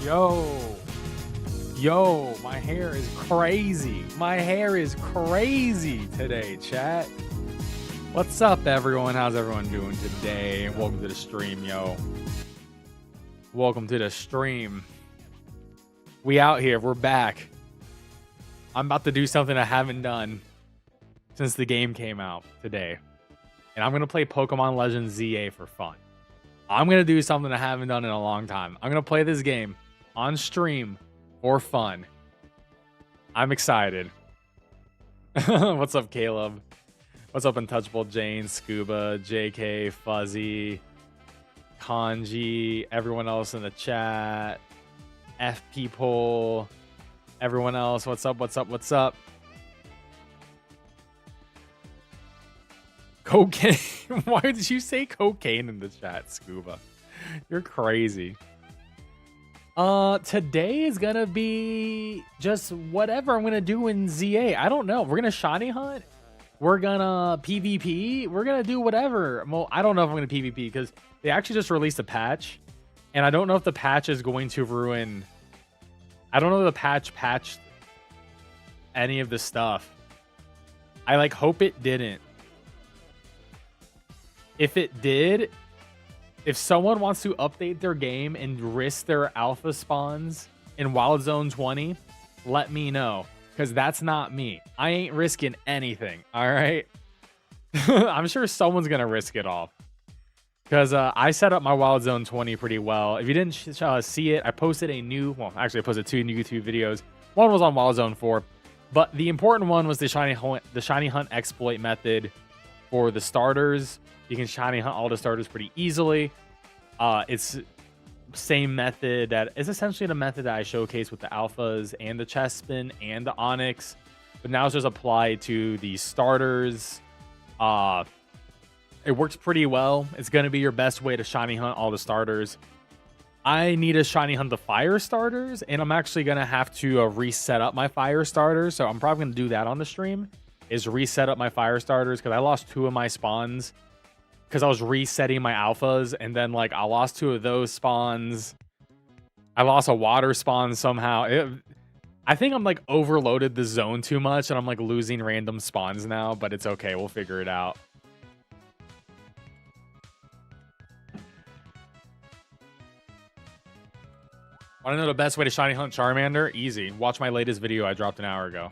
Yo, my hair is crazy. My hair is crazy today, chat. What's up, everyone? How's everyone doing today? Welcome to the stream, yo. Welcome to the stream. We out here. We're back. I'm about to do something I haven't done since the game came out today. And I'm going to play Pokemon Legends ZA for fun. I'm going to do something I haven't done in a long time. I'm going to play this game on stream for fun. I'm excited. What's up, Caleb? What's up, Untouchable Jane, Scuba, JK, Fuzzy, Kanji, everyone else in the chat, F people, everyone else. What's up? What's up? What's up? Cocaine. Why did you say cocaine in the chat, Scuba? You're crazy. Today is gonna be just whatever I'm gonna do in ZA. I don't know. We're gonna shiny hunt. We're gonna PvP. We're gonna do whatever. Well, I don't know if I'm gonna PvP because they actually just released a patch, and I don't know if the patch is going to ruin. I don't know if the patch patched any of the stuff. I like hope it didn't. If it did, if someone wants to update their game and risk their alpha spawns in Wild Zone 20, let me know. Because that's not me. I ain't risking anything, all right? I'm sure someone's going to risk it all. Because I set up my Wild Zone 20 pretty well. If you didn't see it, I posted a new... Well, actually, I posted 2 new YouTube videos. One was on Wild Zone 4. But the important one was the shiny hunt exploit method for the starters. You can shiny hunt all the starters pretty easily. It's same method that is essentially the method that I showcased with the alphas and the chest spin and the onyx, but now it's just applied to the starters. It works pretty well. It's going to be your best way to shiny hunt all the starters. I need to shiny hunt the fire starters, and I'm actually going to have to reset up my fire starters, so I'm probably going to do that on the stream, is reset up my fire starters, because I lost 2 of my spawns because I was resetting my alphas, and then like I lost 2 of those spawns. I lost a water spawn somehow. I think I'm like overloaded the zone too much, and I'm like losing random spawns now, but it's okay. We'll figure it out. Want to know the best way to shiny hunt Charmander? Easy. Watch my latest video I dropped an hour ago.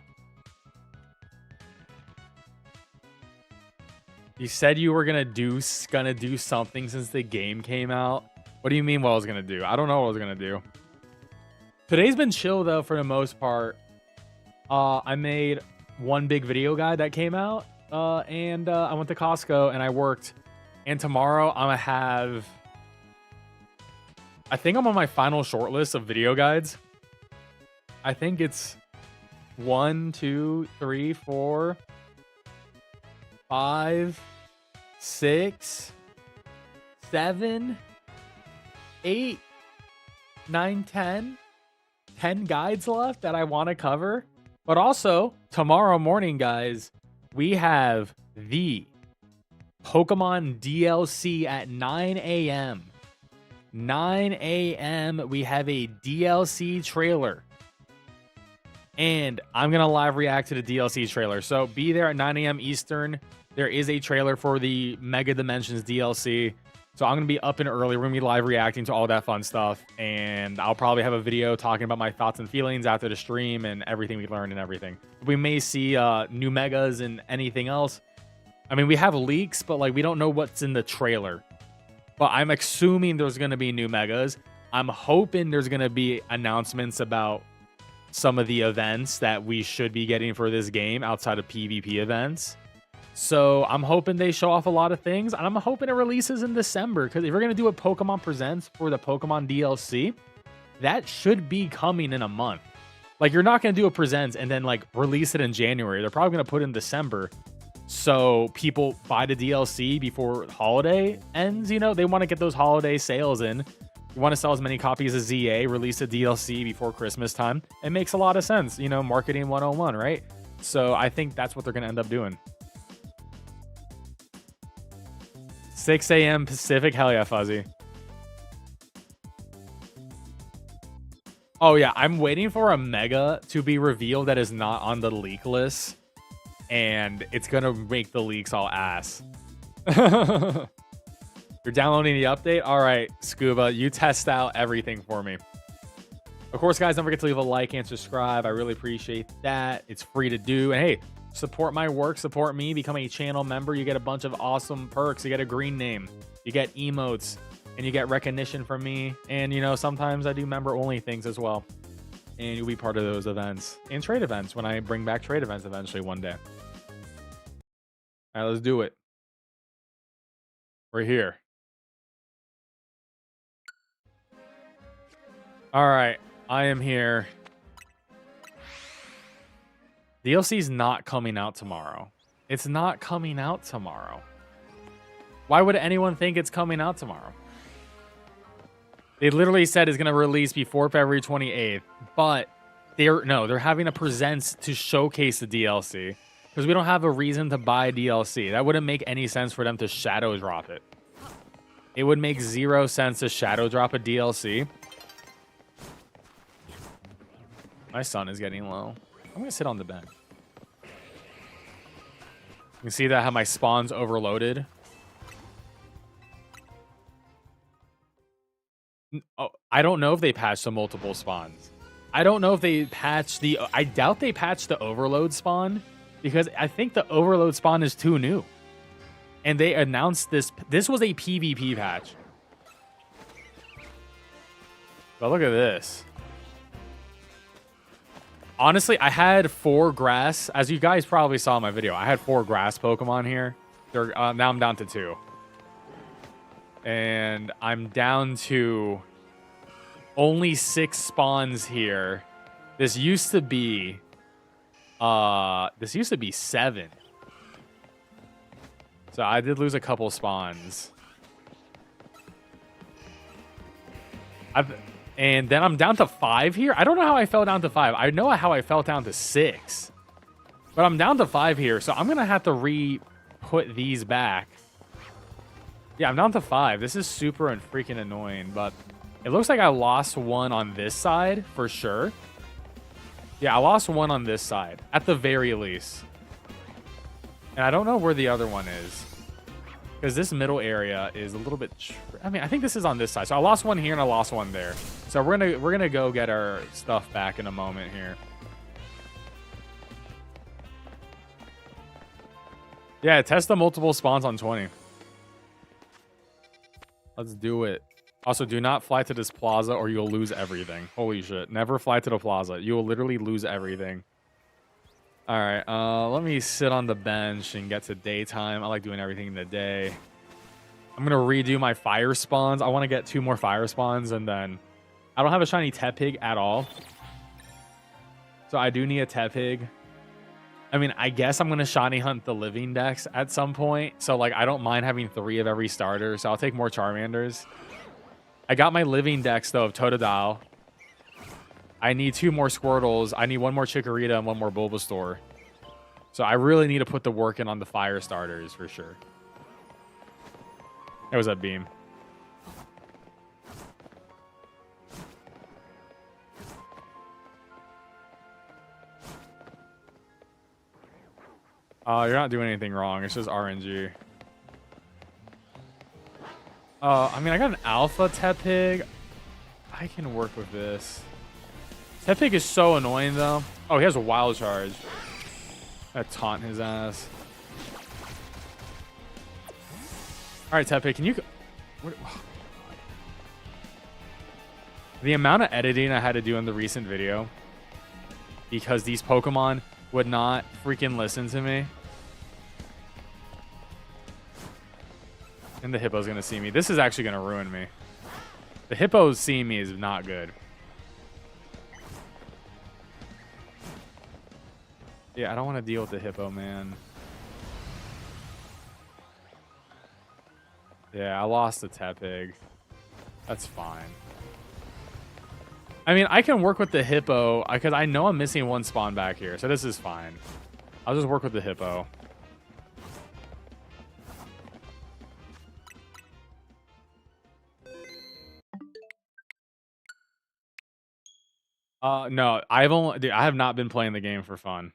You said you were gonna do something since the game came out. What do you mean what I was gonna do? I don't know what I was gonna do. Today's been chill though for the most part. I made one big video guide that came out, and I went to Costco and I worked. And tomorrow I'm gonna have. I think I'm on my final shortlist of video guides. I think it's 1, 2, 3, 4, 5, 6, 7, 8, 9, 10. 10 guides left that I want to cover. But also, tomorrow morning, guys, we have the Pokemon DLC at 9 a.m. 9 a.m. we have a DLC trailer. And I'm going to live react to the DLC trailer. So be there at 9 a.m. Eastern. There is a trailer for the Mega Dimensions DLC. So I'm going to be up and early. We're going to be live reacting to all that fun stuff. And I'll probably have a video talking about my thoughts and feelings after the stream and everything we learned and everything. We may see new Megas and anything else. I mean, we have leaks, but like we don't know what's in the trailer. But I'm assuming there's going to be new Megas. I'm hoping there's going to be announcements about some of the events that we should be getting for this game outside of PvP events. So I'm hoping they show off a lot of things, and I'm hoping it releases in December, because if you're going to do a Pokemon Presents for the Pokemon DLC, that should be coming in a month. Like, you're not going to do a Presents and then like release it in January. They're probably going to put it in December so people buy the DLC before holiday ends. You know, they want to get those holiday sales in. You want to sell as many copies as ZA, release a DLC before Christmas time. It makes a lot of sense, you know, marketing 101, right? So I think that's what they're going to end up doing. 6 a.m. Pacific. Hell yeah, Fuzzy. Oh, yeah. I'm waiting for a Mega to be revealed that is not on the leak list. And it's going to make the leaks all ass. You're downloading the update? All right, Scuba. You test out everything for me. Of course, guys, don't forget to leave a like and subscribe. I really appreciate that. It's free to do. And hey, support my work, support me, become a channel member. You get a bunch of awesome perks. You get a green name, you get emotes, and you get recognition from me. And, you know, sometimes I do member-only things as well. And you'll be part of those events and trade events when I bring back trade events eventually one day. All right, let's do it. We're here. All right. I am here. DLC's not coming out tomorrow. It's not coming out tomorrow. Why would anyone think it's coming out tomorrow? They literally said it's going to release before February 28th, but they're having a present to showcase the DLC because we don't have a reason to buy DLC. That wouldn't make any sense for them to shadow drop it. It would make 0 sense to shadow drop a DLC. My sun is getting low. I'm going to sit on the bench. You can see that how my spawn's overloaded. Oh, I don't know if they patched the multiple spawns. I don't know if they patched the... I doubt they patched the overload spawn because I think the overload spawn is too new. And they announced this. This was a PvP patch. But look at this. Honestly, I had 4 grass. As you guys probably saw in my video, I had 4 grass Pokemon here. Now I'm down to 2. And I'm down to only 6 spawns here. This used to be 7. So I did lose a couple spawns. And then I'm down to 5 here. I don't know how I fell down to 5. I know how I fell down to 6. But I'm down to 5 here. So I'm going to have to re-put these back. Yeah, I'm down to 5. This is super and freaking annoying. But it looks like I lost 1 on this side for sure. Yeah, I lost 1 on this side. At the very least. And I don't know where the other one is. Because this middle area is a little bit... I mean, I think this is on this side. So I lost 1 here and I lost 1 there. So we're gonna go get our stuff back in a moment here. Yeah, test the multiple spawns on 20. Let's do it. Also, do not fly to this plaza or you'll lose everything. Holy shit. Never fly to the plaza. You will literally lose everything. All right, let me sit on the bench and get to daytime. I like doing everything in the day. I'm going to redo my fire spawns. I want to get 2 more fire spawns, and then I don't have a shiny Tepig at all. So I do need a Tepig. I mean, I guess I'm going to shiny hunt the living dex at some point. So, like, I don't mind having 3 of every starter. So I'll take more Charmanders. I got my living dex, though, of Totodile. I need 2 more Squirtles. I need 1 more Chikorita and 1 more Bulbasaur. So I really need to put the work in on the fire starters for sure. It was that beam. You're not doing anything wrong. It's just RNG. I mean, I got an Alpha Tepig. I can work with this. Tepig is so annoying, though. Oh, he has a Wild Charge. I taunt his ass. All right, Tepig, can you... The amount of editing I had to do in the recent video because these Pokemon would not freaking listen to me. And the Hippo's going to see me. This is actually going to ruin me. The Hippo seeing me is not good. Yeah, I don't want to deal with the Hippo, man. Yeah, I lost the Tepig. That's fine. I mean, I can work with the Hippo because I know I'm missing 1 spawn back here, so this is fine. I'll just work with the Hippo. No, dude, I have not been playing the game for fun.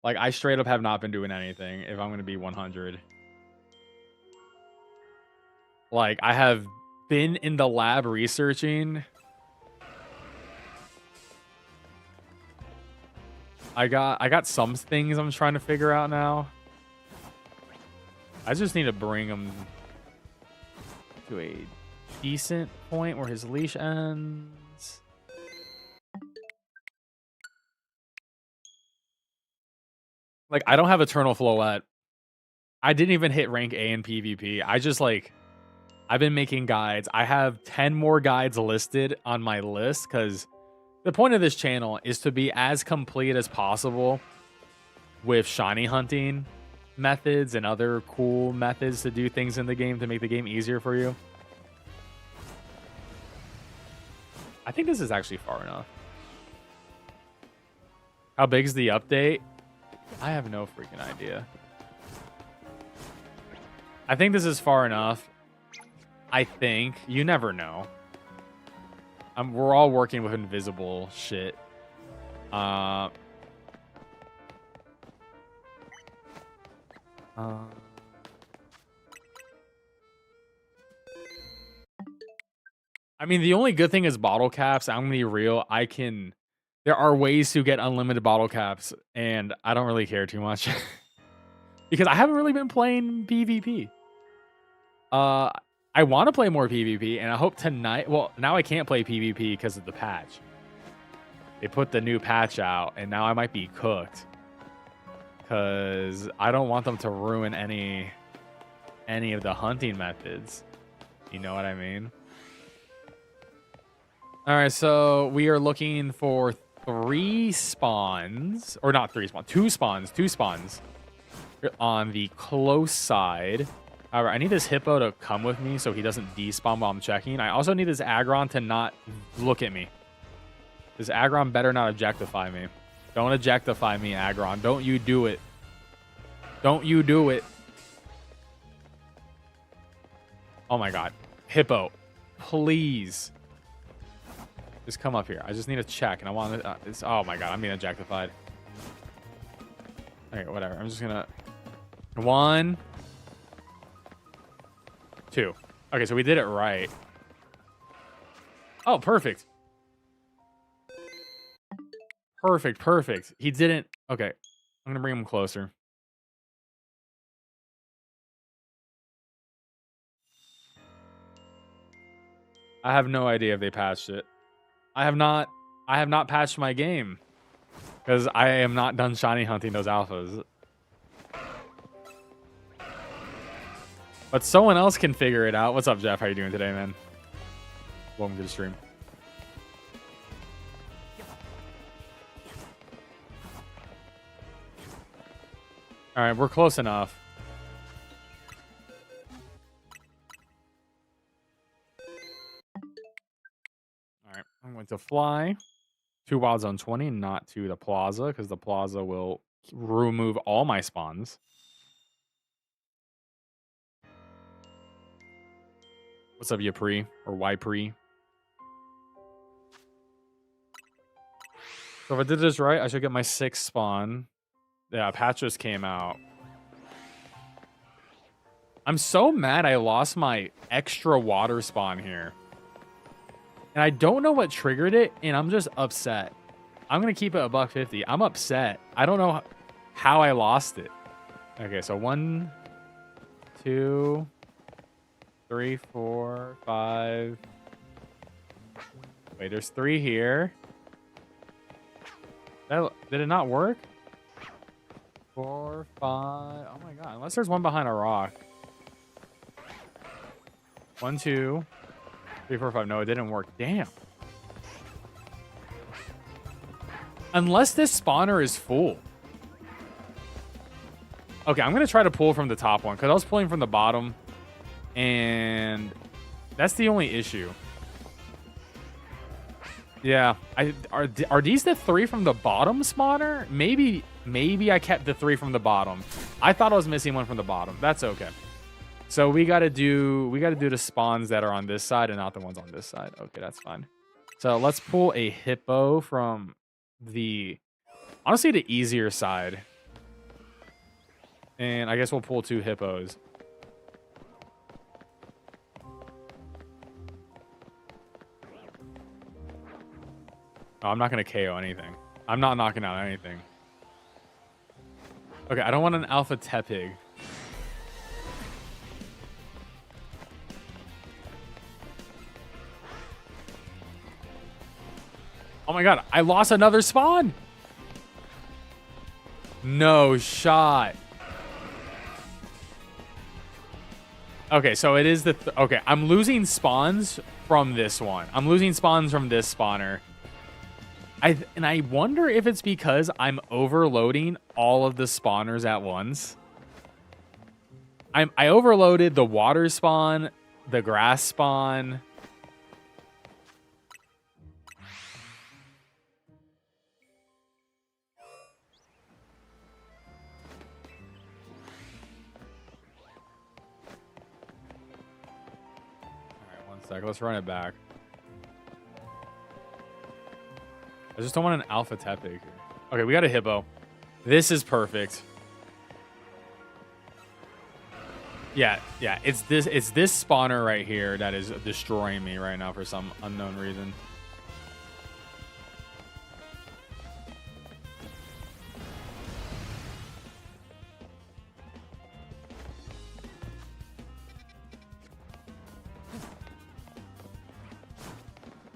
Like, I straight up have not been doing anything, if I'm gonna be 100. Like, I have been in the lab researching. I got some things I'm trying to figure out now. I just need to bring him to a decent point where his leash ends. Like, I don't have Eternal Floette. I didn't even hit rank A in PvP. I just, like, I've been making guides. I have 10 more guides listed on my list because the point of this channel is to be as complete as possible with shiny hunting methods and other cool methods to do things in the game to make the game easier for you. I think this is actually far enough. How big is the update? I have no freaking idea. I think this is far enough. I think. You never know. We're all working with invisible shit. I mean, the only good thing is bottle caps. I'm gonna be real. There are ways to get unlimited bottle caps, and I don't really care too much. Because I haven't really been playing PvP. I want to play more PvP, and I hope tonight... Well, now I can't play PvP because of the patch. They put the new patch out, and now I might be cooked. Because I don't want them to ruin any of the hunting methods. You know what I mean? Alright, so we are looking for 3 spawns. Or not 3 spawns. 2 spawns. 2 spawns. On the close side. However, I need this hippo to come with me so he doesn't despawn while I'm checking. I also need this Aggron to not look at me. This Aggron better not objectify me. Don't objectify me, Aggron. Don't you do it. Don't you do it. Oh my god. Hippo. Please. Just come up here. I just need to check, and I want to... oh my god, I'm being objectified. Okay, whatever. I'm just gonna... 1... 2. Okay, so we did it right. Oh, perfect. Perfect, perfect. He didn't... Okay, I'm gonna bring him closer. I have no idea if they patched it. I have not patched my game. Because I am not done shiny hunting those alphas. But someone else can figure it out. What's up, Jeff? How you doing today, man? Welcome to the stream. All right, we're close enough. All right, I'm going to fly to Wild Zone 20, not to the plaza, because the plaza will remove all my spawns. What's up, Yapri? Or Ypri? So if I did this right, I should get my 6th spawn. Yeah, patch just came out. I'm so mad I lost my extra water spawn here. And I don't know what triggered it, and I'm just upset. I'm going to keep it a $1.50. I'm upset. I don't know how I lost it. Okay, so 1, 2... 3, 4, 5. Wait, there's 3 here. Did it not work? 4, 5. Oh my god. Unless there's one behind a rock. 1, 2, 3, 4, 5. No, it didn't work. Damn. Unless this spawner is full. Okay, I'm going to try to pull from the top one. Because I was pulling from the bottom. And that's the only issue. Yeah, are these the 3 from the bottom spawner? Maybe I kept the 3 from the bottom. I thought I was missing one from the bottom. That's okay. So we gotta do the spawns that are on this side and not the ones on this side. Okay, that's fine. So let's pull a hippo from the, honestly, the easier side. And I guess we'll pull 2 hippos. Oh, I'm not going to KO anything. I'm not knocking out anything. Okay, I don't want an alpha Tepig. Oh my god, I lost another spawn! No shot. Okay, so it is the... okay, I'm losing spawns from this one. I'm losing spawns from this spawner. And I wonder if it's because I'm overloading all of the spawners at once. I overloaded the water spawn, the grass spawn. Alright, 1 sec. Let's run it back. I just don't want an alpha Tepig. Okay, we got a hippo. This is perfect. Yeah, it's this spawner right here that is destroying me right now for some unknown reason.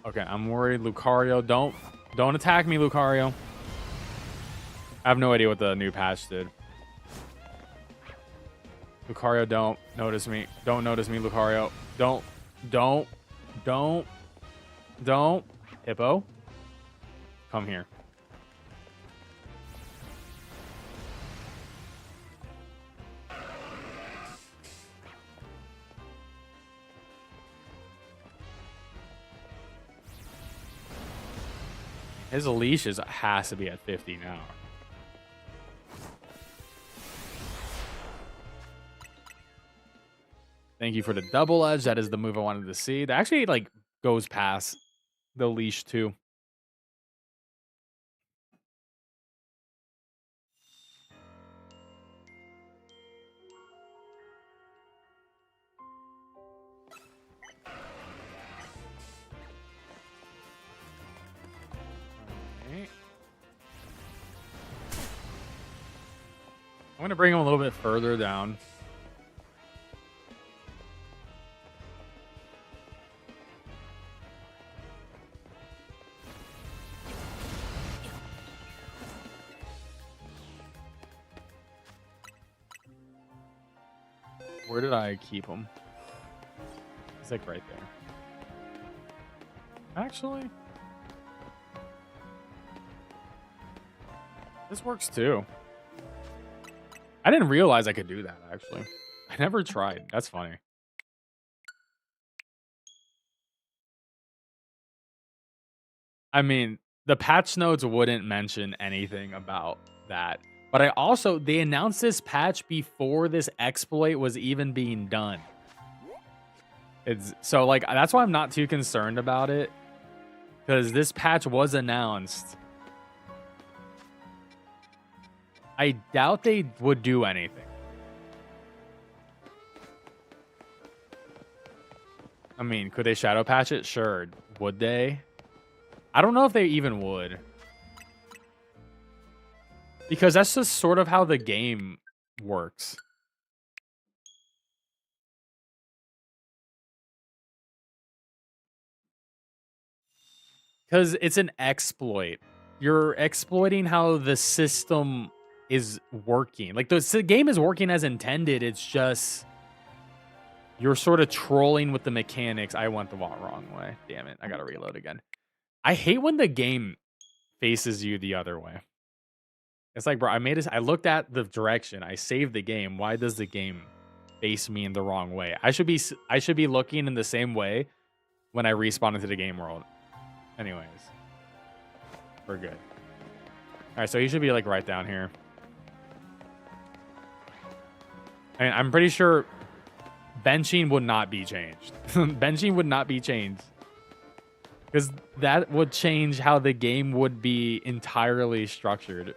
Okay, I'm worried. Lucario, don't attack me, Lucario. I have no idea what the new patch did. Lucario, don't notice me. Don't notice me, Lucario. Don't. Hippo, come here. His leash has to be at 50 now. Thank you for the double edge. That is the move I wanted to see. That actually like goes past the leash too. Right. I'm gonna bring him a little bit further down. Where did I keep him? He's like right there. Actually, this works too. I didn't realize I could do that, actually. I never tried. That's funny. I mean, the patch notes wouldn't mention anything about that. But I also, they announced this patch before this exploit was even being done. It's so like, that's why I'm not too concerned about it. Because this patch was announced. I doubt they would do anything. I mean, could they shadow patch it? Sure. Would they? I don't know if they even would. Because that's just sort of how the game works. Because it's an exploit. You're exploiting how the system is working. Like, the game is working as intended. It's just... you're sort of trolling with the mechanics. I went the wrong way. Damn it. I gotta reload again. I hate when the game faces you the other way. It's like, bro, I looked at the direction. I saved the game. Why does the game face me in the wrong way? I should be looking in the same way when I respawn into the game world. Anyways, we're good. All right, so he should be like right down here. And I'm pretty sure benching would not be changed. Benching would not be changed. Because that would change how the game would be entirely structured.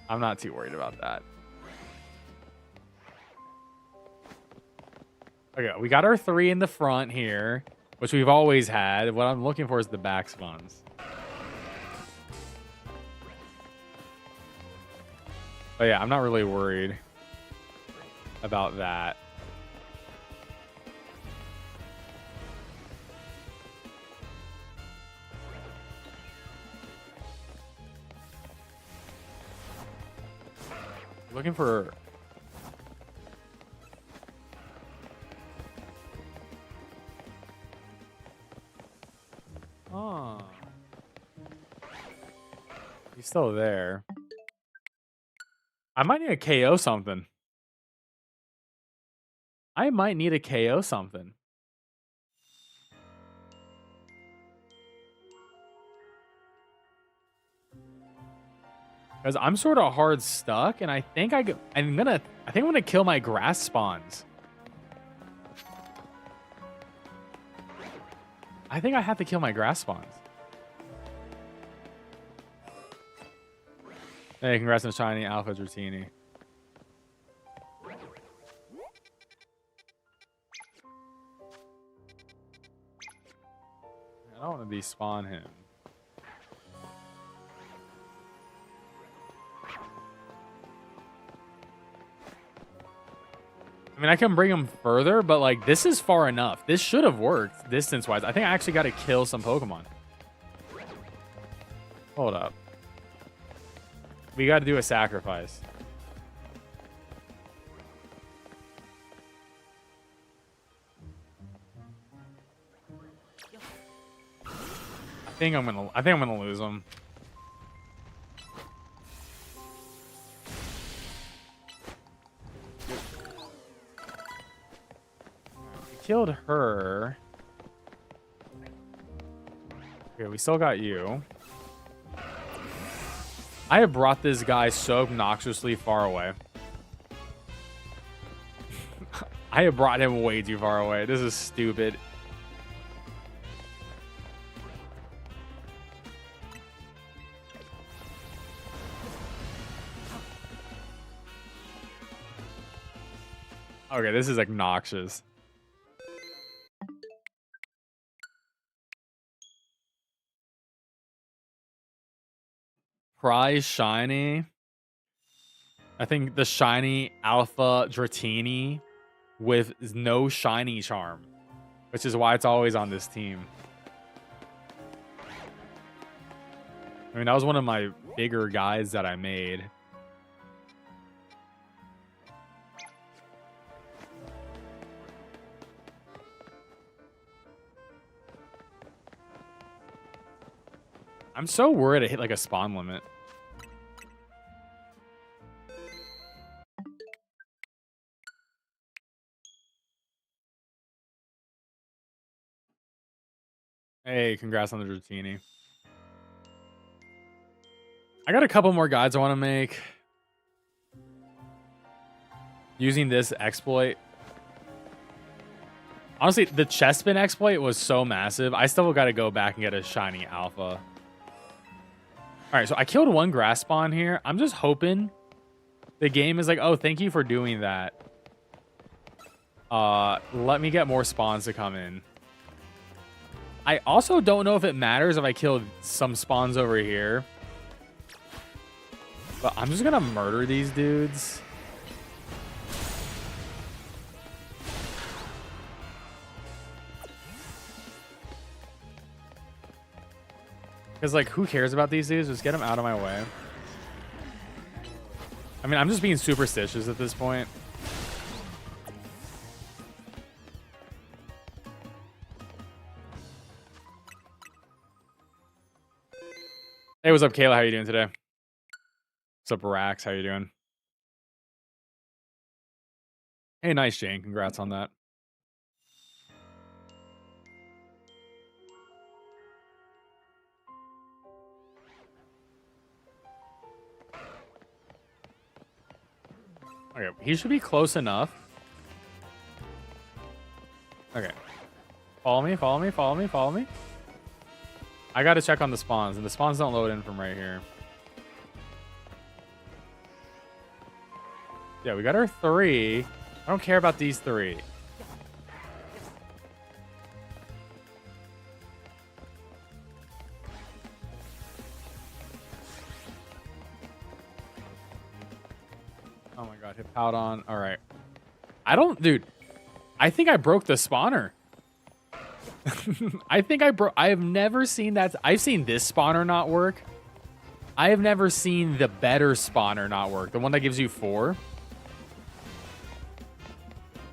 I'm not too worried about that. Okay, we got our 3 in the front here, which we've always had. What I'm looking for is the back spawns. But yeah, I'm not really worried about that. Looking for... Oh. He's still there. I might need a KO something. I might need a KO something. Because I'm sort of hard stuck, and I think I'm gonna kill my grass spawns. I think I have to kill my grass spawns. Hey, congrats on shiny Alpha Dratini. I don't want to despawn him. I mean, I can bring him further, but like this is far enough. This should have worked distance-wise. I think I actually got to kill some Pokemon. Hold up. We got to do a sacrifice. I think I'm gonna lose him. Killed her. Okay, we still got you. I have brought this guy so obnoxiously far away. I have brought him way too far away. This is stupid. Okay, this is obnoxious. Prize shiny. I think the shiny Alpha Dratini with no shiny charm, which is why it's always on this team. I mean, that was one of my bigger guys that I made. I'm so worried I hit like a spawn limit. Hey, congrats on the Dratini. I got a couple more guides I want to make. Using this exploit. Honestly, the chest spin exploit was so massive. I still got to go back and get a shiny alpha. All right, so I killed one grass spawn here. I'm just hoping the game is like, oh, thank you for doing that. Let me get more spawns to come in. I also don't know if it matters if I killed some spawns over here. But I'm just going to murder these dudes. Because, like, who cares about these dudes? Just get them out of my way. I mean, I'm just being superstitious at this point. Hey, what's up, Kayla? How you doing today? What's up, Rax? How you doing? Hey, nice, Jane. Congrats on that. Okay, he should be close enough. Okay. Follow me, follow me, follow me, follow me. I gotta check on the spawns, and the spawns don't load in from right here. Yeah, we got our 3. I don't care about these 3. Oh my god, hit Powdon. Alright. Dude. I think I broke the spawner. I have never seen that. I've seen this spawner not work. I have never seen the better spawner not work. The one that gives you 4.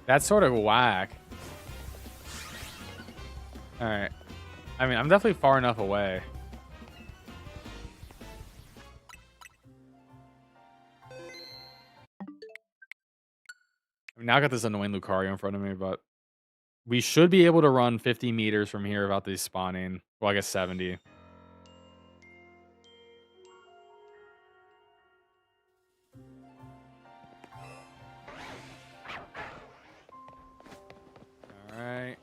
That's sort of whack. Alright. I mean, I'm definitely far enough away. Now I got this annoying Lucario in front of me, but we should be able to run 50 meters from here without these spawning. Well, I guess 70. Alright.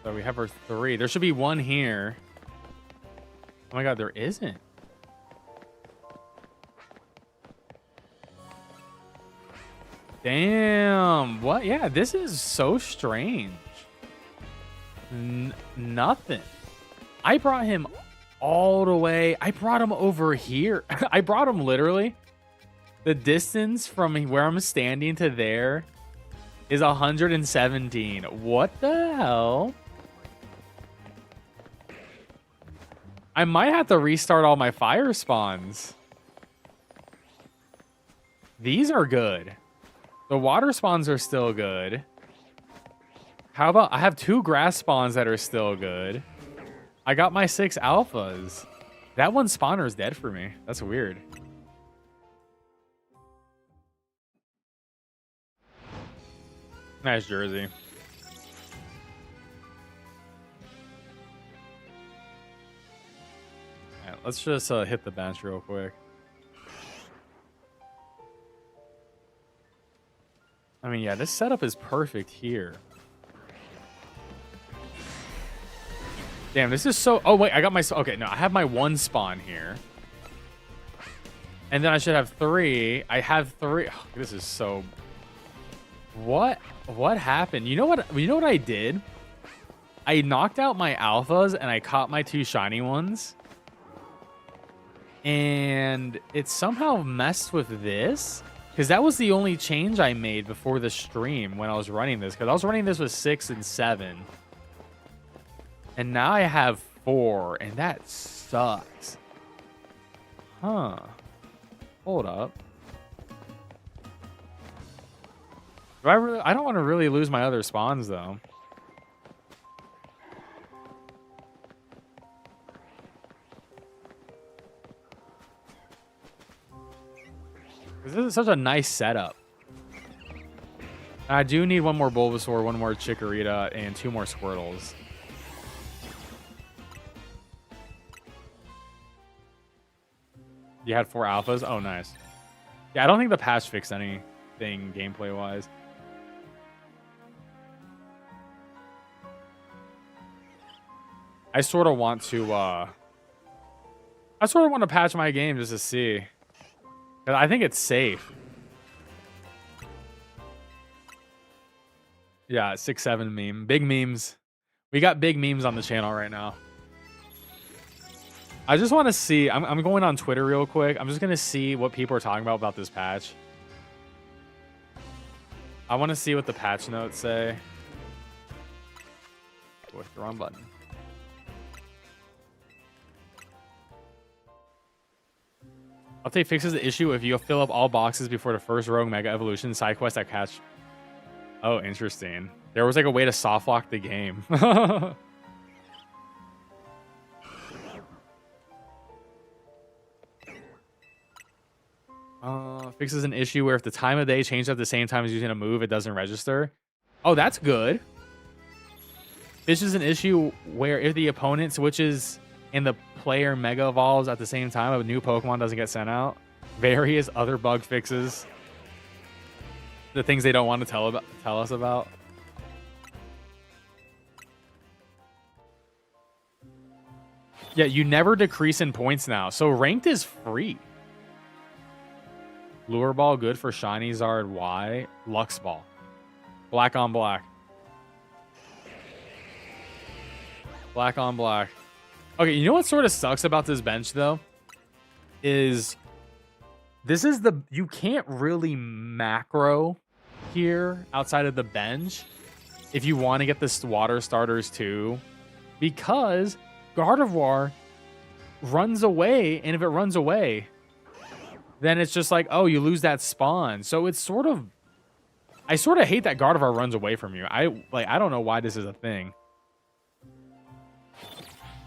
So we have our 3. There should be 1 here. Oh my god, there isn't. Damn. What? Yeah, this is so strange. Nothing. I brought him all the way. I brought him over here. I brought him literally. The distance from where I'm standing to there is 117. What the hell? I might have to restart all my fire spawns. These are good. The water spawns are still good. How about I have 2 grass spawns that are still good. I got my 6 alphas. That one spawner is dead for me. That's weird. Nice jersey. All right, let's just hit the bench real quick. I mean, yeah, this setup is perfect here. Damn, this is so... Oh, wait, I got my... Okay, no, I have my 1 spawn here. And then I should have 3. I have 3. Oh, this is so... What happened? You know what I did? I knocked out my alphas and I caught my 2 shiny ones. And it somehow messed with this. Because that was the only change I made before the stream when I was running this. Because I was running this with 6 and 7. And now I have 4. And that sucks. Huh. Hold up. I don't want to really lose my other spawns, though. This is such a nice setup. I do need 1 more Bulbasaur, 1 more Chikorita, and 2 more Squirtles. You had 4 alphas? Oh, nice. Yeah, I don't think the patch fixed anything gameplay-wise. I sort of want to patch my game just to see. I think it's safe. Yeah, 6-7 meme. Big memes. We got big memes on the channel right now. I just want to see. I'm going on Twitter real quick. I'm just going to see what people are talking about this patch. I want to see what the patch notes say. Oh, the wrong button. Update fixes the issue if you fill up all boxes before the first Rogue Mega Evolution side quest that catch. Oh, interesting. There was like a way to soft lock the game. Fixes an issue where if the time of day changes at the same time as using a move, it doesn't register. Oh, that's good. This is an issue where if the opponent switches and the player mega evolves at the same time, a new Pokemon doesn't get sent out. Various other bug fixes. The things they don't want to tell us about. Yeah, you never decrease in points now. So ranked is free. Lure Ball, good for Shiny Zard. Y. Lux Ball. Black on black. Black on black. Okay, you know what sort of sucks about this bench, though? Is this is the... You can't really macro here outside of the bench if you want to get the water starters too. Because Gardevoir runs away, and if it runs away, then it's just like, oh, you lose that spawn. So it's sort of... I sort of hate that Gardevoir runs away from you. I don't know why this is a thing.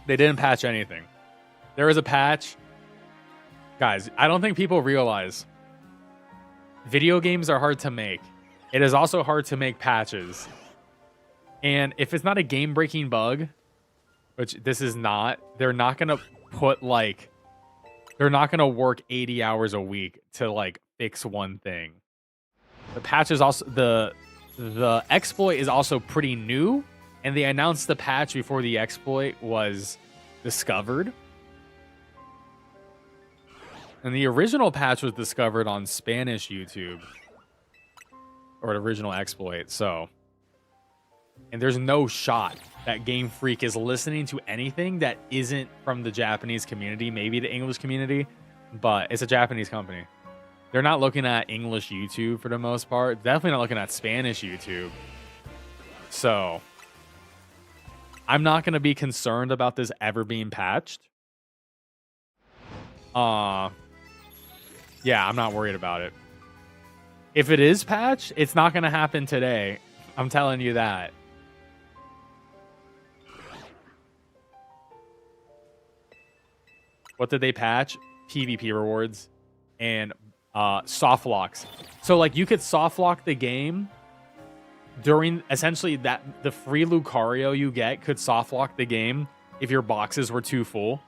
They didn't patch anything. There was a patch. Guys, I don't think people realize video games are hard to make. It is also hard to make patches. And if it's not a game-breaking bug, which this is not, they're not going to put, like... They're not going to work 80 hours a week to, like, fix one thing. The patch is also... The exploit is also pretty new, and they announced the patch before the exploit was discovered. And the original patch was discovered on Spanish YouTube. Or the original exploit, so... And there's no shot that Game Freak is listening to anything that isn't from the Japanese community, maybe the English community, but it's a Japanese company. They're not looking at English YouTube for the most part. Definitely not looking at Spanish YouTube. So, I'm not going to be concerned about this ever being patched. Yeah, I'm not worried about it. If it is patched, it's not going to happen today. I'm telling you that. What did they patch? PvP rewards and soft locks. So like you could soft lock the game during essentially that the free Lucario you get could soft lock the game if your boxes were too full.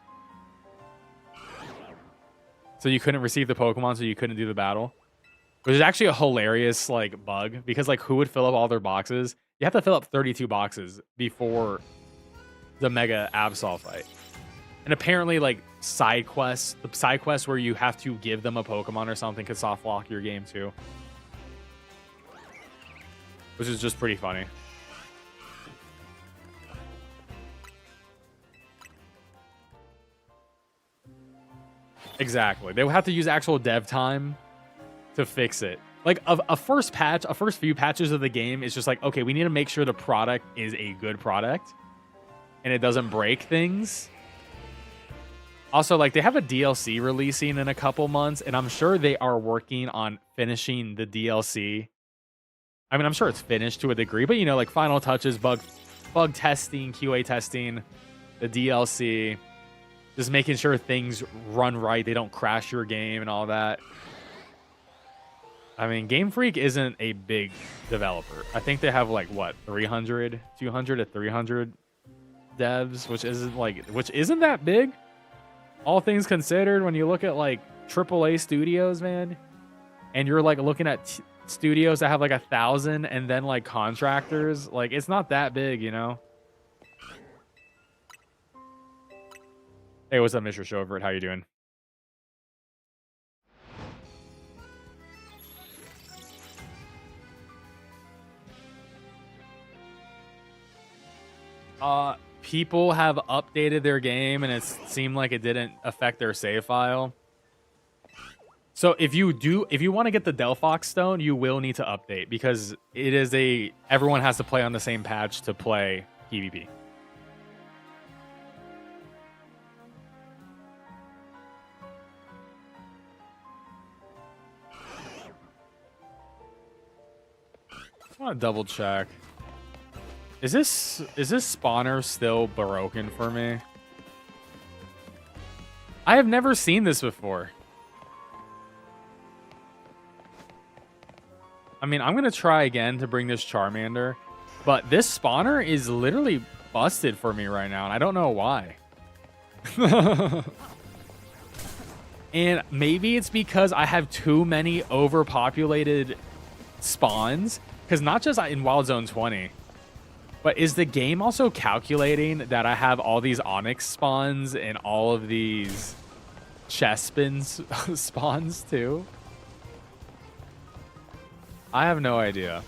So you couldn't receive the Pokemon, so you couldn't do the battle. Which is actually a hilarious like bug because like who would fill up all their boxes? You have to fill up 32 boxes before the Mega Absol fight. And apparently, like, side quests, the side quests where you have to give them a Pokemon or something could soft lock your game, too. Which is just pretty funny. Exactly. They would have to use actual dev time to fix it. Like, a first patch, a first few patches of the game is just like, okay, we need to make sure the product is a good product. And it doesn't break things. Also, like, they have a DLC releasing in a couple months, and I'm sure they are working on finishing the DLC. I mean, I'm sure it's finished to a degree, but, you know, like, final touches, bug testing, QA testing, the DLC, just making sure things run right, they don't crash your game and all that. I mean, Game Freak isn't a big developer. I think they have, like, what, 200 to 300 devs, which isn't that big. All things considered, when you look at like AAA studios, man, and you're like looking at studios that have like 1,000 and then like contractors, like it's not that big, you know? Hey, what's up, Mr. Chauvert? How you doing? People have updated their game and it seemed like it didn't affect their save file. So if you want to get the Delphox Stone, you will need to update because it is everyone has to play on the same patch to play PvP. I want to double check. Is this spawner still broken for me? I have never seen this before. I mean, I'm going to try again to bring this Charmander, but this spawner is literally busted for me right now, and I don't know why. And maybe it's because I have too many overpopulated spawns, because not just in Wild Zone 20, But is the game also calculating that I have all these Onyx spawns and all of these Chespin spawns too? I have no idea.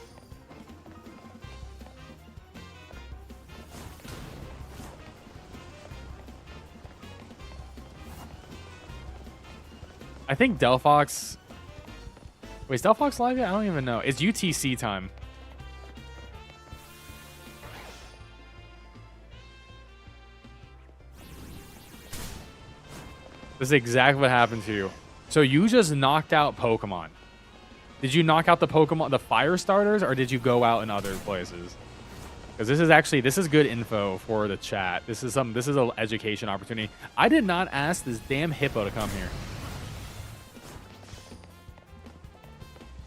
I think Delphox... Wait, is Delphox live yet? I don't even know. It's UTC time. This is exactly what happened to you. So you just knocked out Pokemon. Did you knock out the Pokemon, the fire starters, or did you go out in other places? Because this is good info for the chat. This is an education opportunity. I did not ask this damn hippo to come here.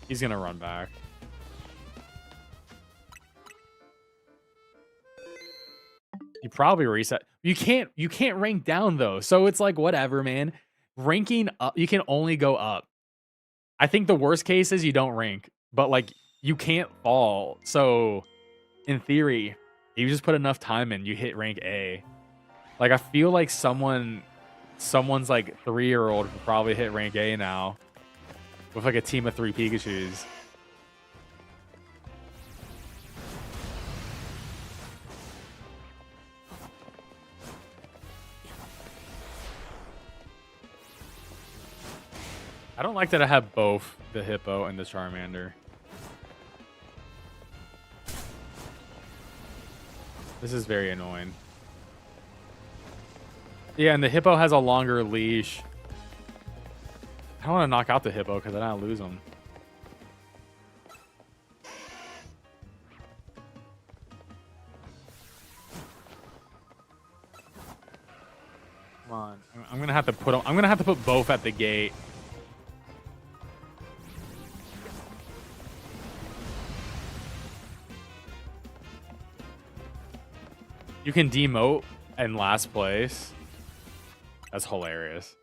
He's gonna run back. You probably reset. You can't rank down though. So it's like whatever, man. Ranking up, you can only go up. I think the worst case is you don't rank, but like you can't fall. So in theory, you just put enough time in, you hit rank A. Like I feel like someone's like 3-year-old could probably hit rank A now with like a team of 3 Pikachus. I don't like that I have both the Hippo and the Charmander. This is very annoying. Yeah, and the Hippo has a longer leash. I don't want to knock out the Hippo because then I'll lose him. Come on. I'm gonna have to put them, I'm gonna have to put both at the gate. You can demote in last place. That's hilarious.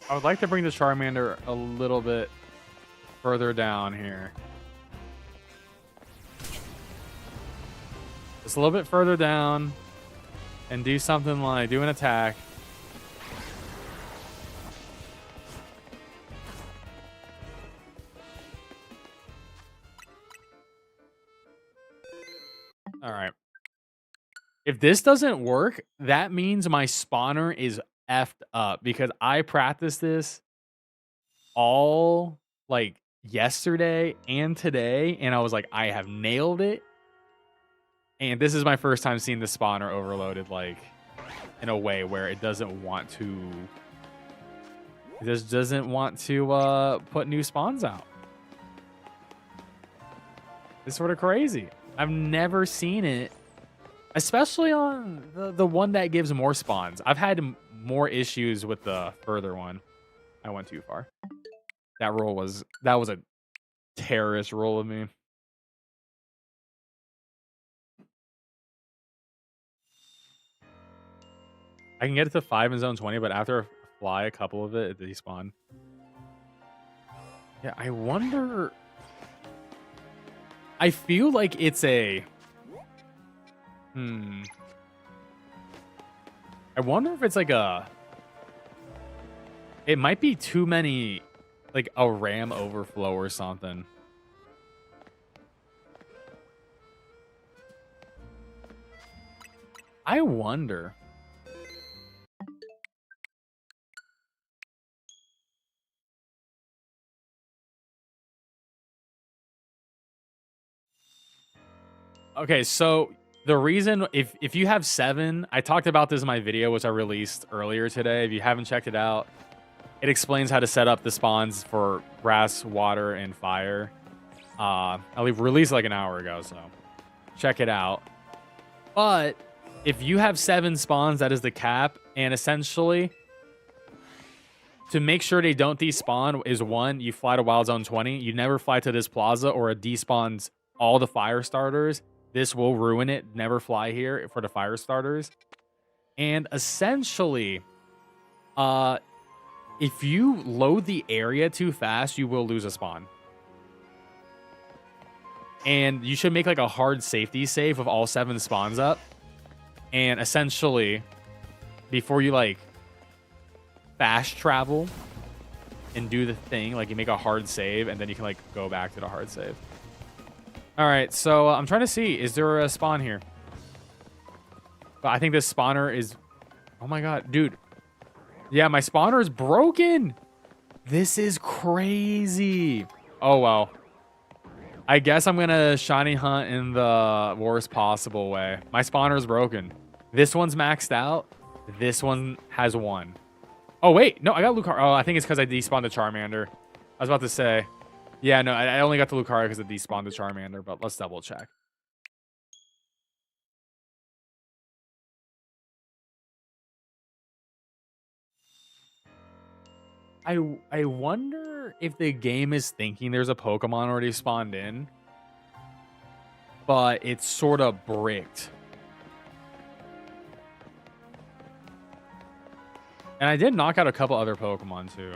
I would like to bring the Charmander a little bit further down here. Just a little bit further down and do something like do an attack. All right. If this doesn't work, that means my spawner is effed up because I practiced this all like yesterday and today, and I was like, I have nailed it. And this is my first time seeing the spawner overloaded like in a way where it doesn't want to put new spawns out. It's sort of crazy. I've never seen it, especially on the one that gives more spawns. I've had more issues with the further one. I went too far. That was a terrorist roll of me. I can get it to 5 in zone 20, but after I fly a couple of it despawn. Yeah, I wonder. I feel like it's a. I wonder if it's like a. It might be too many, like a RAM overflow or something. I wonder. Okay, so the reason, if you have 7, I talked about this in my video, which I released earlier today. If you haven't checked it out, it explains how to set up the spawns for grass, water, and fire. I released like an hour ago, so check it out. But if you have 7 spawns, that is the cap. And essentially, to make sure they don't despawn is 1, you fly to Wild Zone 20. You never fly to this plaza or it despawns all the fire starters. This will ruin it. Never fly here for the fire starters. And essentially, if you load the area too fast, you will lose a spawn. And you should make like a hard safety save of all 7 spawns up. And essentially, before you like fast travel and do the thing, like you make a hard save and then you can like go back to the hard save. All right, so I'm trying to see, is there a spawn here? But I think this spawner is, oh my god, dude. Yeah, my spawner is broken. This is crazy. Oh well. I guess I'm gonna shiny hunt in the worst possible way. My spawner is broken. This one's maxed out. This one has 1. Oh wait, no, I got Lucario. Oh, I think it's because I despawned the Charmander. I was about to say, yeah, no, I only got the Lucario because it despawned the Charmander. But let's double check. I wonder if the game is thinking there's a Pokemon already spawned in, but it's sort of bricked. And I did knock out a couple other Pokemon too.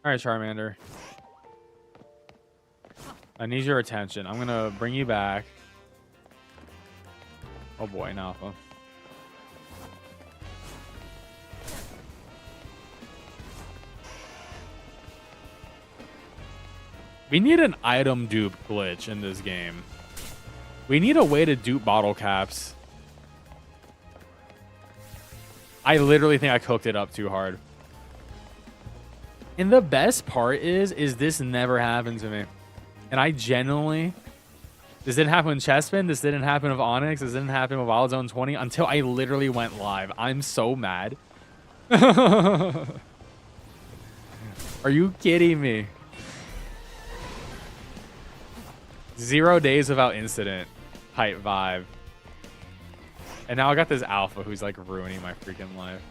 All right, Charmander. I need your attention. I'm gonna bring you back. Oh boy, Alpha. We need an item dupe glitch in this game. We need a way to dupe bottle caps. I literally think I cooked it up too hard. And the best part is this never happened to me. And I genuinely... This didn't happen with Chespin. This didn't happen with Onyx. This didn't happen with Wild Zone 20 until I literally went live. I'm so mad. Are you kidding me? 0 days without incident type vibe. And now I got this alpha who's like ruining my freaking life.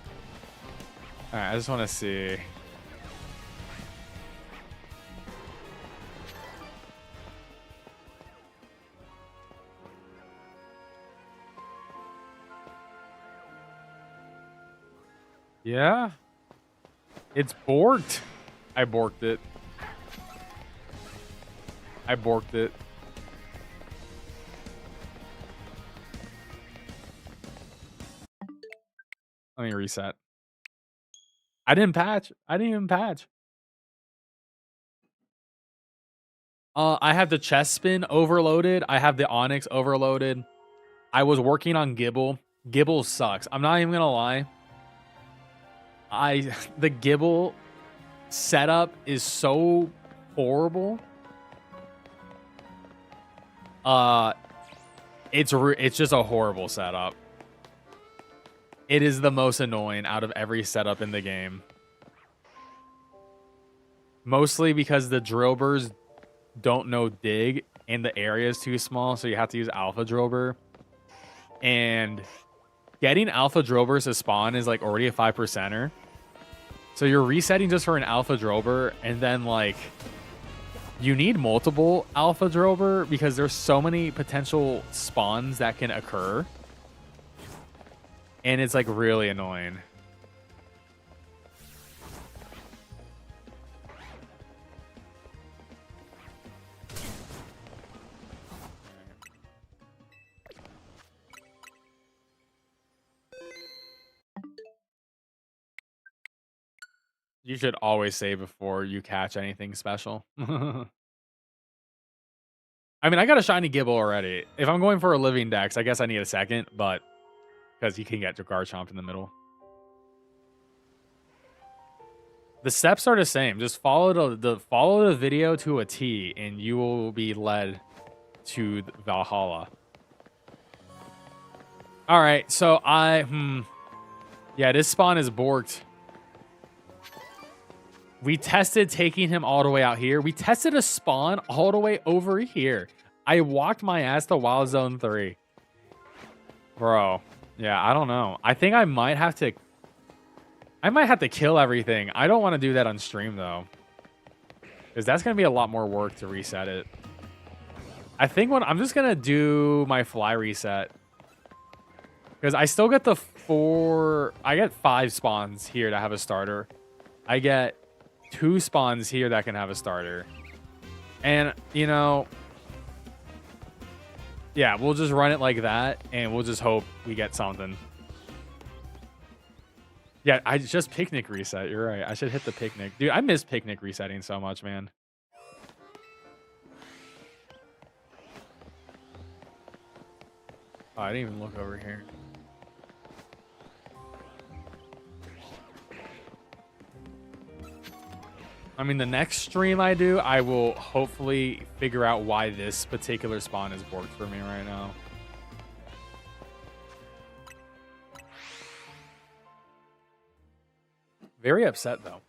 Alright, I just want to see. Yeah. It's borked. I borked it. I borked it. Let me reset. I didn't patch. I didn't even patch. I have the Chespin overloaded. I have the Onyx overloaded. I was working on Gibble. Gibble sucks. I'm not even gonna lie. The Gibble setup is so horrible. It's just a horrible setup. It is the most annoying out of every setup in the game. Mostly because the Drillburs don't know dig and the area is too small, so you have to use Alpha Drillbur. And getting Alpha Drillburs to spawn is like already a 5%er. So you're resetting just for an Alpha Drillbur, and then like you need multiple Alpha Drillbur because there's so many potential spawns that can occur. And it's like really annoying. You should always save before you catch anything special. I mean, I got a shiny Gibble already. If I'm going for a living dex, I guess I need a second, but because you can get your Garchomp in the middle. The steps are the same. Just follow the video to a T, and you will be led to Valhalla. All right, so yeah, this spawn is borked. We tested taking him all the way out here. We tested a spawn all the way over here. I walked my ass to Wild Zone 3. Bro. Yeah, I don't know. I think I might have to... I might have to kill everything. I don't want to do that on stream, though. Because that's going to be a lot more work to reset it. I think I'm just going to do my fly reset. Because I still get the 4... I get 5 spawns here to have a starter. I get 2 spawns here that can have a starter. And, you know... Yeah, we'll just run it like that. And we'll just hope we get something. Yeah, I just picnic reset. You're right. I should hit the picnic. Dude, I miss picnic resetting so much, man. Oh, I didn't even look over here. I mean, the next stream I do, I will hopefully figure out why this particular spawn is borked for me right now. Very upset, though.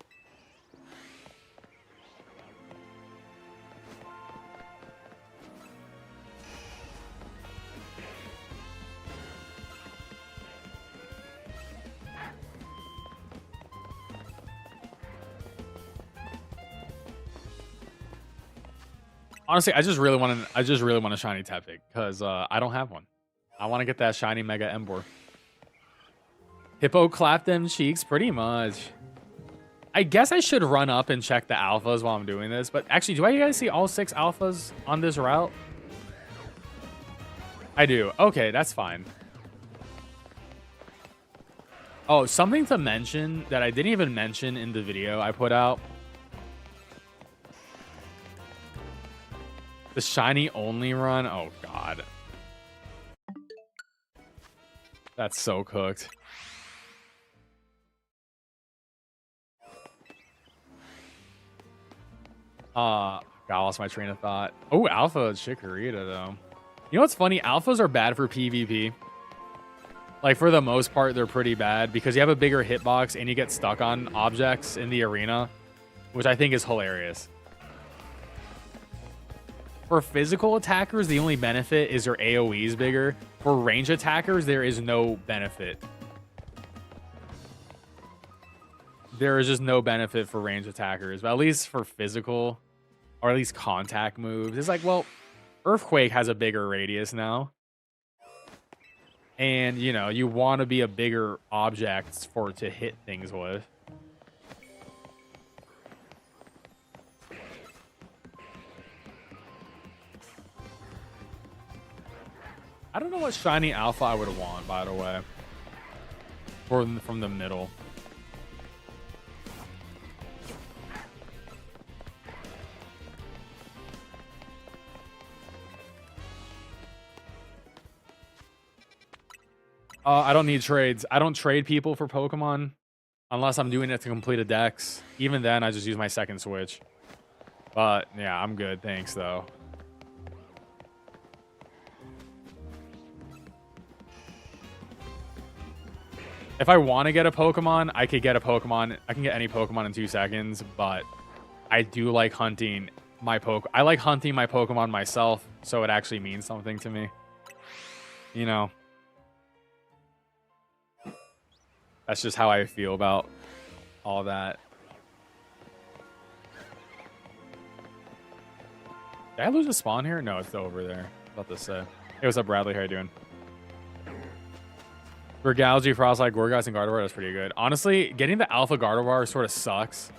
Honestly, I just really want a shiny Tepig because I don't have one. I want to get that shiny Mega Ember. Hippo clap them cheeks, pretty much. I guess I should run up and check the alphas while I'm doing this. But actually, do I guys see all 6 alphas on this route? I do. Okay, that's fine. Oh, something to mention that I didn't even mention in the video I put out. The shiny only run? Oh, God. That's so cooked. God, I lost my train of thought. Oh, Alpha Chikorita, though. You know what's funny? Alphas are bad for PvP. Like, for the most part, they're pretty bad because you have a bigger hitbox and you get stuck on objects in the arena, which I think is hilarious. For physical attackers, the only benefit is their AoE is bigger. For range attackers, there is no benefit. There is just no benefit for range attackers, but at least for physical, or at least contact moves. It's like, well, Earthquake has a bigger radius now. And, you know, you want to be a bigger object for it to hit things with. I don't know what shiny alpha I would want, by the way. From the middle. I don't need trades. I don't trade people for Pokemon unless I'm doing it to complete a dex. Even then, I just use my second switch. But, yeah, I'm good. Thanks, though. If I want to get a Pokemon, I could get a Pokemon. I can get any Pokemon in 2 seconds, but I do like hunting my I like hunting my Pokemon myself, so it actually means something to me. You know. That's just how I feel about all that. Did I lose a spawn here? No, it's still over there. About to say. Hey, what's up, Bradley? How you doing? For Galgy, Frostlight, Gorgas, and Gardevoir, that's pretty good. Honestly, getting the Alpha Gardevoir sort of sucks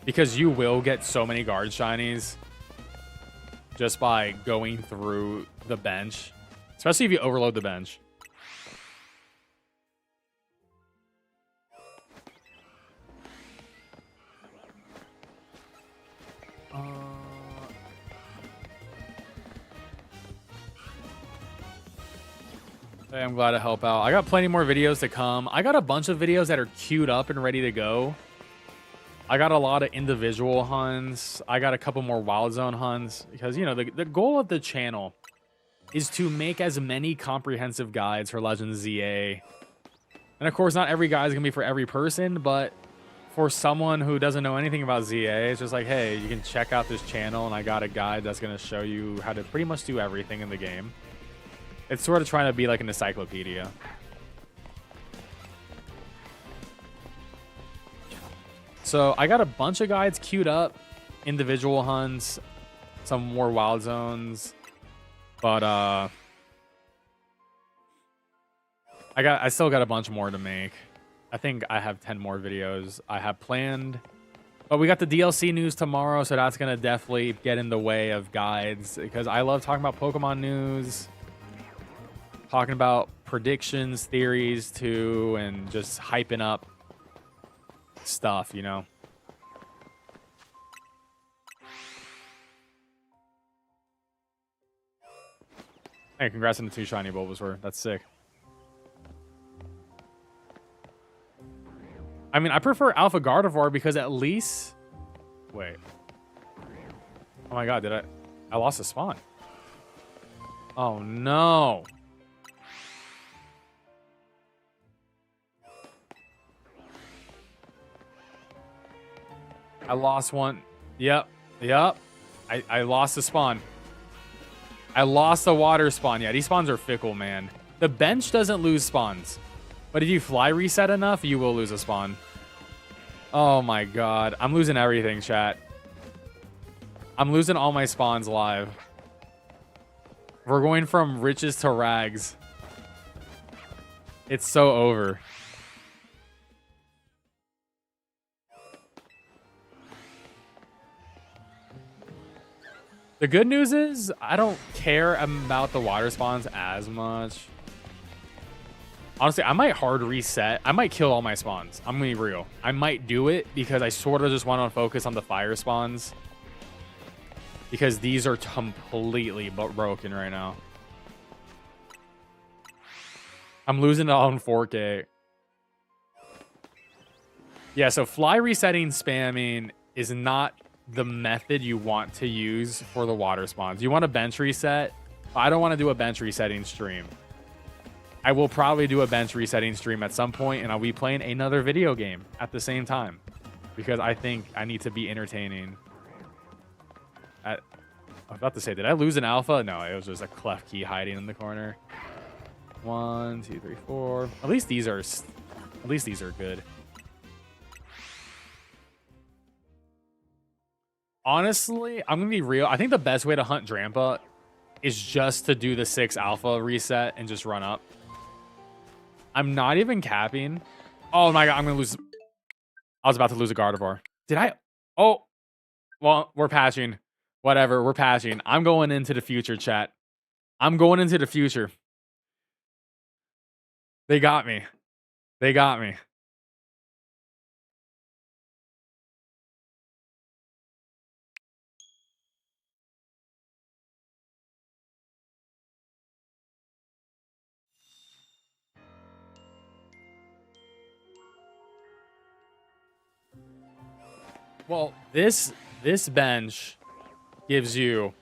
because you will get so many guard shinies just by going through the bench, especially if you overload the bench. Hey, I'm glad to help out. I got plenty more videos to come. I got a bunch of videos that are queued up and ready to go. I got a lot of individual hunts. I got a couple more Wild Zone hunts because, you know, the goal of the channel is to make as many comprehensive guides for Legends ZA. And of course, not every guide is going to be for every person, but for someone who doesn't know anything about ZA, it's just like, hey, you can check out this channel, and I got a guide that's going to show you how to pretty much do everything in the game. It's sort of trying to be like an encyclopedia. So I got a bunch of guides queued up, individual hunts, some more wild zones, but I still got a bunch more to make. I think I have 10 more videos I have planned. But we got the DLC news tomorrow, so that's going to definitely get in the way of guides. Because I love talking about Pokemon news. Talking about predictions, theories, too. And just hyping up stuff, you know. Hey, congrats on the 2 shiny Bulbasaur. That's sick. I mean, I prefer Alpha Gardevoir because at least... Wait. Oh my god, I lost a spawn. Oh no. I lost one. Yep. I lost the spawn. I lost the water spawn. Yeah, these spawns are fickle, man. The bench doesn't lose spawns. But if you fly reset enough, you will lose a spawn. Oh my god. I'm losing everything, chat. I'm losing all my spawns live. We're going from riches to rags. It's so over. The good news is, I don't care about the water spawns as much. Honestly, I might hard reset. I might kill all my spawns. I'm going to be real. I might do it because I sort of just want to focus on the fire spawns. Because these are completely broken right now. I'm losing it all in 4K. Yeah, so fly resetting spamming is not the method you want to use for the water spawns. You want a bench reset? I don't want to do a bench resetting stream. I will probably do a bench resetting stream at some point, and I'll be playing another video game at the same time because I think I need to be entertaining. I was about to say, did I lose an alpha? No, it was just a cleft key hiding in the corner. 1, 2, 3, 4. At least these are good. Honestly, I'm gonna be real. I think the best way to hunt Drampa is just to do the 6 alpha reset and just run up. I'm not even capping. Oh my god, I'm gonna lose. I was about to lose a Gardevoir. Did I? Oh, well, we're patching. Whatever, we're patching. I'm going into the future, chat. I'm going into the future. They got me. They got me. Well, this bench gives you,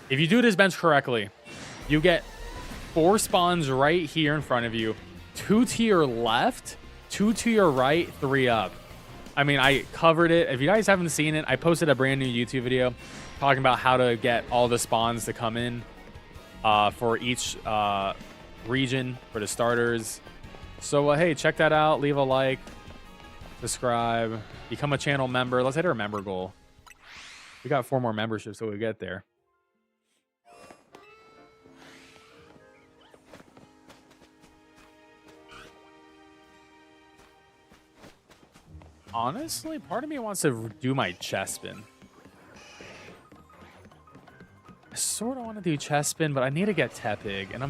if you do this bench correctly, you get 4 spawns right here in front of you, 2 to your left, 2 to your right, 3 up. I mean, I covered it. If you guys haven't seen it, I posted a brand new YouTube video talking about how to get all the spawns to come in for each region for the starters. So, hey, check that out. Leave a like, subscribe, become a channel member. Let's hit our member goal. We got 4 more memberships so we get there. Honestly, part of me wants to do my chest spin. I sort of want to do chest spin, but I need to get Tepig, and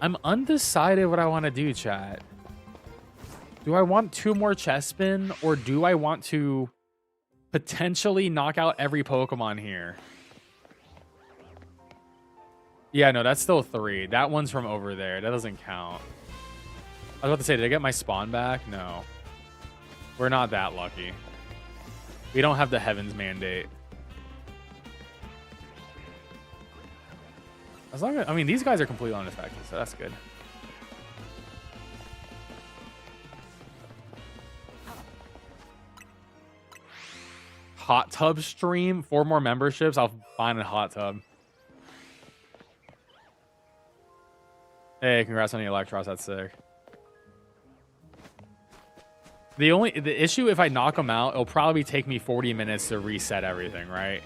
I'm undecided what I want to do, chat. Do I want 2 more chest spin, or do I want to potentially knock out every Pokemon here? Yeah, no, that's still 3. That one's from over there. That doesn't count. I was about to say, did I get my spawn back? No. We're not that lucky. We don't have the Heavens Mandate. As long as, I mean, these guys are completely unaffected, so that's good. hot tub stream, 4 more memberships, I'll find a hot tub. Hey, congrats on the Electros. That's sick. The issue, if I knock them out, it'll probably take me 40 minutes to reset everything, right?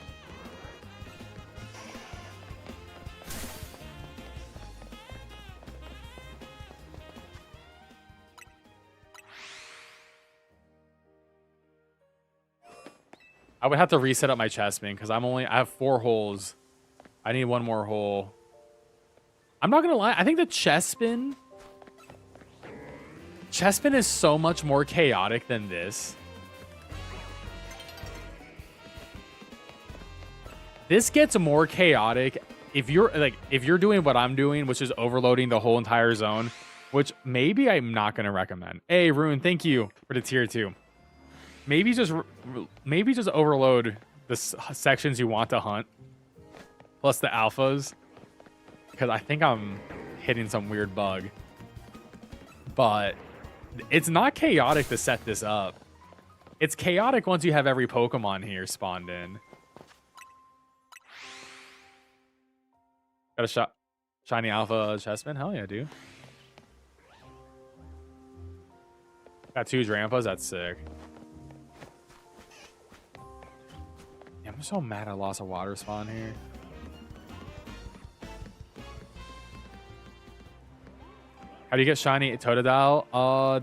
I would have to reset up my chest bin because I have 4 holes. I need 1 more hole. I'm not gonna lie, I think the chest spin is so much more chaotic than this. This gets more chaotic if you're doing what I'm doing, which is overloading the whole entire zone, which maybe I'm not gonna recommend. Hey, Rune, thank you for the tier 2. Maybe just overload the sections you want to hunt, plus the alphas. Because I think I'm hitting some weird bug. But it's not chaotic to set this up. It's chaotic once you have every Pokemon here spawned in. Got a shiny alpha chestman? Hell yeah, dude. Got 2 Drampas? That's sick. Yeah, I'm so mad I lost a water spawn here. How do you get shiny Totodile?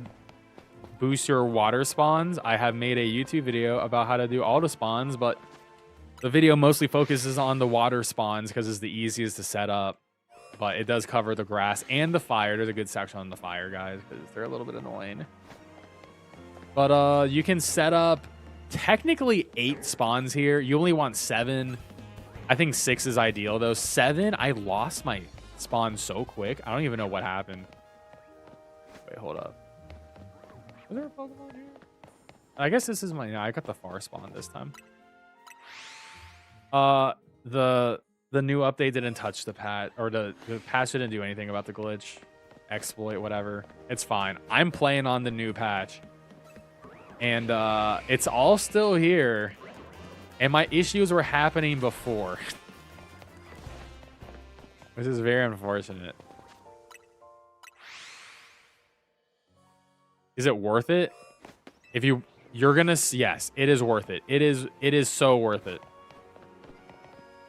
Boost your water spawns. I have made a YouTube video about how to do all the spawns, but the video mostly focuses on the water spawns because it's the easiest to set up. But it does cover the grass and the fire. There's a good section on the fire, guys, because they're a little bit annoying. But you can set up technically 8 spawns here. You only want 7. I think 6 is ideal, though. 7, I lost my spawn so quick. I don't even know what happened. Wait, hold up. Is there a Pokemon here? I guess this is my... Yeah, I got the far spawn this time. The new update didn't touch the patch, or the patch didn't do anything about the glitch, exploit, whatever. It's fine. I'm playing on the new patch. And it's all still here. And my issues were happening before. Which is very unfortunate. Is it worth it? If you're gonna, yes, it is worth it. It is so worth it.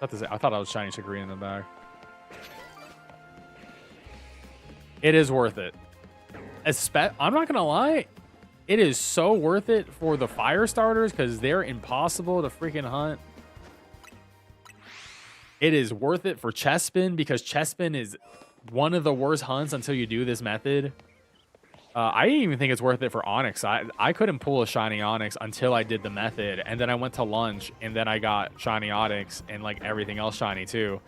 I thought I was shiny Chikorita in the back. It is worth it. I'm not gonna lie, it is so worth it for the fire starters because they're impossible to freaking hunt. It is worth it for Chespin because Chespin is one of the worst hunts until you do this method. I didn't even think it's worth it for Onyx. I couldn't pull a shiny Onyx until I did the method, and then I went to lunch, and then I got shiny Onyx and like everything else shiny too.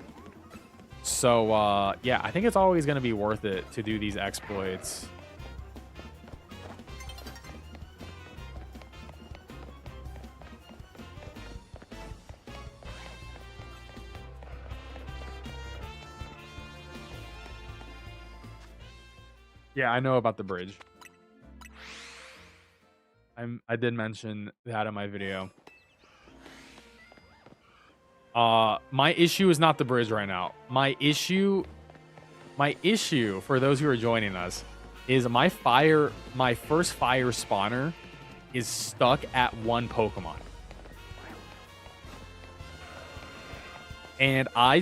So yeah, I think it's always gonna be worth it to do these exploits. Yeah, I know about the bridge. I did mention that in my video. My issue is not the bridge right now. My issue for those who are joining us is my first fire spawner is stuck at 1 Pokemon. And I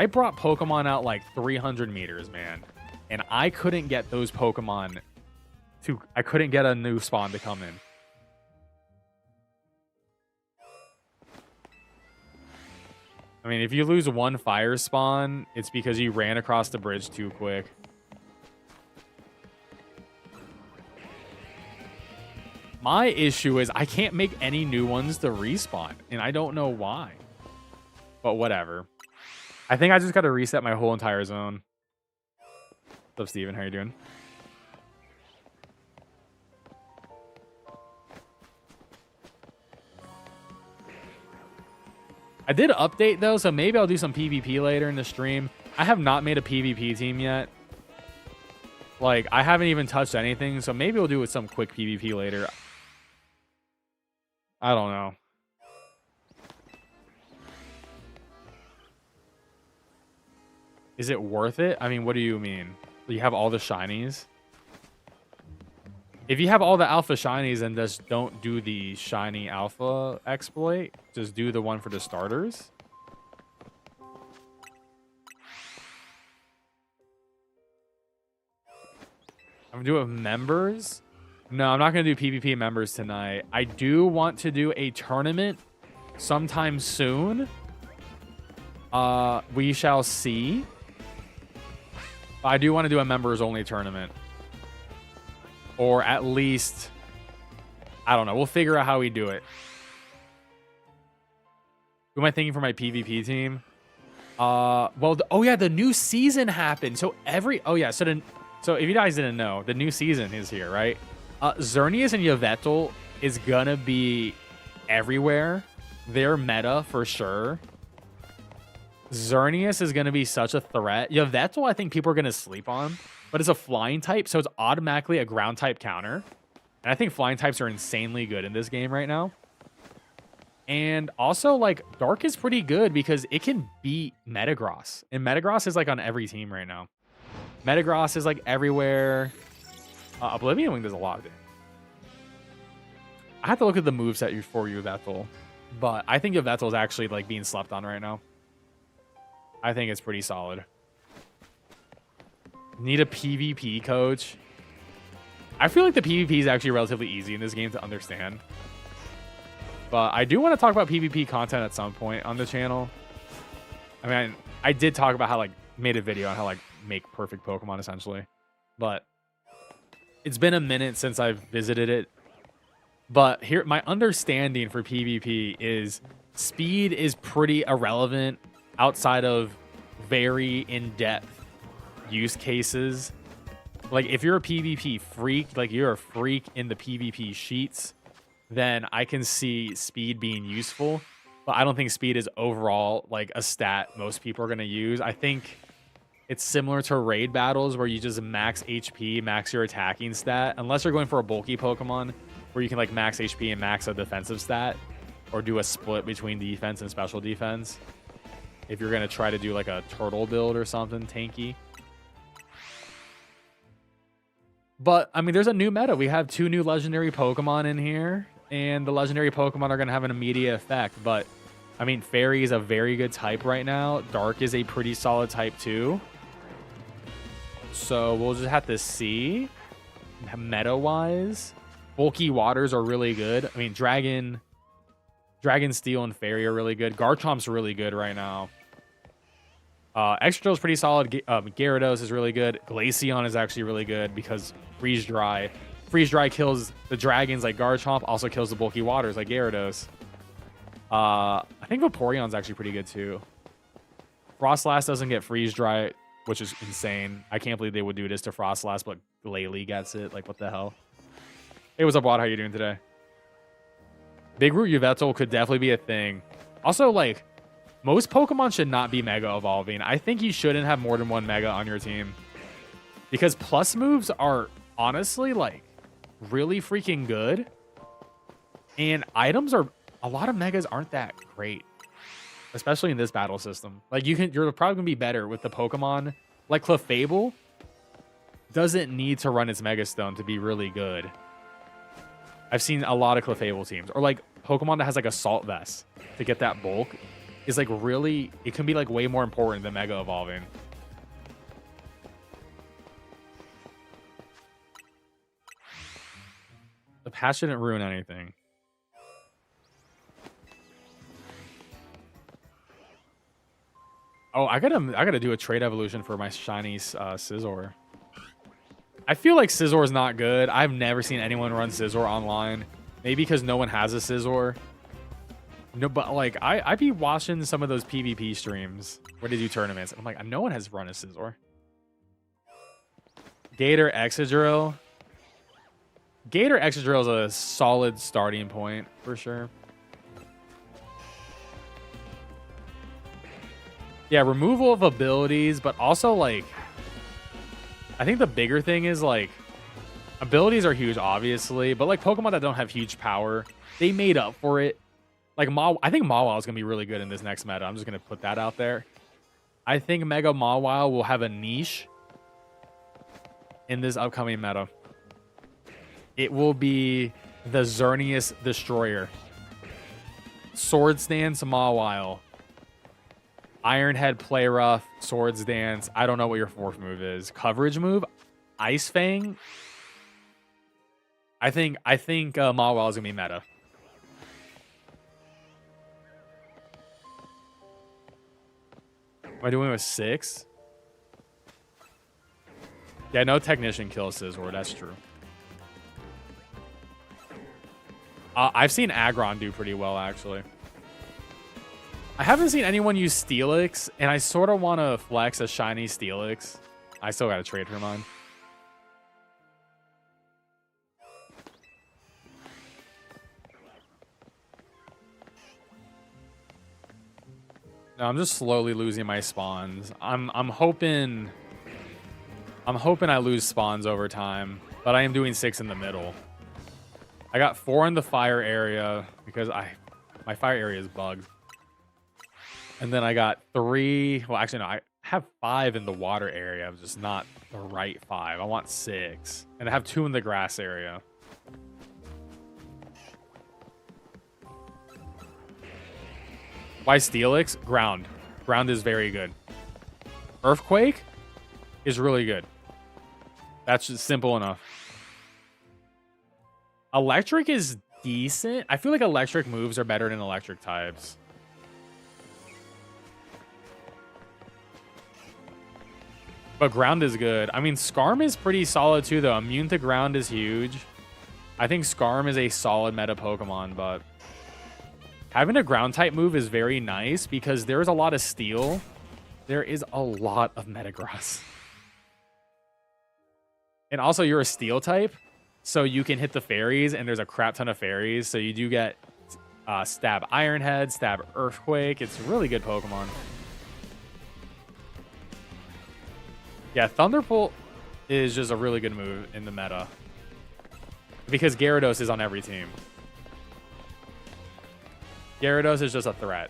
brought Pokemon out like 300 meters, man. And I couldn't get those Pokemon I couldn't get a new spawn to come in. I mean, if you lose 1 fire spawn, it's because you ran across the bridge too quick. My issue is I can't make any new ones to respawn, and I don't know why. But whatever. I think I just got to reset my whole entire zone. What's up, Steven? How you doing? I did update, though, so maybe I'll do some PvP later in the stream. I have not made a PvP team yet. Like, I haven't even touched anything, so maybe we'll do some quick PvP later. I don't know. Is it worth it? I mean, what do you mean? You have all the shinies? If you have all the alpha shinies, then just don't do the shiny alpha exploit. Just do the one for the starters. I'm gonna do it with members. No, I'm not gonna do PvP members tonight. I do want to do a tournament sometime soon. We shall see. I do want to do a members only tournament. Or at least, I don't know. We'll figure out how we do it. Who am I thinking for my PvP team? Well, oh yeah, the new season happened. So so if you guys didn't know, the new season is here, right? Xerneas and Yveltal is gonna be everywhere. They're meta for sure. Xerneas is gonna be such a threat. Yveltal, I think people are gonna sleep on. But it's a flying type, so it's automatically a ground type counter. And I think flying types are insanely good in this game right now. And also, like, Dark is pretty good because it can beat Metagross. And Metagross is, like, on every team right now. Metagross is, like, everywhere. Oblivion Wing does a lot of it. I have to look at the moveset for Yveltal. But I think Yveltal is actually, like, being slept on right now. I think it's pretty solid. Need a PvP coach. I feel like the PvP is actually relatively easy in this game to understand. But I do want to talk about PvP content at some point on the channel. I mean, I did talk about how, like, made a video on how, like, make perfect Pokemon, essentially. But it's been a minute since I've visited it. But here, my understanding for PvP is speed is pretty irrelevant outside of very in-depth use cases. Like, if you're a PvP freak, like you're a freak in the PvP sheets, then I can see speed being useful. But I don't think speed is overall like a stat most people are going to use. I think it's similar to raid battles where you just max HP, max your attacking stat, unless you're going for a bulky Pokemon where you can like max HP and max a defensive stat, or do a split between defense and special defense. If you're going to try to do like a turtle build or something tanky. But, I mean, there's a new meta. We have 2 new legendary Pokemon in here, and the legendary Pokemon are going to have an immediate effect. But, I mean, Fairy is a very good type right now. Dark is a pretty solid type, too. So, we'll just have to see. Meta-wise, bulky waters are really good. I mean, Dragon, Steel, and Fairy are really good. Garchomp's really good right now. Excadrill is pretty solid. Gyarados is really good. Glaceon is actually really good because Freeze Dry. Freeze Dry kills the dragons like Garchomp, also kills the bulky waters like Gyarados. I think Vaporeon's actually pretty good too. Frostlass doesn't get Freeze Dry, which is insane. I can't believe they would do this to Frostlass, but Glalie gets it. Like, what the hell? Hey, what's up, Wad? How you doing today? Big Root Yveltal could definitely be a thing. Also, like, most Pokemon should not be Mega Evolving. I think you shouldn't have more than 1 Mega on your team. Because plus moves are honestly, like, really freaking good. And items are... A lot of Megas aren't that great. Especially in this battle system. Like, you're probably going to be better with the Pokemon. Like, Clefable doesn't need to run its Mega Stone to be really good. I've seen a lot of Clefable teams. Or, like, Pokemon that has, like, Assault Vest to get that bulk. Is like really, it can be like way more important than Mega Evolving. The patch didn't ruin anything. Oh, I gotta do a trade evolution for my shiny Scizor. I feel like Scizor is not good. I've never seen anyone run Scizor online. Maybe because no one has a Scizor. No, but like I be watching some of those PvP streams where they do tournaments. And I'm like, no one has run a Scizor. Gator Excadrill. Gator Excadrill is a solid starting point for sure. Yeah, removal of abilities, but also like I think the bigger thing is like abilities are huge, obviously, but like Pokemon that don't have huge power they made up for it. Like, I think Mawile is going to be really good in this next meta. I'm just going to put that out there. I think Mega Mawile will have a niche in this upcoming meta. It will be the Xerneas Destroyer. Swords Dance Mawile. Ironhead Play Rough. Swords Dance. I don't know what your fourth move is. Coverage move. Ice Fang. I think Mawile is going to be meta. Am I doing with 6? Yeah, no Technician kills Scizor. That's true. I've seen Aggron do pretty well, actually. I haven't seen anyone use Steelix, and I sort of want to flex a shiny Steelix. I still got to trade for mine. No, I'm just slowly losing my spawns. I'm hoping I lose spawns over time, but I am doing 6 in the middle. I got 4 in the fire area because my fire area is bugged. And then I got 3. Well, actually, no, I have 5 in the water area. It's just not the right 5. I want 6. And I have 2 in the grass area. Why Steelix? Ground. Ground is very good. Earthquake is really good. That's just simple enough. Electric is decent. I feel like electric moves are better than electric types. But ground is good. I mean, Scarm is pretty solid too, though. Immune to ground is huge. I think Scarm is a solid meta Pokemon, but having a ground type move is very nice because there's a lot of steel. There is a lot of Metagross. And also, you're a steel type, so you can hit the fairies, and there's a crap ton of fairies. So you do get Stab Ironhead, Stab Earthquake. It's a really good Pokemon. Yeah, Thunderbolt is just a really good move in the meta because Gyarados is on every team. Gyarados is just a threat.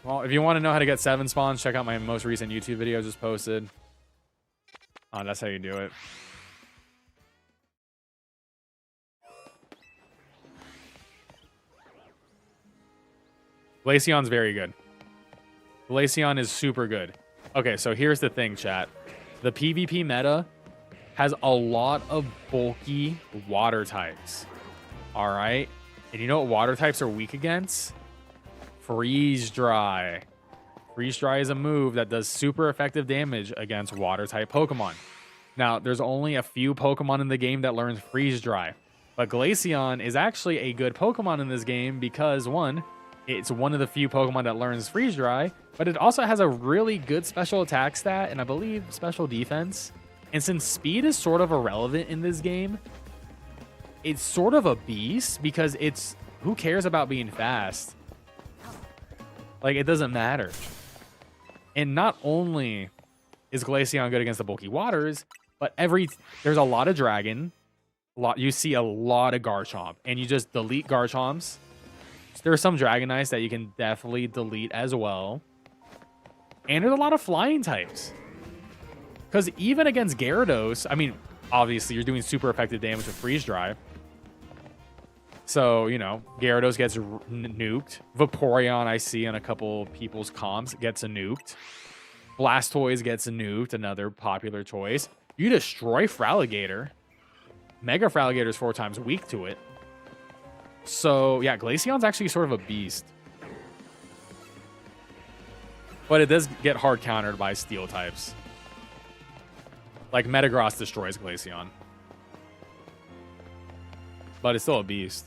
Well, if you want to know how to get 7 spawns, check out my most recent YouTube video just posted. Oh, that's how you do it. Glaceon's very good. Glaceon is super good. Okay, so here's the thing, chat. The PvP meta has a lot of bulky water types. All right? And you know what water types are weak against? Freeze Dry. Freeze Dry is a move that does super effective damage against water type Pokemon. Now, there's only a few Pokemon in the game that learns Freeze Dry. But Glaceon is actually a good Pokemon in this game because, one, it's one of the few Pokemon that learns Freeze Dry, but it also has a really good special attack stat and I believe special defense. And since speed is sort of irrelevant in this game, it's sort of a beast because it's, who cares about being fast? Like, it doesn't matter. And not only is Glaceon good against the bulky waters, but there's a lot of dragon, you see a lot of Garchomp, and you just delete Garchomps. There are some Dragonites that you can definitely delete as well. And there's a lot of flying types. Because even against Gyarados, I mean, obviously you're doing super effective damage with Freeze Dry. So, you know, Gyarados gets nuked. Vaporeon, I see on a couple people's comps, gets a nuked. Blastoise gets a nuked, another popular choice. You destroy Fraligator. Mega Fraligator is 4 times weak to it. So, yeah, Glaceon's actually sort of a beast. But it does get hard countered by steel types. Like, Metagross destroys Glaceon. But it's still a beast.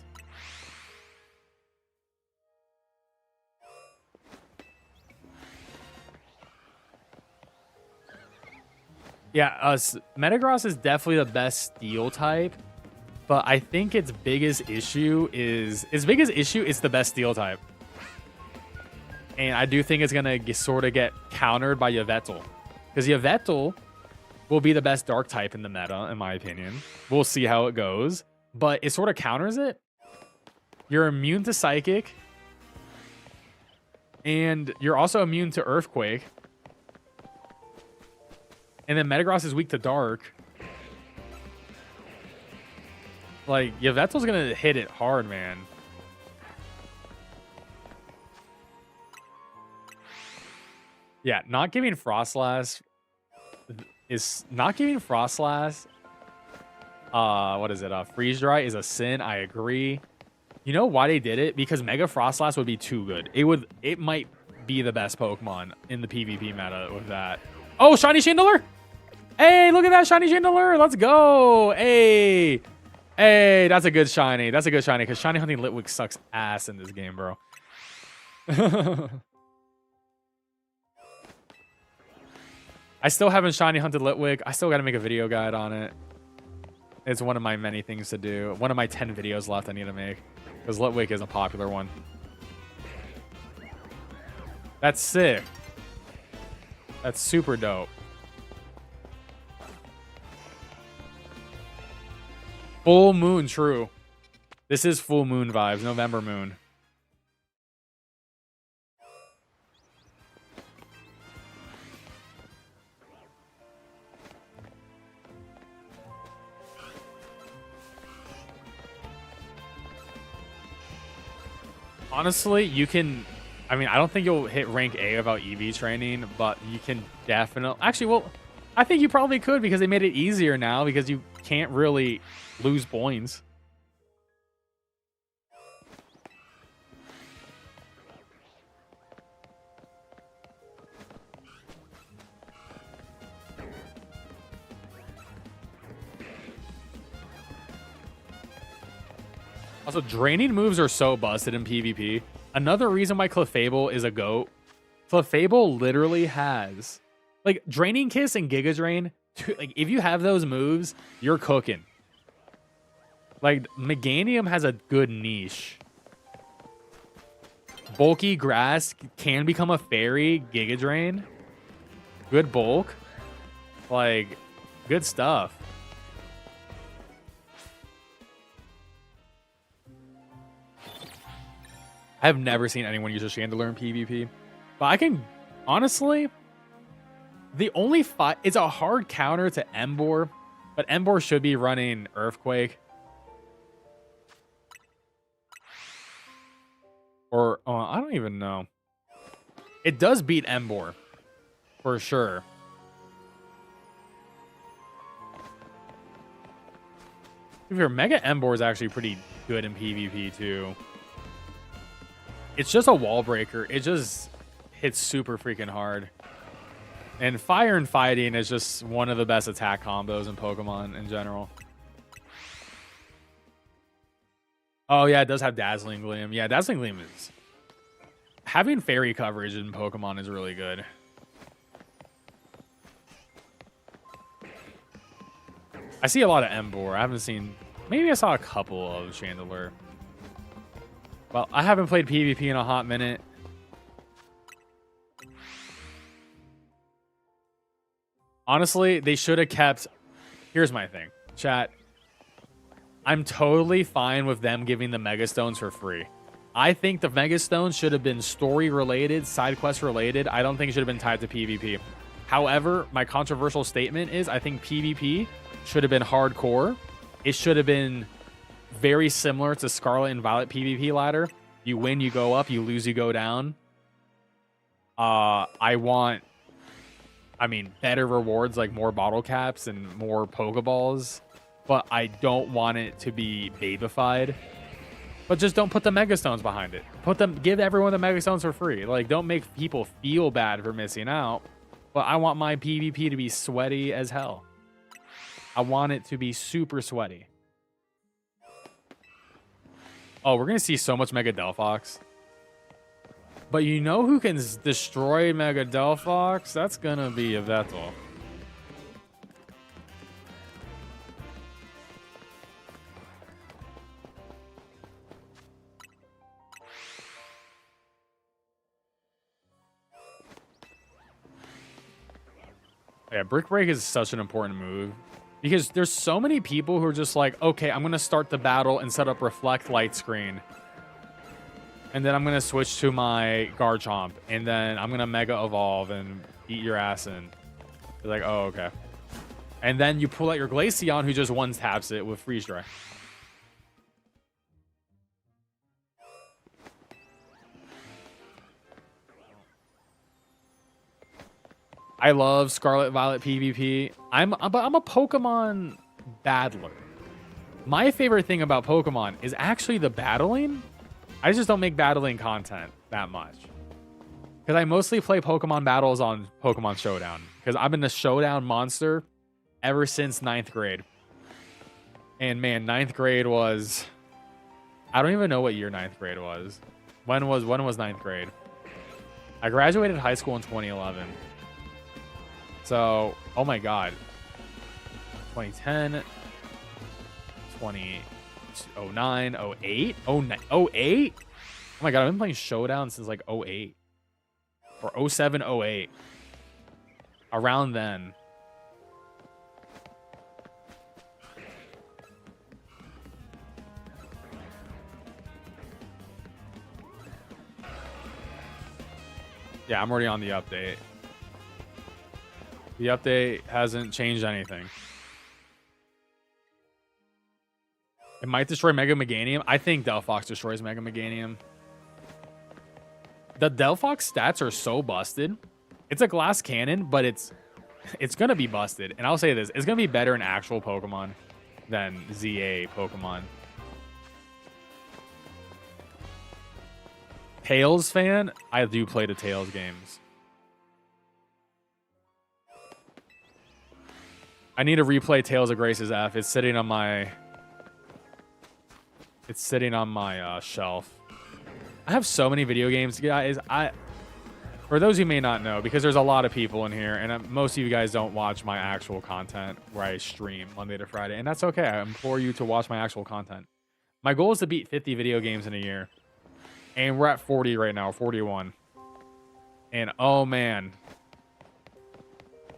Yeah, Metagross is definitely the best steel type. But I think its biggest issue is it's the best steel type. And I do think it's going to sort of get countered by Yveltal. Because Yveltal will be the best dark type in the meta, in my opinion. We'll see how it goes. But it sort of counters it. You're immune to Psychic. And you're also immune to Earthquake. And then Metagross is weak to Dark. Like, Yveltal's going to hit it hard, man. Yeah, not giving Frostlass is not giving Frostlass. What is it? Freeze Dry is a sin. I agree. You know why they did it? Because Mega Frostlass would be too good. It might be the best Pokemon in the PvP meta with that. Oh, Shiny Chandelure! Hey, look at that Shiny Chandelure! Let's go! Hey, hey, that's a good shiny. That's a good shiny because Shiny Hunting Litwick sucks ass in this game, bro. I still haven't shiny hunted Litwick. I still got to make a video guide on it. It's one of my many things to do. One of my 10 videos left I need to make. Because Litwick is a popular one. That's sick. That's super dope. Full moon, true. This is full moon vibes. November moon. Honestly, you can... I mean, I don't think you'll hit rank A without EV training, but you can definitely... Actually, well, I think you probably could because they made it easier now because you can't really lose points. Also, draining moves are so busted in PvP. Another reason why Clefable is a GOAT. Clefable literally has... Like, Draining Kiss and Giga Drain, like, if you have those moves, you're cooking. Like, Meganium has a good niche. Bulky Grass can become a Fairy. Giga Drain. Good bulk. Like, good stuff. I've never seen anyone use a Chandelure in PvP. But I can, honestly, the only fight, it's a hard counter to Emboar, but Emboar should be running Earthquake. Or, I don't even know. It does beat Emboar, for sure. If your Mega Emboar is actually pretty good in PvP too. It's just a wall breaker. It just hits super freaking hard. And Fire and Fighting is just one of the best attack combos in Pokemon in general. Oh, yeah, it does have Dazzling Gleam. Yeah, Dazzling Gleam is... Having Fairy coverage in Pokemon is really good. I see a lot of Emboar. I haven't seen... Maybe I saw a couple of Chandelure. Well, I haven't played PvP in a hot minute. Honestly, they should have kept... Here's my thing. Chat. I'm totally fine with them giving the Mega Stones for free. I think the Mega Stones should have been story-related, side quest-related. I don't think it should have been tied to PvP. However, my controversial statement is I think PvP should have been hardcore. It should have been... very similar to Scarlet and Violet PvP ladder. You win, you go up. You lose, you go down. I want, better rewards like more bottle caps and more Pokeballs. But I don't want it to be babified. But just don't put the Mega Stones behind it. Give everyone the Mega Stones for free. Like, don't make people feel bad for missing out. But I want my PvP to be sweaty as hell. I want it to be super sweaty. Oh, we're going to see so much Mega Delphox. But you know who can destroy Mega Delphox? That's going to be Yveltal. Yeah, Brick Break is such an important move because there's so many people who are just like, okay, I'm going to start the battle and set up Reflect Light Screen. And then I'm going to switch to my Garchomp. And then I'm going to Mega Evolve and beat your ass in. You're like, oh, okay. And then you pull out your Glaceon who just one-taps it with Freeze Dry. I love Scarlet Violet PvP. I'm a Pokemon battler. My favorite thing about Pokemon is actually the battling. I just don't make battling content that much. Because I mostly play Pokemon battles on Pokemon Showdown. Because I've been a Showdown monster ever since 9th grade. And man, 9th grade was... I don't even know what year 9th grade was. When was 9th grade? I graduated high school in 2011. So, oh my god. 2010, 2009, 08? 08? Oh my god, I've been playing Showdown since like 08. Or 07, 08. Around then. Yeah, I'm already on the update. The update hasn't changed anything. It might destroy Mega Meganium. I think Delphox destroys Mega Meganium. The Delphox stats are so busted. It's a glass cannon, but it's going to be busted. And I'll say this. It's going to be better in actual Pokemon than ZA Pokemon. Tails fan? I do play the Tails games. I need to replay Tales of Grace's F. It's sitting on my... It's sitting on my shelf. I have so many video games, guys. For those who may not know, because there's a lot of people in here, and most of you guys don't watch my actual content where I stream Monday to Friday, and that's okay. I implore you to watch my actual content. My goal is to beat 50 video games in a year. And we're at 40 right now, 41. And oh man...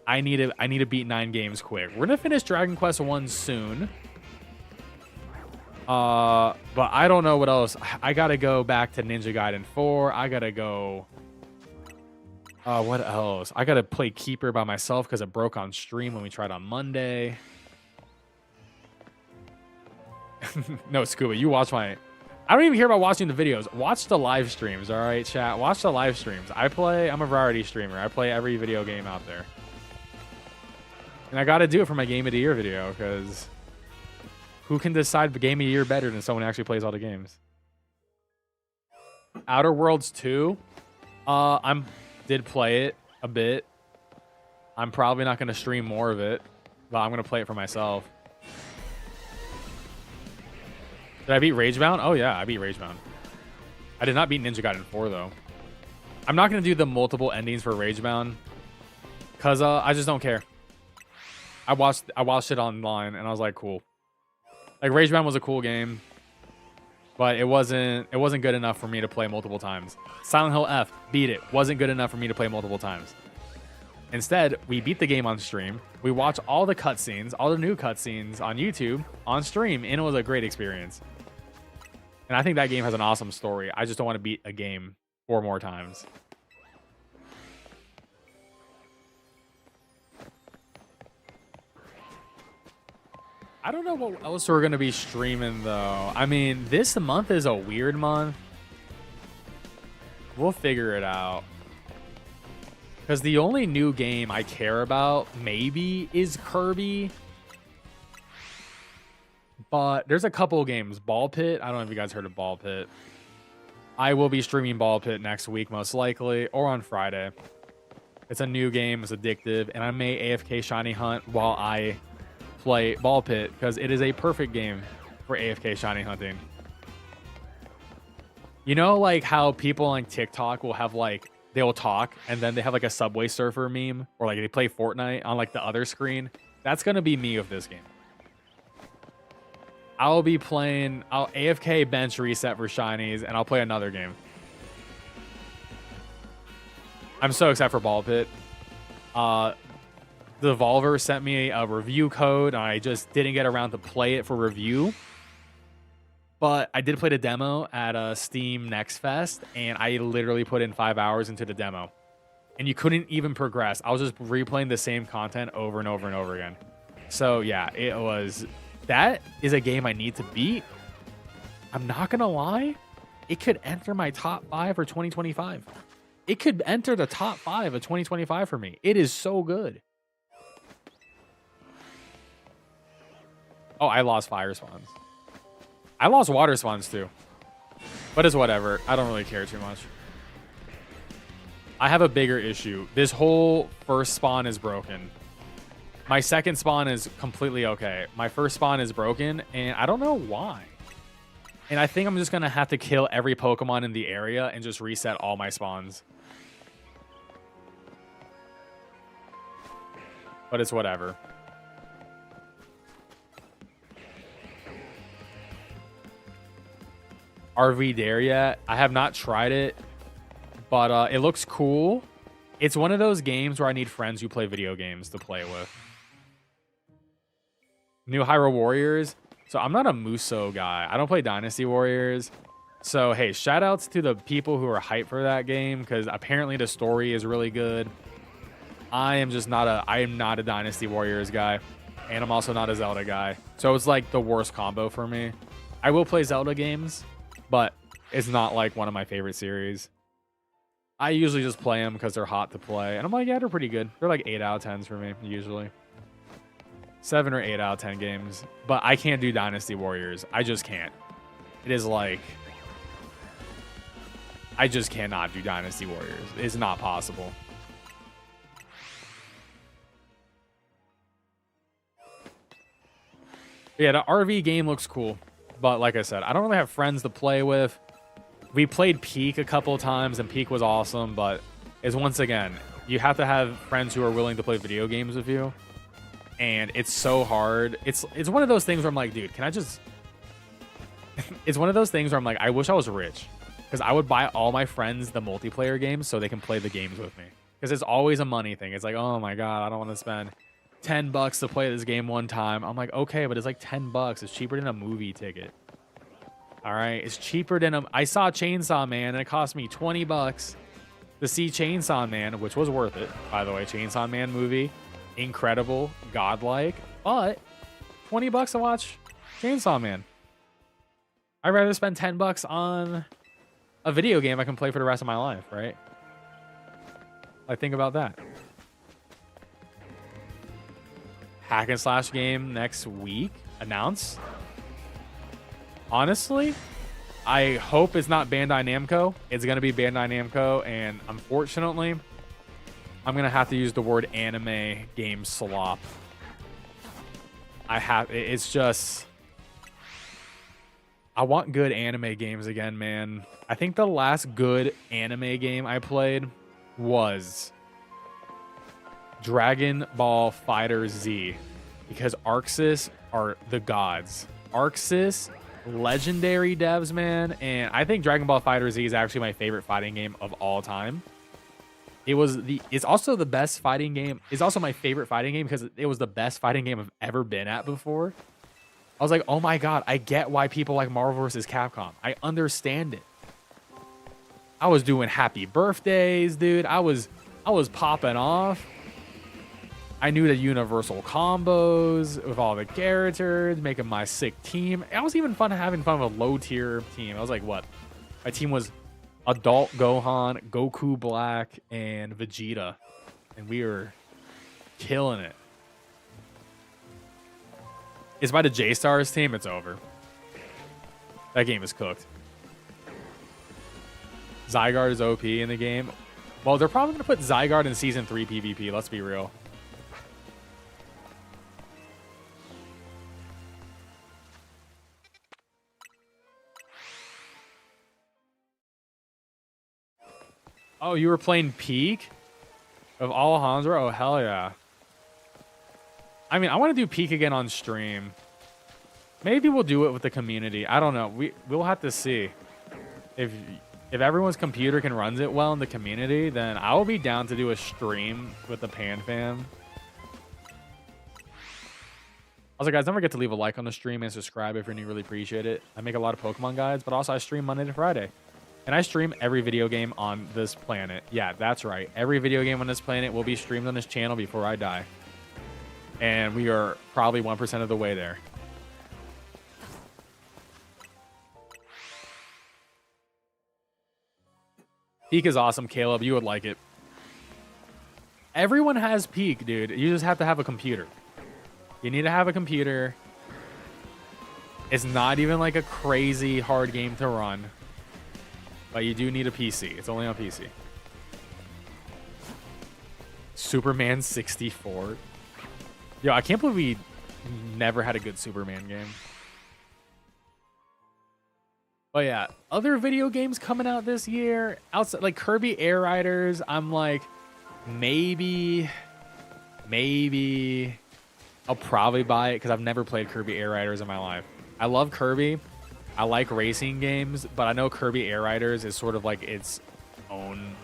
I need to beat 9 games quick. We're gonna finish Dragon Quest 1 soon. But I don't know what else. I gotta go back to Ninja Gaiden 4. I gotta go. What else? I gotta play Keeper by myself because it broke on stream when we tried on Monday. No, Scuba, you watch my. I don't even care about watching the videos. Watch the live streams, all right, chat. Watch the live streams. I'm a variety streamer. I play every video game out there. And I got to do it for my Game of the Year video, because who can decide the Game of the Year better than someone who actually plays all the games? Outer Worlds 2, did play it a bit. I'm probably not going to stream more of it, but I'm going to play it for myself. Did I beat Ragebound? Oh yeah, I beat Ragebound. I did not beat Ninja Gaiden 4 though. I'm not going to do the multiple endings for Ragebound, because I just don't care. I watched it online and I was like, cool. Like Ragebound was a cool game, but it wasn't good enough for me to play multiple times. Silent Hill F, beat it. Wasn't good enough for me to play multiple times. Instead, we beat the game on stream. We watched all the cutscenes, all the new cutscenes on YouTube on stream, and it was a great experience. And I think that game has an awesome story. I just don't want to beat a game 4 more times. I don't know what else we're going to be streaming, though. I mean, this month is a weird month. We'll figure it out. Because the only new game I care about, maybe, is Kirby. But there's a couple of games. Ball Pit. I don't know if you guys heard of Ball Pit. I will be streaming Ball Pit next week, most likely, or on Friday. It's a new game. It's addictive. And I may AFK Shiny Hunt while I play Ball Pit, because it is a perfect game for AFK Shiny hunting. You know, like how people on TikTok will have like, they will talk and then they have like a Subway Surfer meme, or like they play Fortnite on like the other screen. That's going to be me with this game. I'll AFK bench reset for shinies, and I'll play another game. I'm so excited for Ball Pit. Devolver sent me a review code, and I just didn't get around to play it for review. But I did play the demo at Steam Next Fest, and I literally put in 5 hours into the demo. And you couldn't even progress. I was just replaying the same content over and over and over again. So yeah, it was... That is a game I need to beat. I'm not going to lie. It could enter my top 5 for 2025. It could enter the top 5 of 2025 for me. It is so good. Oh, I lost fire spawns. I lost water spawns too. But it's whatever. I don't really care too much. I have a bigger issue. This whole first spawn is broken. My second spawn is completely okay. My first spawn is broken, and I don't know why. And I think I'm just going to have to kill every Pokemon in the area and just reset all my spawns. But it's whatever. RV Dare yet? I have not tried it, but it looks cool. It's one of those games where I need friends who play video games to play with. New Hyrule Warriors. So I'm not a Muso guy. I don't play Dynasty Warriors. So hey, shout outs to the people who are hyped for that game, because apparently the story is really good. I am not a Dynasty Warriors guy, and I'm also not a Zelda guy. So it's like the worst combo for me. I will play Zelda games, but it's not like one of my favorite series. I usually just play them because they're hot to play. And I'm like, yeah, they're pretty good. They're like 8 out of 10s for me, usually. 7 or 8 out of 10 games. But I can't do Dynasty Warriors. I just can't. It is like... I just cannot do Dynasty Warriors. It's not possible. Yeah, the RV game looks cool. But like I said, I don't really have friends to play with. We played Peak a couple of times, and Peak was awesome, but it's once again, you have to have friends who are willing to play video games with you. And it's so hard. It's one of those things where I'm like, dude, can I just... It's one of those things where I'm like, I wish I was rich. Because I would buy all my friends the multiplayer games so they can play the games with me. Because it's always a money thing. It's like, oh my God, I don't want to spend $10 to play this game one time. I'm like, okay, but it's like $10. It's cheaper than a movie ticket. All right, it's cheaper than a... I saw Chainsaw Man, and it cost me $20 to see Chainsaw Man, which was worth it, by the way. Chainsaw Man movie, incredible, godlike, but $20 to watch Chainsaw Man. I'd rather spend $10 on a video game I can play for the rest of my life, right? Like, think about that. Hack and slash game next week announced. Honestly, I hope it's not Bandai Namco. It's going to be Bandai Namco, and unfortunately, I'm going to have to use the word anime game slop. It's just... I want good anime games again, man. I think the last good anime game I played was Dragon Ball Fighter Z, because Arceus are the gods. Arceus, legendary devs, man. And I think Dragon Ball Fighter Z is actually my favorite fighting game of all time. It's also the best fighting game. It's also my favorite fighting game because it was the best fighting game I've ever been at before. I was like, oh my God, I get why people like Marvel vs. Capcom. I understand it. I was doing happy birthdays, dude. I was popping off. I knew the universal combos with all the characters, making my sick team. It was even having fun with a low tier team. I was like, what? My team was Adult Gohan, Goku Black, and Vegeta. And we were killing it. It's by the J-Stars team. It's over. That game is cooked. Zygarde is OP in the game. Well, they're probably going to put Zygarde in Season 3 PvP. Let's be real. Oh, you were playing Peak of Alejandro? Oh, hell yeah. I mean, I want to do Peak again on stream. Maybe we'll do it with the community. I don't know. We'll have to see. If everyone's computer can run it well in the community, then I will be down to do a stream with the Pan fam. Also, guys, don't forget to leave a like on the stream and subscribe if you're new. Really appreciate it. I make a lot of Pokemon guides, but also I stream Monday to Friday. And I stream every video game on this planet. Yeah, that's right. Every video game on this planet will be streamed on this channel before I die. And we are probably 1% of the way there. Peak is awesome, Caleb. You would like it. Everyone has Peak, dude. You just have to have a computer. You need to have a computer. It's not even like a crazy hard game to run. But you do need a PC. It's only on PC. Superman 64. Yo, I can't believe we never had a good Superman game. But yeah, other video games coming out this year. Outside, like Kirby Air Riders, I'm like, maybe I'll probably buy it because I've never played Kirby Air Riders in my life. I love Kirby. I like racing games, but I know Kirby Air Riders is sort of like its own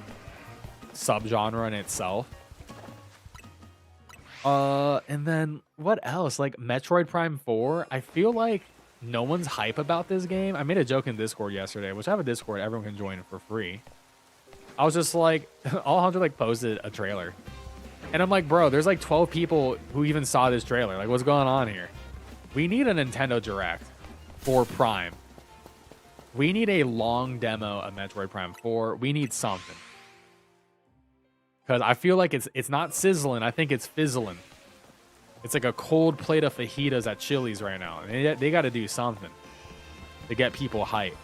subgenre in itself. And then what else? Like Metroid Prime 4. I feel like no one's hype about this game. I made a joke in Discord yesterday, which I have a Discord everyone can join for free. I was just like, Alejandro like posted a trailer. And I'm like, bro, there's like 12 people who even saw this trailer. Like, what's going on here? We need a Nintendo Direct for Prime. We need a long demo of Metroid Prime 4. We need something. Because I feel like it's not sizzling. I think it's fizzling. It's like a cold plate of fajitas at Chili's right now. And they got to do something to get people hyped.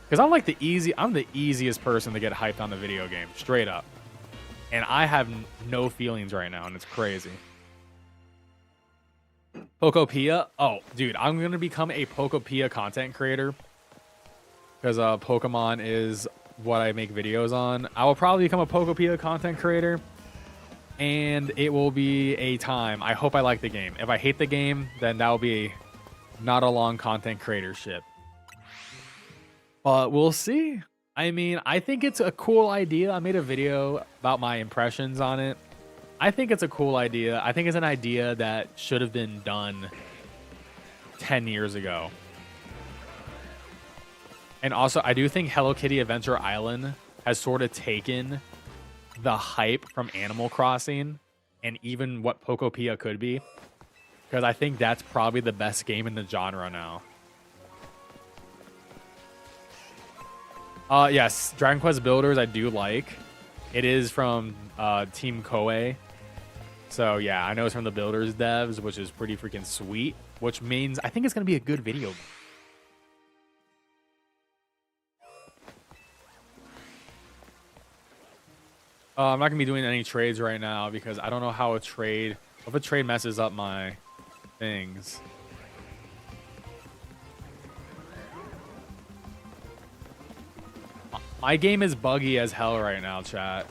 Because I'm the easiest person to get hyped on the video game, straight up. And I have no feelings right now, and it's crazy. Pokopia? Oh, dude, I'm going to become a Pokopia content creator. Because Pokemon is what I make videos on. I will probably become a Pokopia content creator. And it will be a time. I hope I like the game. If I hate the game, then that will be not a long content creatorship. But we'll see. I mean, I think it's a cool idea. I made a video about my impressions on it. I think it's a cool idea. I think it's an idea that should have been done 10 years ago. And also, I do think Hello Kitty Adventure Island has sort of taken the hype from Animal Crossing and even what Pokopia could be. Because I think that's probably the best game in the genre now. Yes, Dragon Quest Builders I do like. It is from Team Koei. So yeah, I know it's from the Builders devs, which is pretty freaking sweet. Which means I think it's going to be a good video game. I'm not going to be doing any trades right now because I don't know how if a trade messes up my things. My game is buggy as hell right now, chat.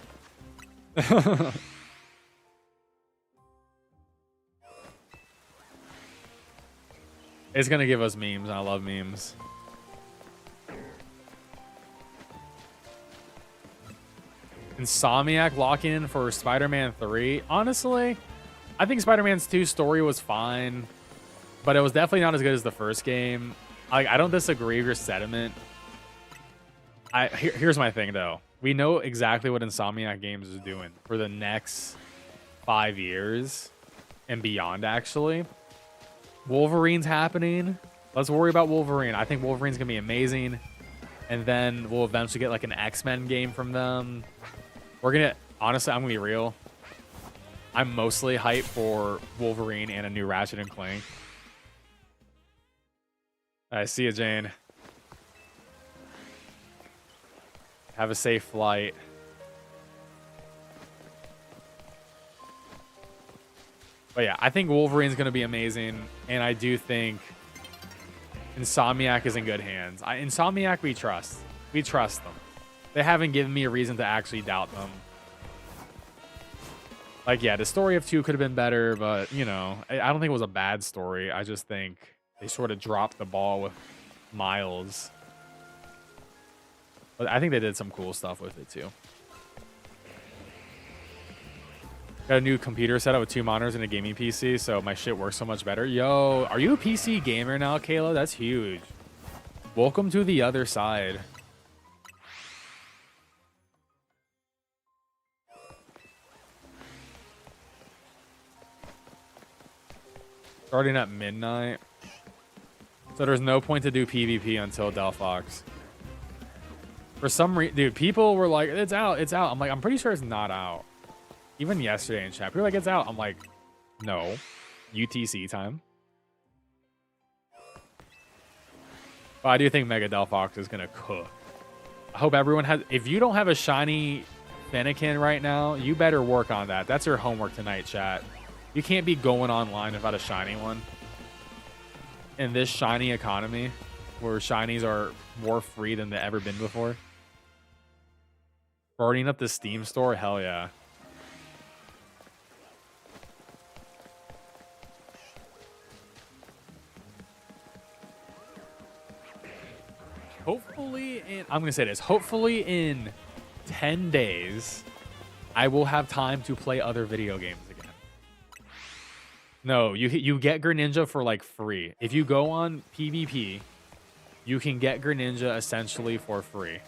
It's going to give us memes, and I love memes. Insomniac locking in for Spider-Man 3. Honestly, I think Spider-Man 2's story was fine, but it was definitely not as good as the first game. I don't disagree with your sentiment. Here's my thing, though. We know exactly what Insomniac Games is doing for the next 5 years and beyond, actually. Wolverine's happening. Let's worry about Wolverine. I think Wolverine's going to be amazing. And then we'll eventually get like an X-Men game from them. We're going to... Honestly, I'm going to be real. I'm mostly hyped for Wolverine and a new Ratchet and Clank. I see you, Jane. Have a safe flight. But yeah, I think Wolverine's going to be amazing. And I do think Insomniac is in good hands. Insomniac, we trust. We trust them. They haven't given me a reason to actually doubt them. Like, yeah, the story of 2 could have been better, but, you know, I don't think it was a bad story. I just think they sort of dropped the ball with Miles. But I think they did some cool stuff with it, too. Got a new computer setup with 2 monitors and a gaming PC, so my shit works so much better. Yo, are you a PC gamer now, Kayla? That's huge. Welcome to the other side. Starting at midnight. So there's no point to do PvP until Delphox. For some reason, dude, people were like, it's out, it's out. I'm like, I'm pretty sure it's not out. Even yesterday in chat, people were like, it's out. I'm like, no. UTC time. But I do think Mega Delphox is going to cook. I hope everyone has... If you don't have a shiny Fennekin right now, you better work on that. That's your homework tonight, chat. You can't be going online without a shiny one. In this shiny economy, where shinies are more free than they've ever been before. Starting up the Steam store? Hell yeah. Hopefully in... I'm going to say this. Hopefully in 10 days, I will have time to play other video games again. No, you get Greninja for like free. If you go on PvP, you can get Greninja essentially for free.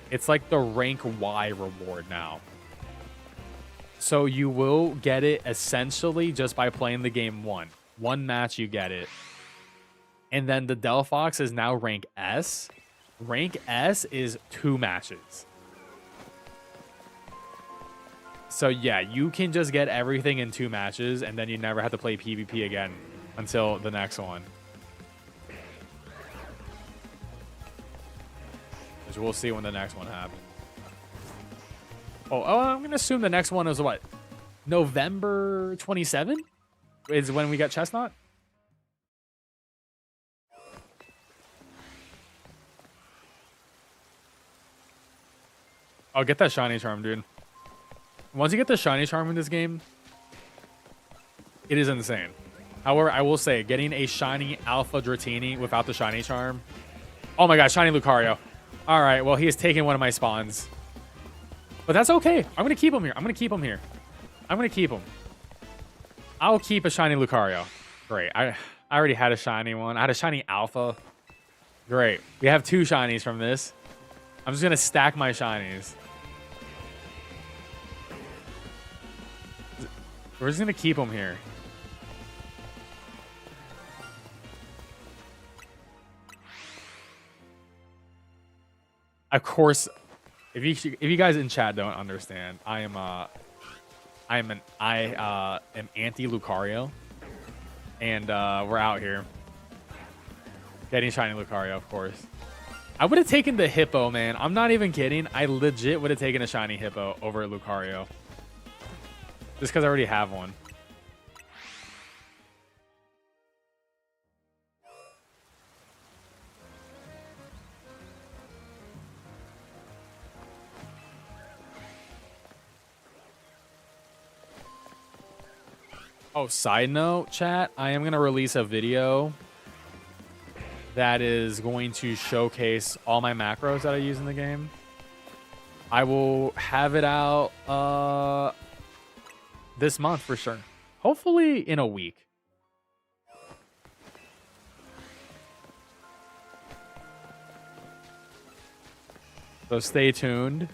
It's like the rank Y reward now. So you will get it essentially just by playing the game one. One match, you get it. And then the Delphox is now rank S. Rank S is 2 matches. So yeah, you can just get everything in 2 matches, and then you never have to play PvP again until the next one. Which we'll see when the next one happens. Oh, I'm going to assume the next one is what? November 27? Is when we got Chestnut? I'll get that shiny charm, dude. Once you get the shiny charm in this game, it is insane. However, I will say, getting a shiny Alpha Dratini without the shiny charm. Oh my god, shiny Lucario. All right, well, he has taken one of my spawns. But that's okay. I'm going to keep him here. I'm going to keep him here. I'm going to keep him. I'll keep a shiny Lucario. Great. I already had a shiny one. I had a shiny Alpha. Great. We have 2 shinies from this. I'm just going to stack my shinies. We're just going to keep them here. Of course, if you guys in chat don't understand, I am anti Lucario, and we're out here getting shiny Lucario, of course. I would have taken the Hippo, man. I'm not even kidding. I legit would have taken a shiny Hippo over Lucario. Just because I already have one. Oh, side note, chat. I am going to release a video that is going to showcase all my macros that I use in the game. I will have it out this month for sure. Hopefully in a week. So stay tuned.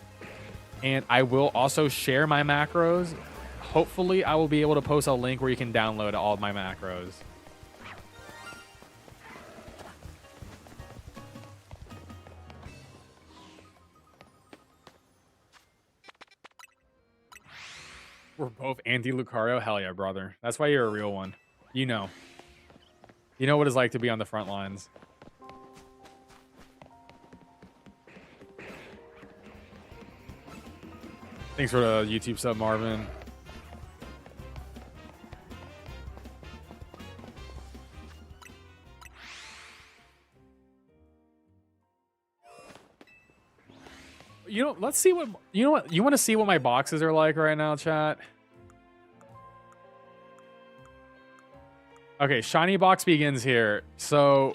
And I will also share my macros. Hopefully I will be able to post a link where you can download all of my macros. We're both anti-Lucario? Hell yeah, brother. That's why you're a real one. You know. You know what it's like to be on the front lines. Thanks for the YouTube sub, Marvin. You know, let's see what... You know what? You want to see what my boxes are like right now, chat? Okay, shiny box begins here. So,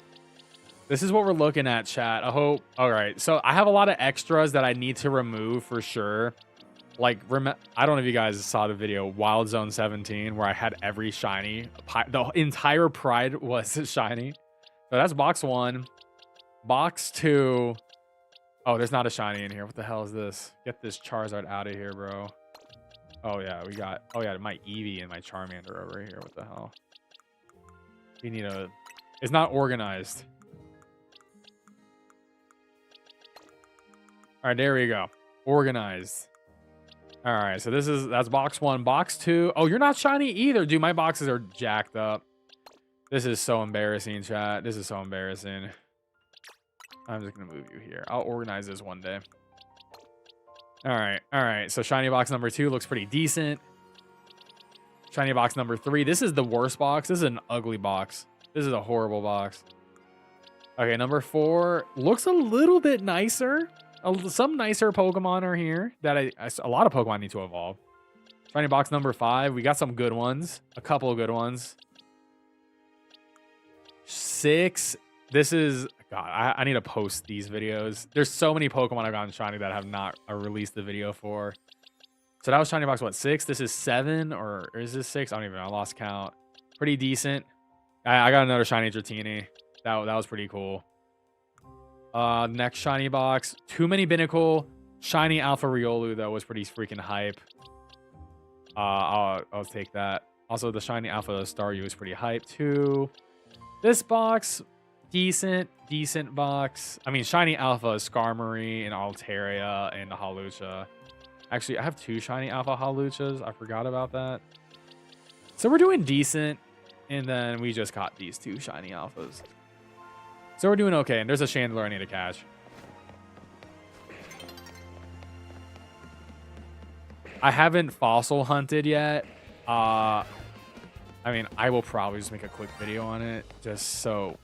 This is what we're looking at, chat. I hope. All right. So I have a lot of extras that I need to remove for sure. Like, I don't know if you guys saw the video Wild Zone 17 where I had every shiny. The entire pride was shiny. So that's box 1. Box 2. Oh, there's not a shiny in here. What the hell is this? Get this Charizard out of here, bro. Oh, yeah. We got... Oh, yeah. My Eevee and my Charmander over here. What the hell? We need a... It's not organized. All right, there we go. Organized. All right, so that's box 1. Box 2. Oh, you're not shiny either, dude. My boxes are jacked up. This is so embarrassing, chat. This is so embarrassing. I'm just gonna move you here. I'll organize this one day. All right. So shiny box number 2 looks pretty decent. Shiny box number 3. This is the worst box. This is an ugly box. This is a horrible box. Okay, number 4 looks a little bit nicer. Some nicer Pokemon are here that a lot of Pokemon need to evolve. Shiny box number 5. We got some good ones. A couple of good ones. 6. This is... God, I need to post these videos. There's so many Pokemon I've gotten shiny that I have not released the video for. So that was shiny box, what, 6? This is 7, or is this 6? I don't even know. I lost count. Pretty decent. I got another shiny Dratini. That was pretty cool. Next shiny box. Too many Binnacle. Shiny Alpha Riolu, though, was pretty freaking hype. I'll take that. Also, the shiny Alpha Staryu is pretty hype, too. This box, decent box. I mean, shiny Alpha Skarmory and Altaria and Hawlucha. Actually, I have 2 shiny Alpha Hawluchas. I forgot about that. So we're doing decent. And then we just got these 2 shiny Alphas. So we're doing okay. And there's a Chandler I need to catch. I haven't fossil hunted yet. I mean, I will probably just make a quick video on it. Just so...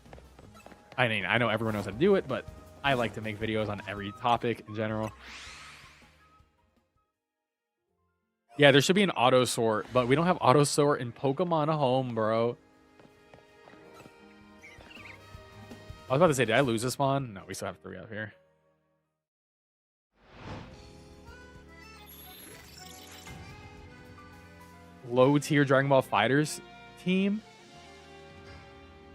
I mean, I know everyone knows how to do it, but I like to make videos on every topic in general. Yeah, there should be an auto sort, but we don't have auto sort in Pokemon Home, bro. I was about to say, did I lose a spawn? No, we still have 3 up here. Low tier Dragon Ball Fighters team.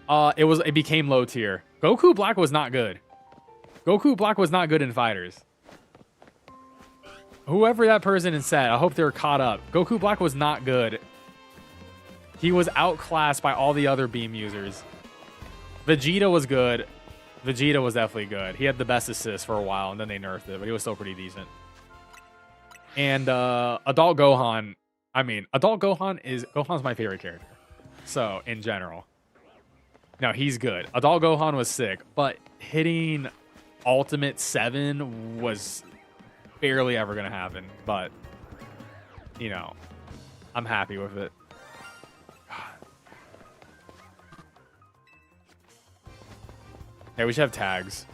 It became low tier. Goku Black was not good. Goku Black was not good in Fighters. Whoever that person said, I hope they're caught up. Goku Black was not good. He was outclassed by all the other beam users. Vegeta was good. Vegeta was definitely good. He had the best assist for a while, and then they nerfed it, but he was still pretty decent. And Adult Gohan, I mean, Adult Gohan's my favorite character. So, in general. No, he's good. Adult Gohan was sick, but hitting Ultimate 7 was barely ever going to happen. But, you know, I'm happy with it. Hey, we should have tags.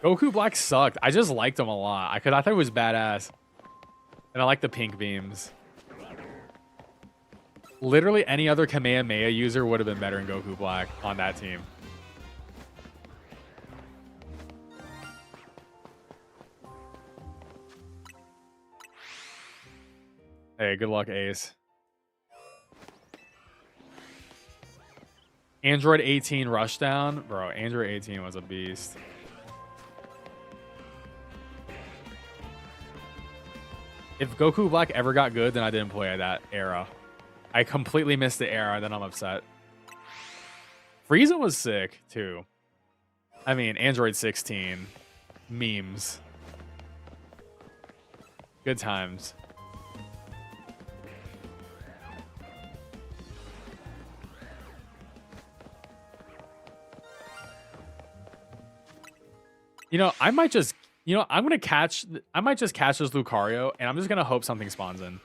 Goku Black sucked. I just liked him a lot. I thought he was badass. And I like the pink beams. Literally any other Kamehameha user would have been better than Goku Black on that team. Hey, good luck, Ace. Android 18 Rushdown. Bro, Android 18 was a beast. If Goku Black ever got good, then I didn't play that era. I completely missed the era, then I'm upset. Frieza was sick, too. I mean, Android 16. Memes. Good times. You know, I might just... You know, I might just catch this Lucario, and I'm just going to hope something spawns in.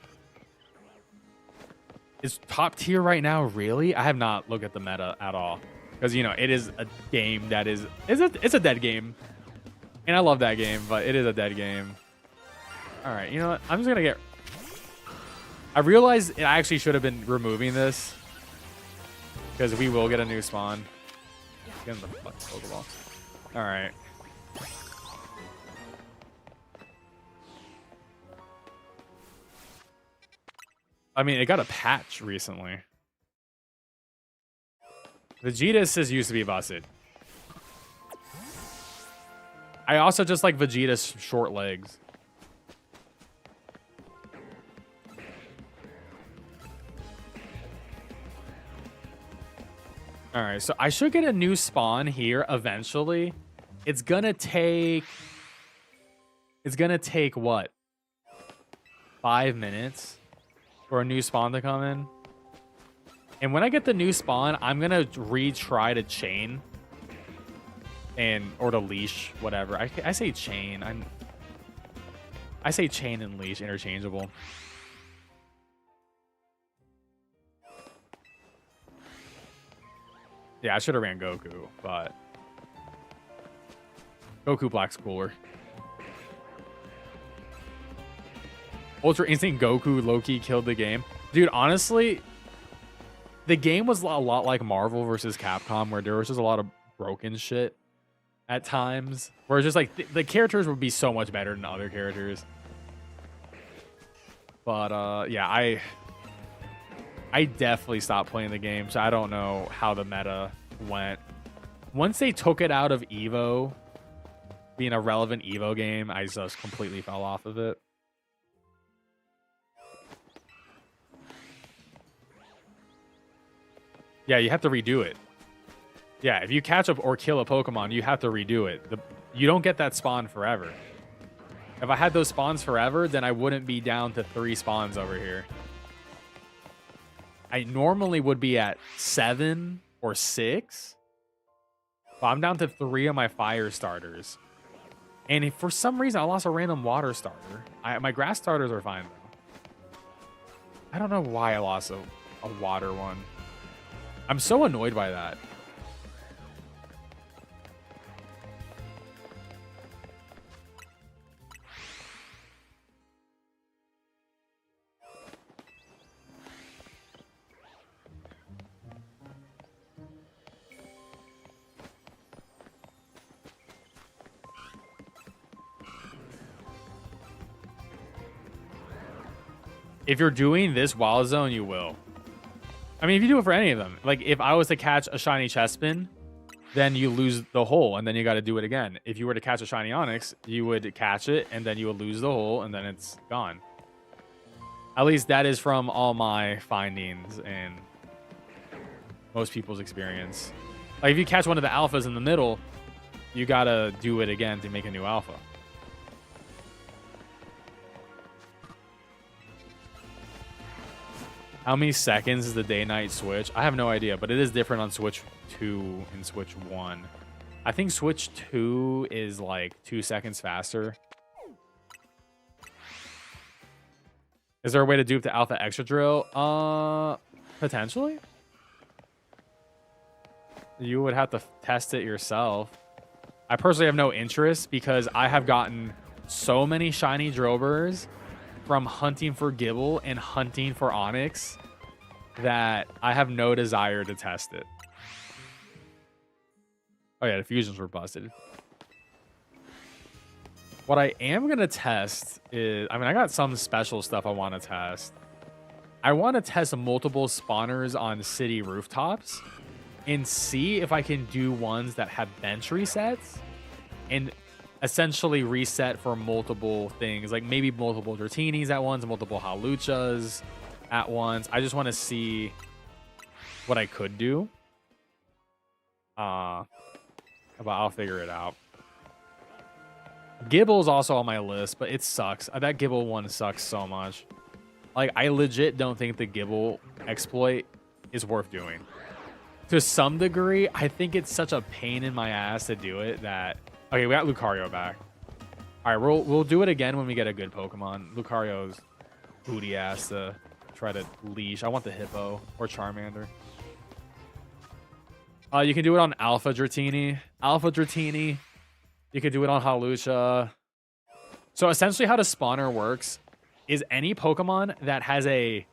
Is top tier right now, really? I have not looked at the meta at all. Because, you know, it is a game that is... It's a dead game. And I love that game, but it is a dead game. All right, you know what? I'm just gonna get. I realized I actually should have been removing this because we will get a new spawn. Get in the fucking Pokeball. All right. I mean, it got a patch recently. Vegeta's used to be busted. I also just like Vegeta's short legs. All right, so I should get a new spawn here eventually. It's gonna take what? 5 minutes for a new spawn to come in. And when I get the new spawn, I'm gonna retry to chain or to leash, whatever. I say chain. I say chain and leash interchangeable. Yeah, I should have ran Goku, but Goku Black's cooler. Ultra Instinct Goku low-key killed the game. Dude, honestly, the game was a lot like Marvel versus Capcom, where there was just a lot of broken shit at times. Where it's just like the characters would be so much better than other characters. But yeah, I definitely stopped playing the game, so I don't know how the meta went. Once they took it out of Evo, being a relevant Evo game, I just completely fell off of it. Yeah, you have to redo it. Yeah, if you catch up or kill a Pokemon, you have to redo it. You don't get that spawn forever. If I had those spawns forever, then I wouldn't be down to 3 spawns over here. I normally would be at 7 or 6. But I'm down to 3 of my fire starters. And if for some reason I lost a random water starter. My grass starters are fine though. I don't know why I lost a water one. I'm so annoyed by that. If you're doing this Wild Zone, you will. I mean, if you do it for any of them. Like, if I was to catch a shiny Chespin, then you lose the hole, and then you got to do it again. If you were to catch a shiny Onyx, you would catch it, and then you would lose the hole, and then it's gone. At least that is from all my findings and most people's experience. Like, if you catch one of the alphas in the middle, you got to do it again to make a new alpha. How many seconds is the day-night switch? I have no idea, but it is different on Switch 2 and Switch 1. I think Switch 2 is like 2 seconds faster. Is there a way to dupe the Alpha Extra Drill? Potentially. You would have to test it yourself. I personally have no interest because I have gotten so many shiny Drillburs from hunting for Gibble and hunting for Onyx that I have no desire to test it. Oh yeah, the fusions were busted. What I am going to test is, I mean, I got some special stuff I want to test. I want to test multiple spawners on city rooftops and see if I can do ones that have bench resets and essentially reset for multiple things, like maybe multiple Dratini's at once, multiple Haluchas at once. I just want to see what I could do. But I'll figure it out. Gibble's also on my list, but it sucks. That Gibble one sucks so much. Like, I legit don't think the Gibble exploit is worth doing. To some degree, I think it's such a pain in my ass to do it that... Okay, we got Lucario back. All right, we'll do it again when we get a good Pokemon. Lucario's booty ass to try to leash. I want the Hippo or Charmander. You can do it on Alpha Dratini. Alpha Dratini You could do it on Halucha. So essentially how the spawner works is any Pokemon that has a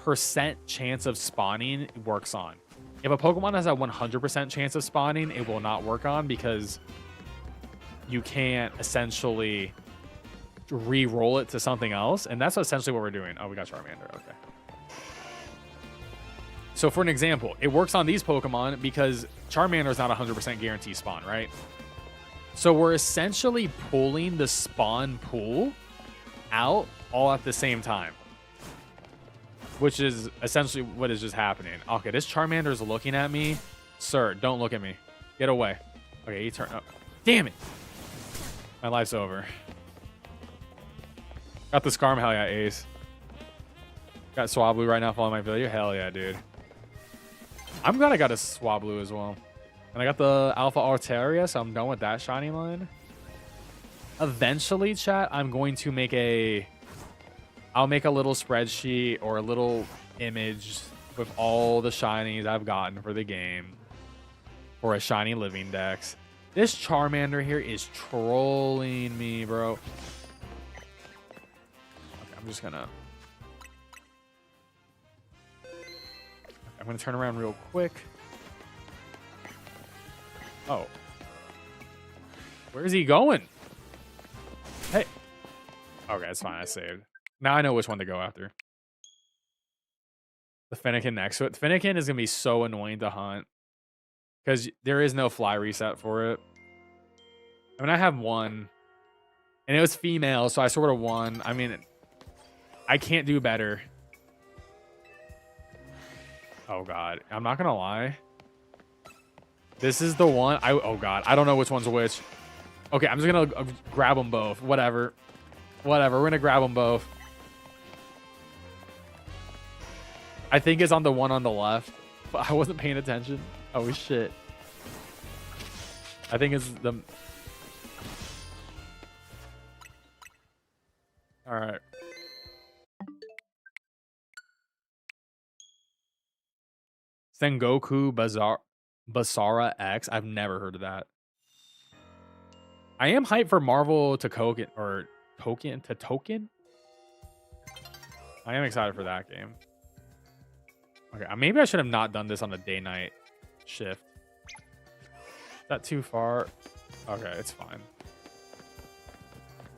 % chance of spawning works on. If a Pokemon has a 100% chance of spawning, it will not work on because you can't essentially re-roll it to something else. And that's essentially what we're doing. Oh, we got Charmander. Okay. So for an example, it works on these Pokemon because Charmander is not 100% guarantee spawn, right? So we're essentially pulling the spawn pool out all at the same time, which is essentially what is just happening. Okay, this Charmander is looking at me. Sir, don't look at me. Get away. Okay, he turned up. Damn it. My life's over. Got the Scarm. Hell yeah, Ace. Got Swablu right now following my video. Hell yeah, dude. I'm glad I got a Swablu as well. And I got the Alpha Arteria, so I'm done with that shiny line. Eventually, chat, I'm going to make I'll make a little spreadsheet or a little image with all the shinies I've gotten for the game for a shiny living dex. This Charmander here is trolling me, bro. Okay, I'm just gonna... I'm gonna turn around real quick. Oh. Where is he going? Hey. Okay, it's fine. I saved. Now I know which one to go after. The Fennekin next to it. Fennekin is going to be so annoying to hunt. Because there is no fly reset for it. I mean, I have one. And it was female, so I sort of won. I mean, I can't do better. Oh, God. I'm not going to lie. This is the one. Oh, God. I don't know which one's which. Okay, I'm just going to grab them both. Whatever. Whatever. We're going to grab them both. I think it's on the one on the left. But I wasn't paying attention. Oh, shit. I think it's the... All right. Sengoku Basara X. I've never heard of that. I am hyped for Marvel to Token or Token to Token. I am excited for that game. Okay, maybe I should have not done this on a day-night shift. Is that too far? Okay, it's fine.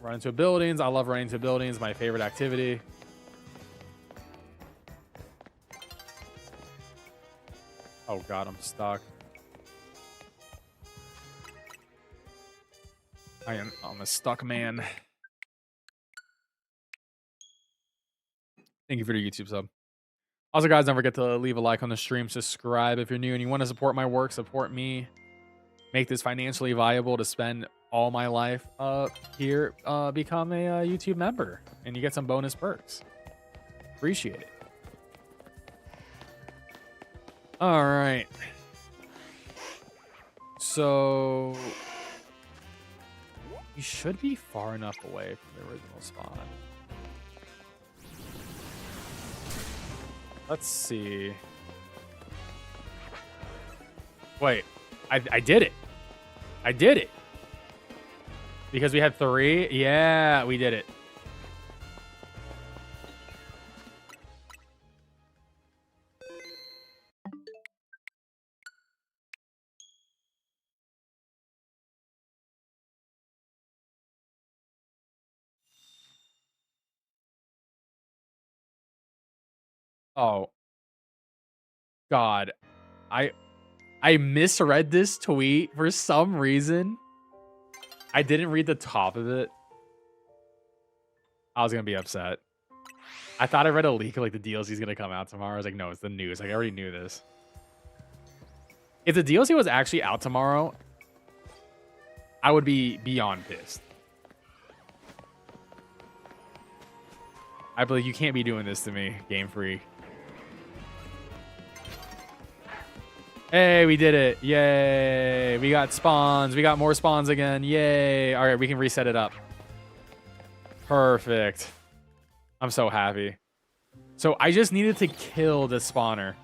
Run into buildings. I love running into buildings. My favorite activity. Oh God, I'm stuck. I'm a stuck man. Thank you for the YouTube sub. Also, guys, don't forget to leave a like on the stream, subscribe if you're new and you want to support my work, support me, make this financially viable to spend all my life here, become a YouTube member, and you get some bonus perks. Appreciate it. All right. So you should be far enough away from the original spawn. Let's see. Wait, I did it. I did it. Because we had 3. Yeah, we did it. Oh. God. I misread this tweet for some reason. I didn't read the top of it. I was going to be upset. I thought I read a leak like the DLC is going to come out tomorrow. I was like, no, it's the news. Like, I already knew this. If the DLC was actually out tomorrow, I would be beyond pissed. I believe you can't be doing this to me, Game Freak. Hey, we did it. Yay. We got spawns. We got more spawns again. Yay. All right, we can reset it up. Perfect. I'm so happy. So I just needed to kill the spawner.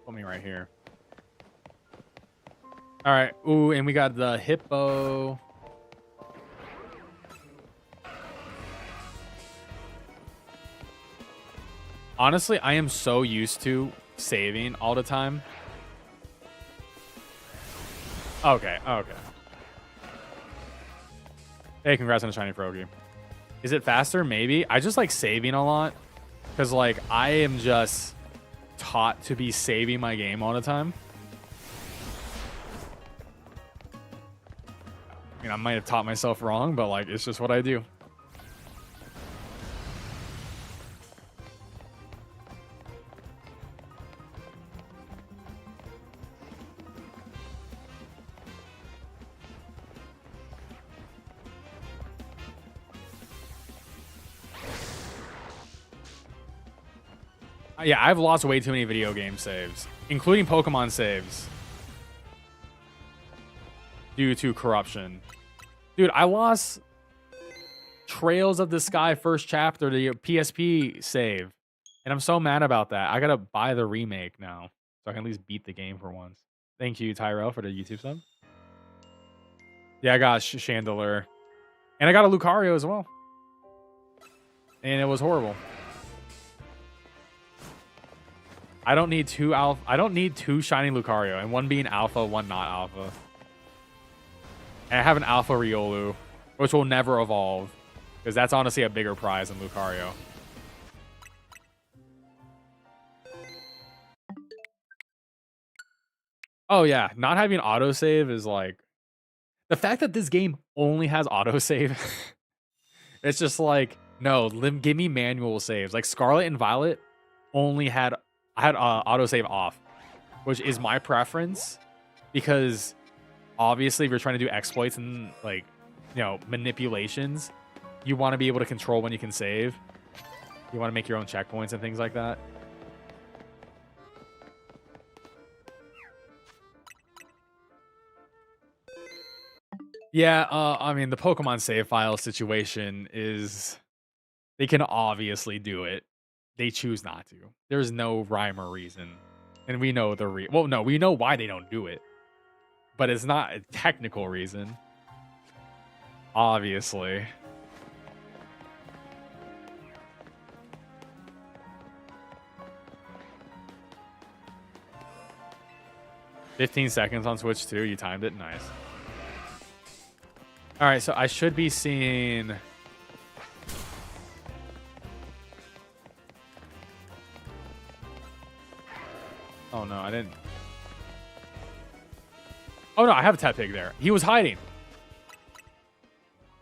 Put me right here. All right. Ooh, and we got the hippo. Honestly, I am so used to saving all the time. Okay, okay. Hey, congrats on a shiny Froakie. Is it faster? Maybe. I just like saving a lot. Because, like, I am just taught to be saving my game all the time. I mean, I might have taught myself wrong, but, like, it's just what I do. Yeah, I've lost way too many video game saves, including Pokemon saves, due to corruption. Dude, I lost Trails of the Sky first chapter, the PSP save, and I'm so mad about that. I gotta buy the remake now, so I can at least beat the game for once. Thank you, Tyrell, for the YouTube sub. Yeah, I got Chandelure, and I got a Lucario as well, and it was horrible. I don't need two alpha. I don't need two shiny Lucario, and one being alpha, one not alpha. And I have an alpha Riolu, which will never evolve, because that's honestly a bigger prize than Lucario. Oh yeah, not having autosave is like the fact that this game only has autosave. It's just like, no, give me manual saves. Like Scarlet and Violet only had autosave off, which is my preference, because obviously if you're trying to do exploits and, like, you know, manipulations, you want to be able to control when you can save. You want to make your own checkpoints and things like that. Yeah, I mean, the Pokemon save file situation is, they can obviously do it. They choose not to. There's no rhyme or reason. And we know the well, no, we know why they don't do it. But it's not a technical reason. Obviously. "15 seconds on Switch 2. You timed it. Nice. All right, so I should be seeing... Oh, no, I didn't. Oh, no, I have a Tepig there. He was hiding.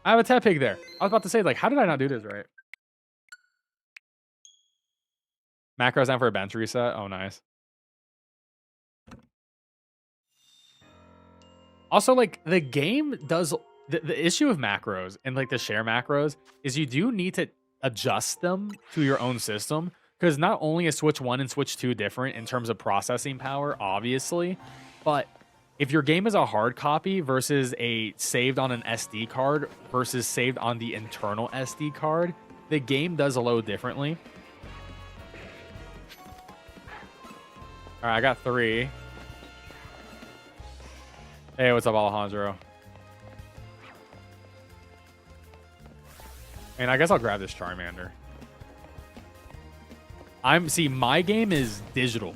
I have a Tepig there. I was about to say, like, how did I not do this right? Macros down for a bench reset. Oh, nice. Also, like, the game does... The issue with macros and, like, the share macros is you do need to adjust them to your own system. Because not only is Switch 1 and Switch 2 different in terms of processing power, obviously, but if your game is a hard copy versus a saved on an SD card versus saved on the internal SD card, the game does load differently. All right, I got 3. Hey, what's up, Alejandro? And I guess I'll grab this Charmander. See, my game is digital.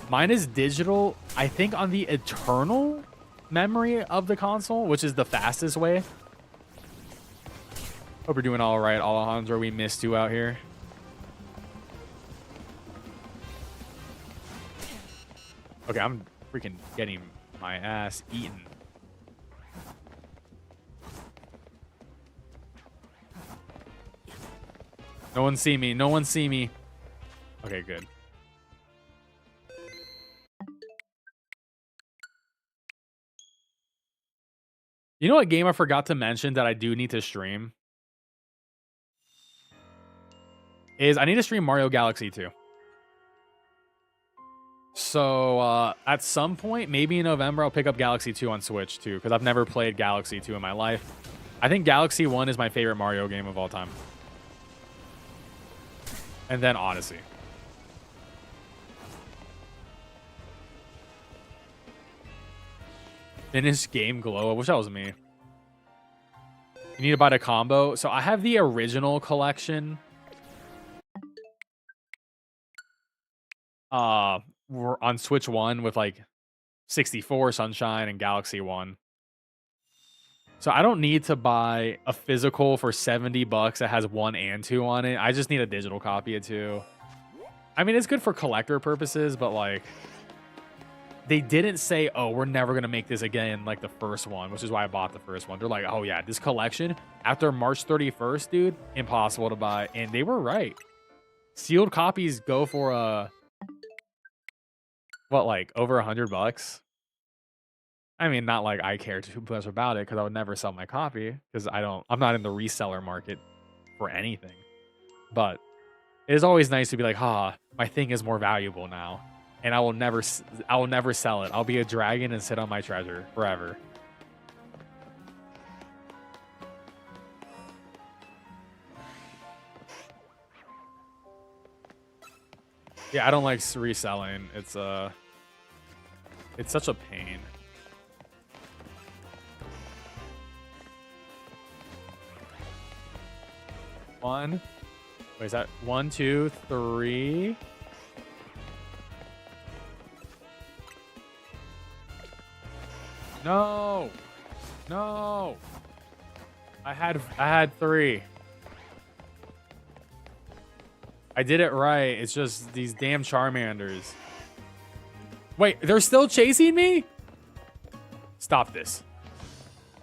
Mine is digital, I think, on the eternal memory of the console, which is the fastest way. Hope you're doing all right, Alejandro. We missed you out here. Okay, I'm freaking getting my ass eaten. No one see me. No one see me. Okay, good. You know what game I forgot to mention that I do need to stream? Is I need to stream Mario Galaxy 2. So, at some point, maybe in November, I'll pick up Galaxy 2 on Switch, too, because I've never played Galaxy 2 in my life. I think Galaxy 1 is my favorite Mario game of all time. And then Odyssey. Finish game glow. I wish that was me. You need to buy the combo. So I have the original collection. We're on Switch 1 with like 64, Sunshine, and Galaxy 1. So I don't need to buy a physical for $70 that has 1 and 2 on it. I just need a digital copy of 2. I mean, it's good for collector purposes, but like, they didn't say, oh, we're never going to make this again like the first one, which is why I bought the first one. They're like, oh yeah, this collection after March 31st, dude, impossible to buy. And they were right. Sealed copies go for what, like over $100? I mean, not like I care too much about it because I would never sell my copy because I'm not in the reseller market for anything. But it is always nice to be like, my thing is more valuable now. And I will never sell it. I'll be a dragon and sit on my treasure forever. Yeah, I don't like reselling. It's such a pain. Wait, is that 1, 2, 3? No. I had 3. I did it right. It's just these damn Charmanders. Wait, they're still chasing me? Stop this.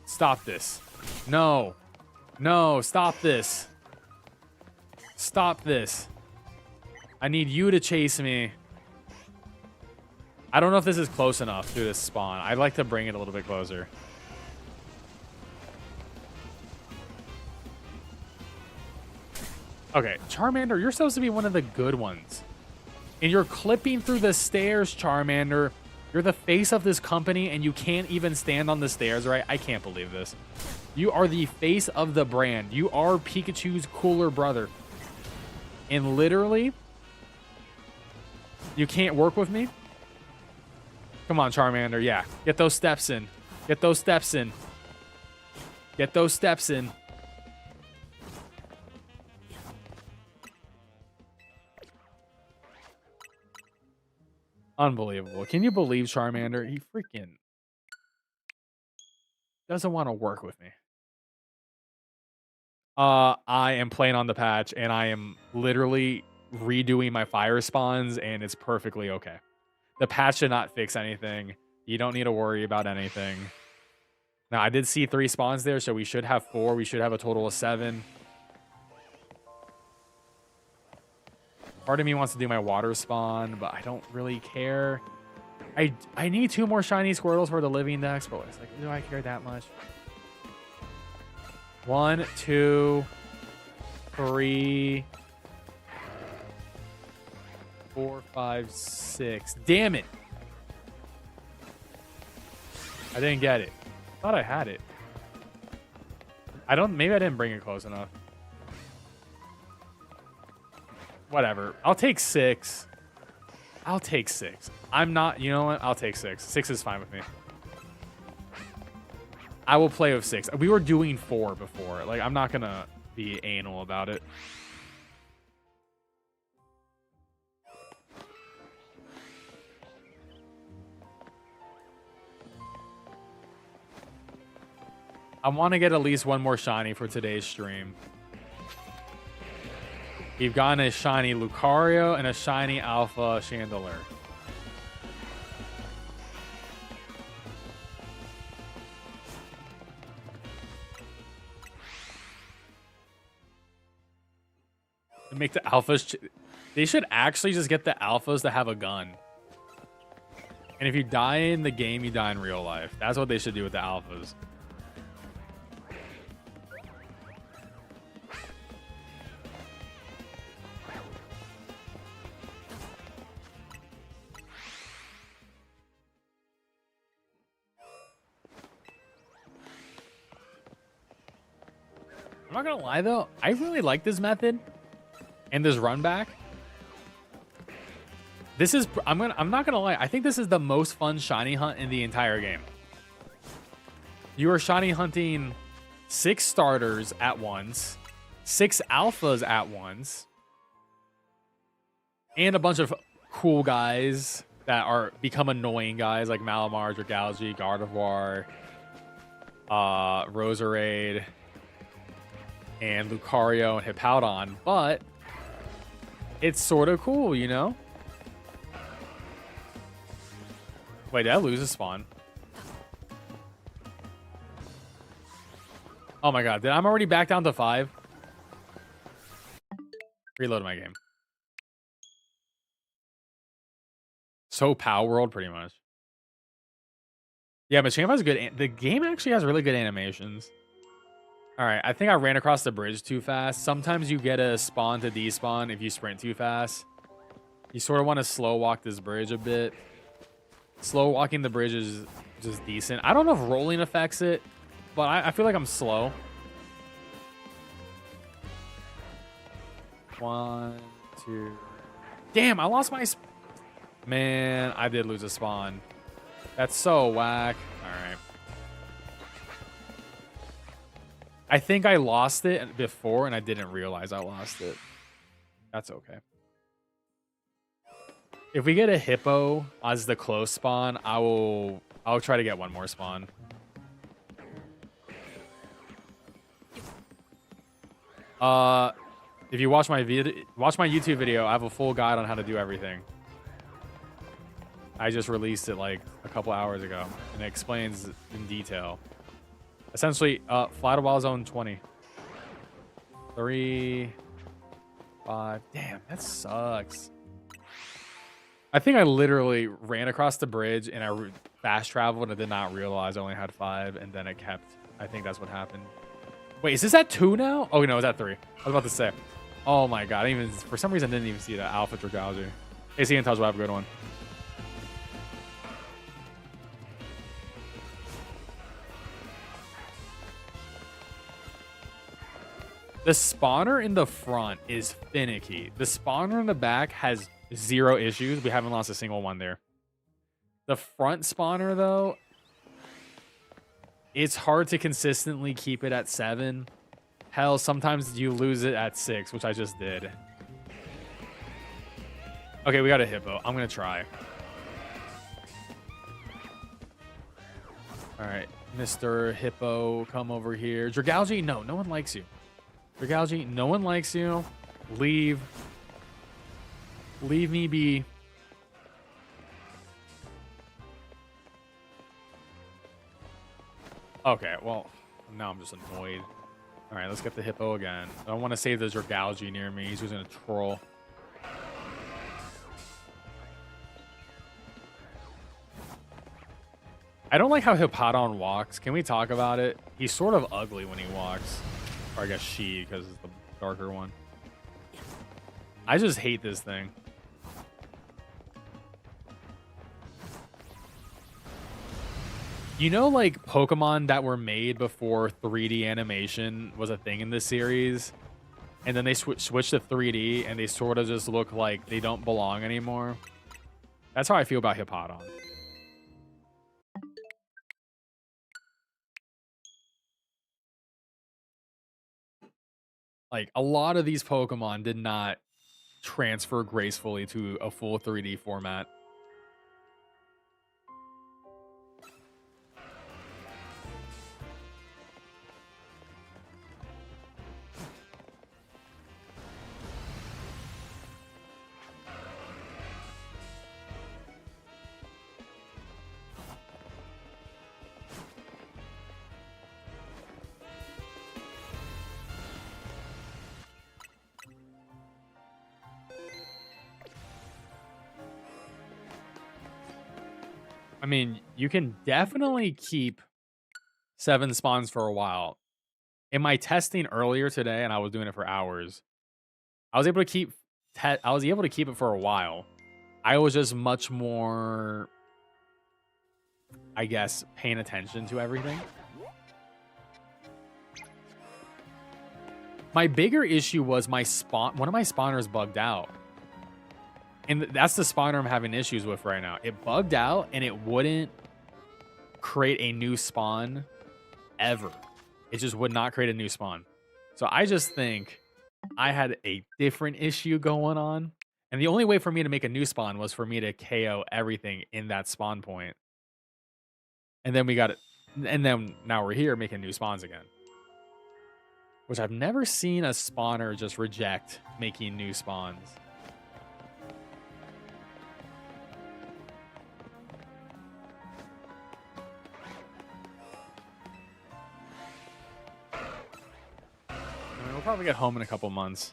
Stop this. No, stop this. Stop this. I need you to chase me. I don't know if this is close enough through this spawn. I'd like to bring it a little bit closer. Okay, Charmander, you're supposed to be one of the good ones. And you're clipping through the stairs, Charmander. You're the face of this company and you can't even stand on the stairs, right? I can't believe this. You are the face of the brand. You are Pikachu's cooler brother. And literally, you can't work with me? Come on, Charmander. Yeah, get those steps in. Get those steps in. Get those steps in. Unbelievable. Can you believe Charmander? He freaking doesn't want to work with me. I am playing on the patch and I am literally redoing my fire spawns and it's perfectly okay. The patch did not fix anything. You don't need to worry about anything. Now, I did see 3 spawns there, so we should have 4. We should have a total of 7. Part of me wants to do my water spawn, but I don't really care. I need 2 more shiny Squirtles for the living dex, but it's like, do I care that much? 1, 2, 3, 4, 5, 6. Damn it. I didn't get it. I thought I had it. Maybe I didn't bring it close enough. Whatever. I'll take 6. I'll take 6. I'm not, you know what? I'll take 6. 6 is fine with me. I will play with 6. We were doing 4 before. Like, I'm not going to be anal about it. I want to get at least 1 more shiny for today's stream. We've gotten a shiny Lucario and a shiny Alpha Chandelure. To make the alphas, they should actually just get the alphas that have a gun. And if you die in the game, you die in real life. That's what they should do with the alphas. I'm not gonna lie though, I really like this method and this run back. This is I'm not gonna lie, I think this is the most fun shiny hunt in the entire game. You are shiny hunting 6 starters at once, 6 alphas at once, and a bunch of cool guys that are become annoying guys like Malamar, Dragalge, Gardevoir, Roserade, and Lucario and Hippowdon, but it's sort of cool, you know? Wait, did I lose a spawn? Oh my god, I'm already back down to 5. Reload my game. So Palworld, pretty much. Yeah, Machamp has good... The game actually has really good animations. Alright, I think I ran across the bridge too fast. Sometimes you get a spawn to despawn if you sprint too fast. You sort of want to slow walk this bridge a bit. Slow walking the bridge is just decent. I don't know if rolling affects it, but I feel like I'm slow. 1, 2... Damn, I lost my... Man, I did lose a spawn. That's so whack. Alright. I think I lost it before and I didn't realize I lost it. That's okay. If we get a hippo as the close spawn, I'll try to get one more spawn. If you watch my YouTube video, I have a full guide on how to do everything. I just released it like a couple hours ago, and it explains in detail. Essentially, fly to wild zone 20. 3, 5. Damn, that sucks. I think I literally ran across the bridge and I fast traveled and I did not realize I only had 5, and then it kept. I think that's what happened. Wait, is this at 2 now? Oh no, it's at 3. I was about to say. Oh my god, I didn't even, for some reason I didn't even see that Alpha Dragalge. Hey, see you in touch. We'll have a good one. The spawner in the front is finicky. The spawner in the back has 0 issues. We haven't lost a single one there. The front spawner, though, it's hard to consistently keep it at 7. Hell, sometimes you lose it at 6, which I just did. Okay, we got a hippo. I'm going to try. All right, Mr. Hippo, come over here. Dragalge, no one likes you. Dragalge, no one likes you. Leave. Leave me be. Okay, well, now I'm just annoyed. All right, let's get the hippo again. I don't want to save the Dragalge near me. He's using a troll. I don't like how Hippowdon walks. Can we talk about it? He's sort of ugly when he walks. Or I guess she, because it's the darker one. I just hate this thing. You know, like, Pokemon that were made before 3D animation was a thing in this series? And then they switched to 3D, and they sort of just look like they don't belong anymore? That's how I feel about Hippowdon. Like, a lot of these Pokemon did not transfer gracefully to a full 3D format. I mean, you can definitely keep 7 spawns for a while. In my testing earlier today, and I was doing it for hours, I was able to keep it for a while. I was just much more, I guess, paying attention to everything. My bigger issue was one of my spawners bugged out. And that's the spawner I'm having issues with right now. It bugged out and it wouldn't create a new spawn ever. It just would not create a new spawn. So I just think I had a different issue going on. And the only way for me to make a new spawn was for me to KO everything in that spawn point. And then we got it. And then now we're here making new spawns again. Which I've never seen a spawner just reject making new spawns. We'll probably get home in a couple months.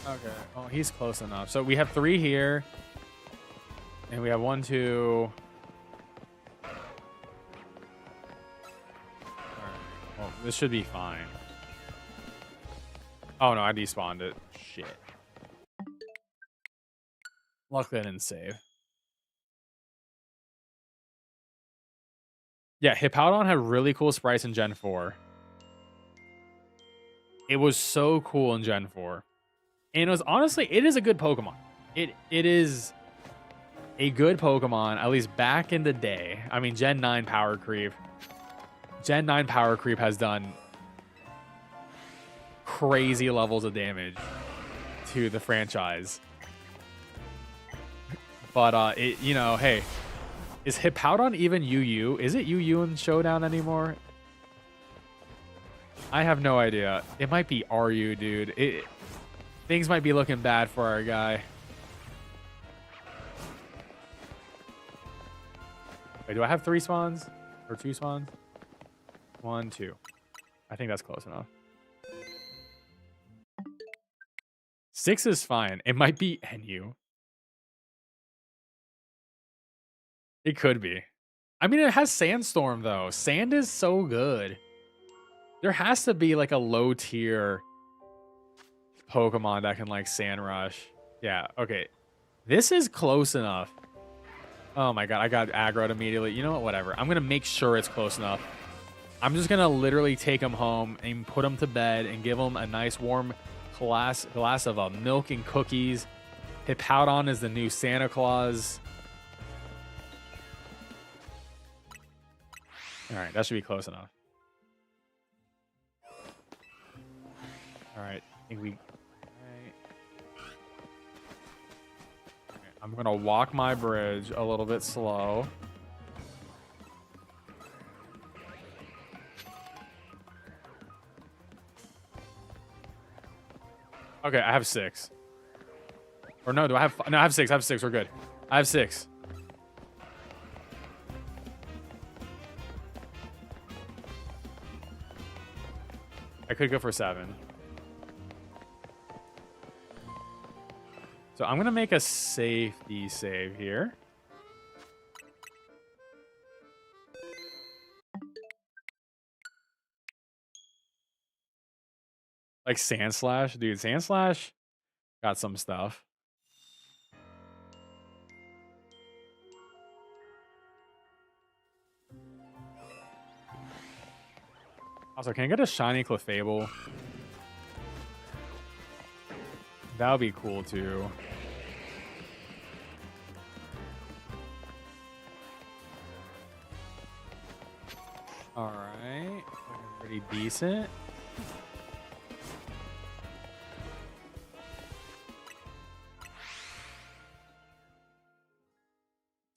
Okay. Oh, he's close enough. So we have 3 here. And we have 1, 2. All right. Well, this should be fine. Oh, no. I despawned it. Shit. Luckily, I didn't save. Yeah, Hippowdon had really cool sprites in Gen 4. It was so cool in Gen 4. And it was honestly, it is a good Pokemon. It is a good Pokemon, at least back in the day. I mean, Gen 9 Power Creep. Gen 9 Power Creep has done crazy levels of damage to the franchise. But, you know, hey, is Hippowdon even UU? Is it UU in Showdown anymore? I have no idea. It might be RU, dude. Things might be looking bad for our guy. Wait, do I have 3 spawns? Or 2 spawns? 1, 2. I think that's close enough. 6 is fine. It might be NU. It could be. I mean, it has Sandstorm, though. Sand is so good. There has to be, like, a low-tier Pokemon that can, like, Sand Rush. Yeah, okay. This is close enough. Oh, my God. I got aggroed immediately. You know what? Whatever. I'm going to make sure it's close enough. I'm just going to literally take him home and put him to bed and give him a nice warm glass of milk and cookies. Hippowdon is the new Santa Claus. All right, that should be close enough. All right, I think we... All right, I'm going to walk my bridge a little bit slow. Okay, I have 6. Or no, do I have... No, I have 6. I have 6. We're good. I have 6. I could go for 7. So I'm going to make a safety save here. Like Sandslash. Dude, Sandslash got some stuff. Also, can I get a shiny Clefable? That would be cool, too. Alright. Pretty decent.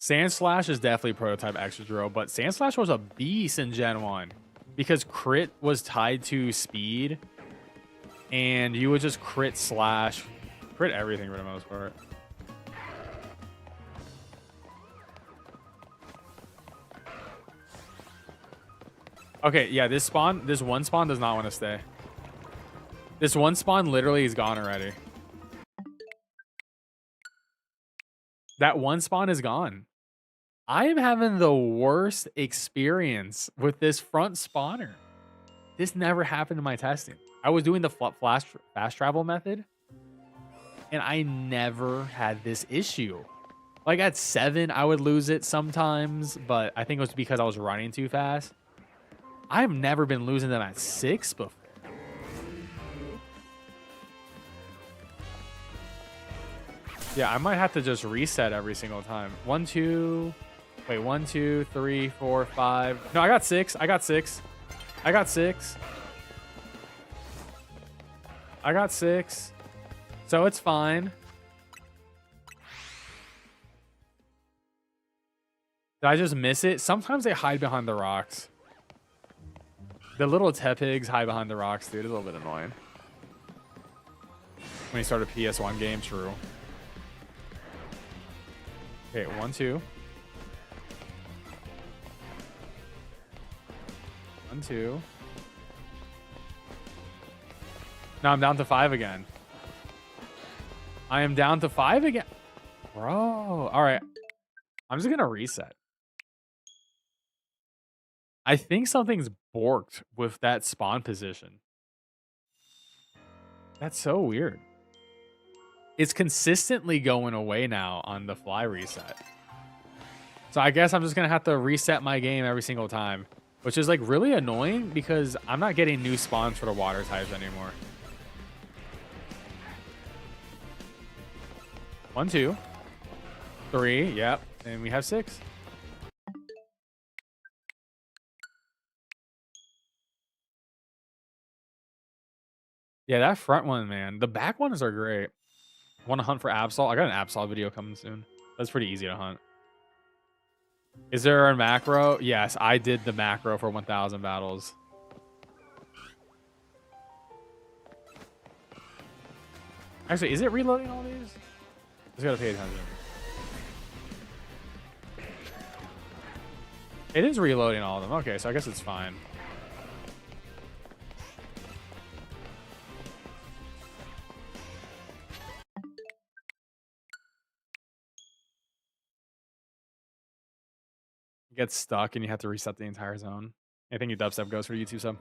Sandslash is definitely prototype extra drill, but Sandslash was a beast in Gen 1. Because crit was tied to speed, and you would just crit slash, crit everything for the most part. Okay, yeah, this one spawn does not want to stay. This one spawn literally is gone already. That one spawn is gone. I am having the worst experience with this front spawner. This never happened in my testing. I was doing the fast travel method, and I never had this issue. Like at 7, I would lose it sometimes, but I think it was because I was running too fast. I've never been losing them at 6 before. Yeah, I might have to just reset every single time. 1, 2. Wait, 1, 2, 3, 4, 5. No, I got 6. I got 6. I got 6. I got 6. So it's fine. Did I just miss it? Sometimes they hide behind the rocks. The little Tepigs hide behind the rocks, dude. It's a little bit annoying. When you start a PS1 game, true. Okay, 1, 2. 1, 2. Now I'm down to 5 again. I am down to 5 again. Bro. All right. I'm just going to reset. I think something's borked with that spawn position. That's so weird. It's consistently going away now on the fly reset. So I guess I'm just going to have to reset my game every single time, which is like really annoying because I'm not getting new spawns for the water types anymore. 1, 2, 3. Yep. And we have 6. Yeah, that front one, man. The back ones are great. Want to hunt for Absol? I got an Absol video coming soon. That's pretty easy to hunt. Is there a macro? Yes, I did the macro for 1,000 battles. Actually, is it reloading all these? Just gotta pay attention. It is reloading all of them. Okay, so I guess it's fine. You get stuck and you have to reset the entire zone. I think you dubstep goes for YouTube sub.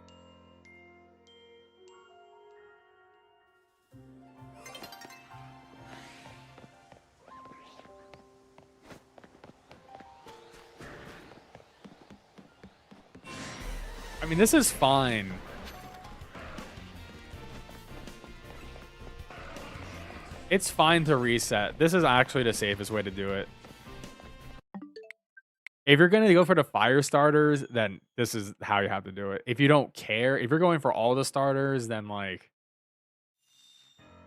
I mean, this is fine. It's fine to reset. This is actually the safest way to do it. If you're going to go for the fire starters, then this is how you have to do it. If you don't care, if you're going for all the starters, then like...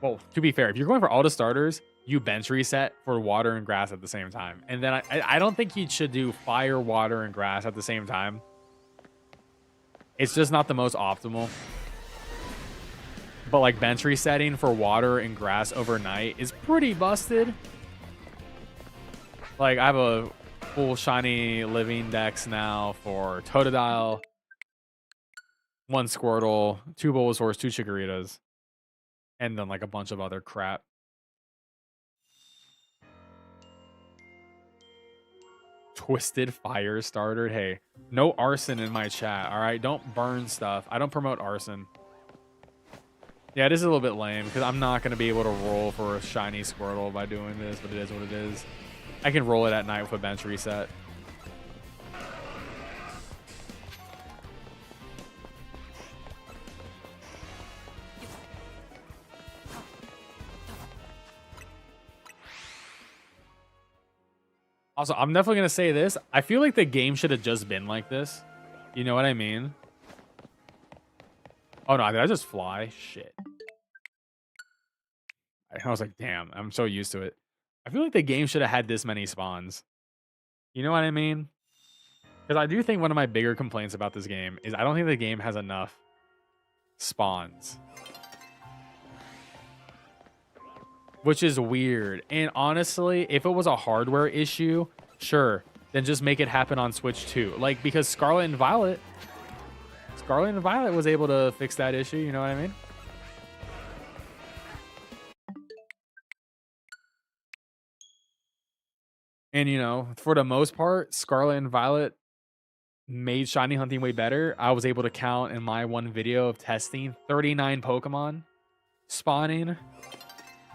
Well, to be fair, if you're going for all the starters, you bench reset for water and grass at the same time. And then I don't think you should do fire, water, and grass at the same time. It's just not the most optimal. But like bench resetting for water and grass overnight is pretty busted. Like I have a full shiny living dex now for Totodile, 1 Squirtle, 2 Bulbasaurs, 2 Chikoritas, and then like a bunch of other crap. Twisted fire starter. Hey, no arson in my chat. All right, don't burn stuff. I don't promote arson. Yeah, it is a little bit lame because I'm not going to be able to roll for a shiny Squirtle by doing this, but it is what it is. I can roll it at night with a bench reset. Also, I'm definitely going to say this. I feel like the game should have just been like this. You know what I mean? Oh, no. Did I just fly? Shit. I was like, damn. I'm so used to it. I feel like the game should have had this many spawns. You know what I mean? Because I do think one of my bigger complaints about this game is I don't think the game has enough spawns. Which is weird. And honestly, if it was a hardware issue, sure, then just make it happen on Switch too. Like, because Scarlet and Violet was able to fix that issue, you know what I mean? And, you know, for the most part, Scarlet and Violet made shiny hunting way better. I was able to count in my one video of testing 39 Pokemon spawning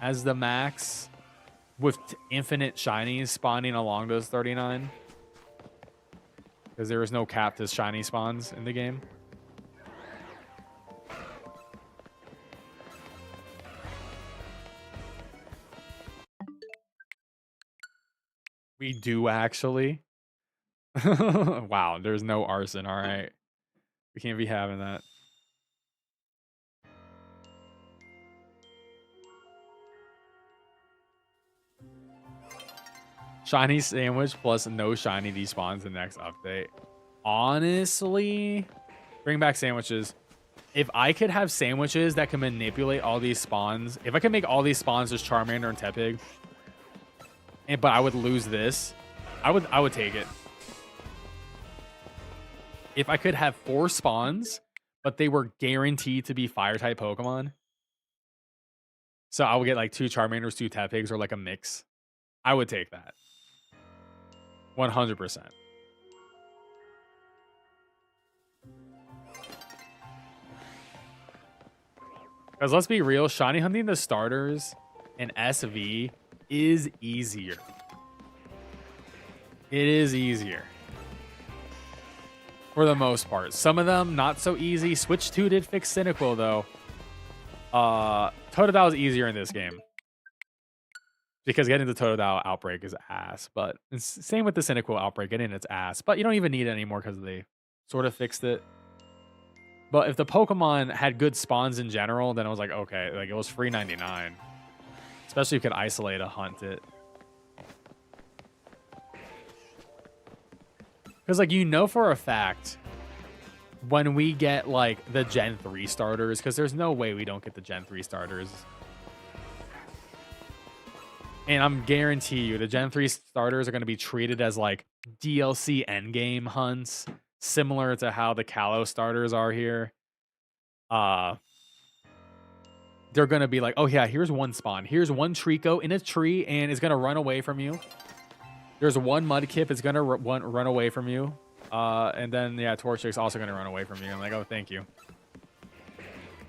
as the max with infinite shinies spawning along those 39. Because there was no cap to shiny spawns in the game. We do actually. Wow, there's no arson. All right. We can't be having that. Shiny sandwich plus no shiny despawns the next update. Honestly, bring back sandwiches. If I could have sandwiches that can manipulate all these spawns, if I could make all these spawns just Charmander and Tepig, but I would lose this, I would take it. If I could have 4 spawns, but they were guaranteed to be fire type Pokemon, so I would get like 2 Charmanders, 2 Tepigs, or like a mix, I would take that. 100%. Because let's be real, shiny hunting the starters in SV is easier. It is easier. For the most part. Some of them, not so easy. Switch 2 did fix Cyndaquil, though. Totodile is easier in this game. Because getting the Totodile outbreak is ass. But it's same with the Cyndaquil outbreak. Getting its ass. But you don't even need it anymore because they sort of fixed it. But if the Pokemon had good spawns in general, then I was like, okay, like it was free 99. Especially if you could isolate a hunt it. Because like you know for a fact when we get like the Gen 3 starters, because there's no way we don't get the Gen 3 starters. And I'm guarantee you the Gen 3 starters are going to be treated as like DLC endgame hunts, similar to how the Kalos starters are here. They're going to be like, oh yeah, here's one spawn. Here's one Trico in a tree and it's going to run away from you. There's one Mudkip, it's going to run away from you. And then, yeah, Torchic's also going to run away from you. I'm like, oh, thank you.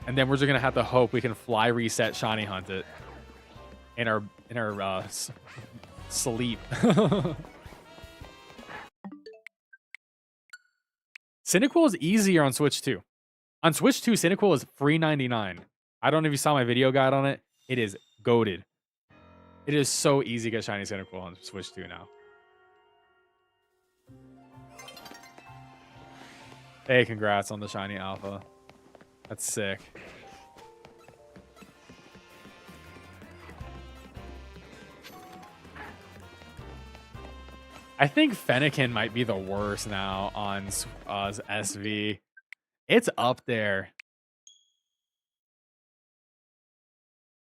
And then we're just going to have to hope we can fly reset shiny hunt it in our sleep. Cyndaquil is easier on Switch 2. On Switch 2, Cyndaquil is free 99. I don't know if you saw my video guide on it. It is goated. It is so easy to get shiny Cyndaquil on Switch 2 now. Hey, congrats on the shiny alpha. That's sick. I think Fennekin might be the worst now on SV. It's up there.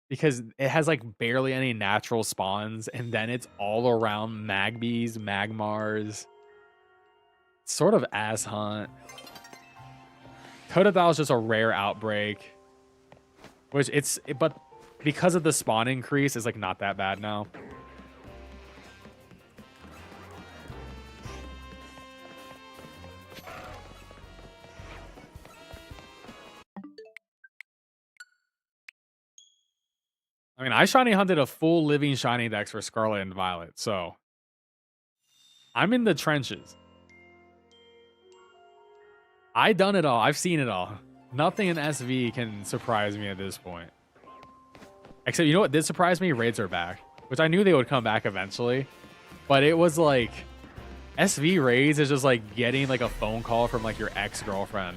Because it has like barely any natural spawns, and then it's all around Magbies, Magmars. It's sort of ass hunt. Totodile is just a rare outbreak. Which but because of the spawn increase, it's like not that bad now. I mean, I shiny hunted a full living shiny dex for Scarlet and Violet, so I'm in the trenches. I've done it all. I've seen it all. Nothing in SV can surprise me at this point. Except, you know what did surprise me? Raids are back, which I knew they would come back eventually. But it was like, SV raids is just like getting like a phone call from like your ex-girlfriend.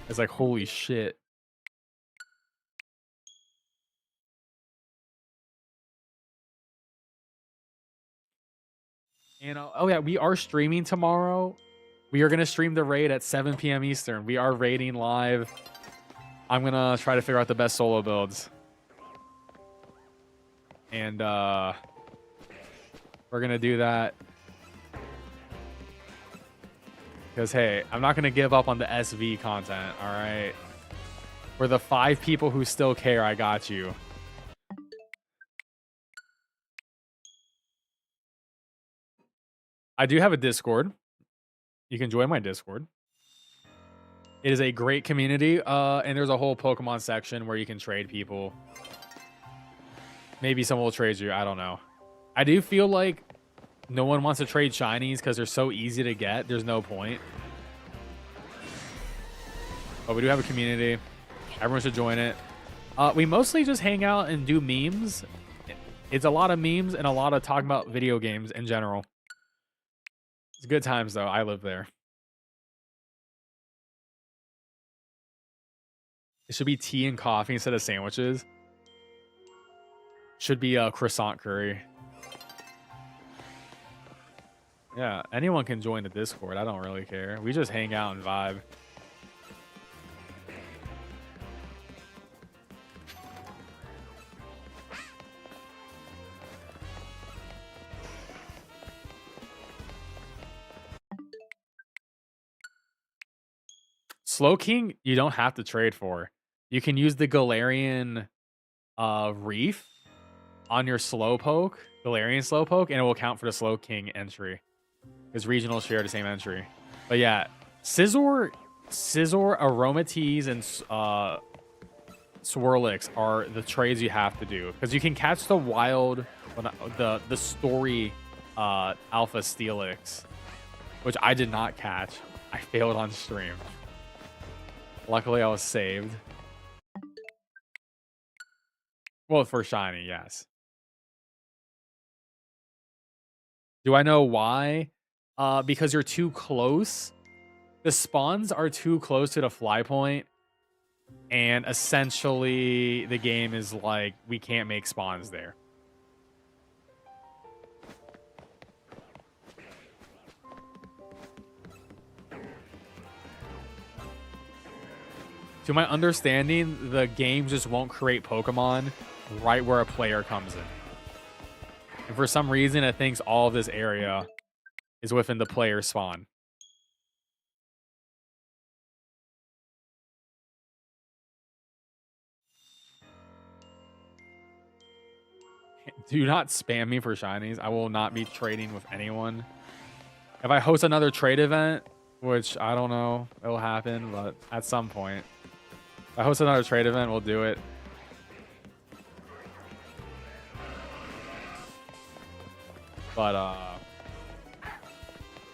It's like, holy shit. And oh yeah, we are streaming tomorrow. We are going to stream the raid at 7 p.m. Eastern. We are raiding live. I'm going to try to figure out the best solo builds. And we're going to do that. Because, hey, I'm not going to give up on the SV content, all right? For the 5 people who still care, I got you. I do have a Discord. You can join my Discord. It is a great community, and there's a whole Pokemon section where you can trade people. Maybe someone will trade you. I don't know. I do feel like no one wants to trade shinies because they're so easy to get. There's no point. But we do have a community. Everyone should join it. We mostly just hang out and do memes It's a lot of memes and a lot of talking about video games in general. It's good times though. I live there. It should be tea and coffee instead of sandwiches. Should be a croissant curry. Yeah, anyone can join the Discord. I don't really care. We just hang out and vibe. Slow King, you don't have to trade for. You can use the Galarian Reef on your Slowpoke, Galarian Slowpoke, and it will count for the Slow King entry. Because regionals share the same entry. But yeah, Scizor, Aromatisse, and Swirlix are the trades you have to do. Because you can catch the wild, the story Alpha Steelix, which I did not catch. I failed on stream. Luckily, I was saved. Well, for shiny, yes. Do I know why? Because you're too close. The spawns are too close to the fly point. And essentially, the game is like, we can't make spawns there. To my understanding, the game just won't create Pokemon right where a player comes in. And for some reason, it thinks all of this area is within the player spawn. Do not spam me for shinies. I will not be trading with anyone. If I host another trade event, which I don't know, it'll happen, but at some point. If I host another trade event, we'll do it. But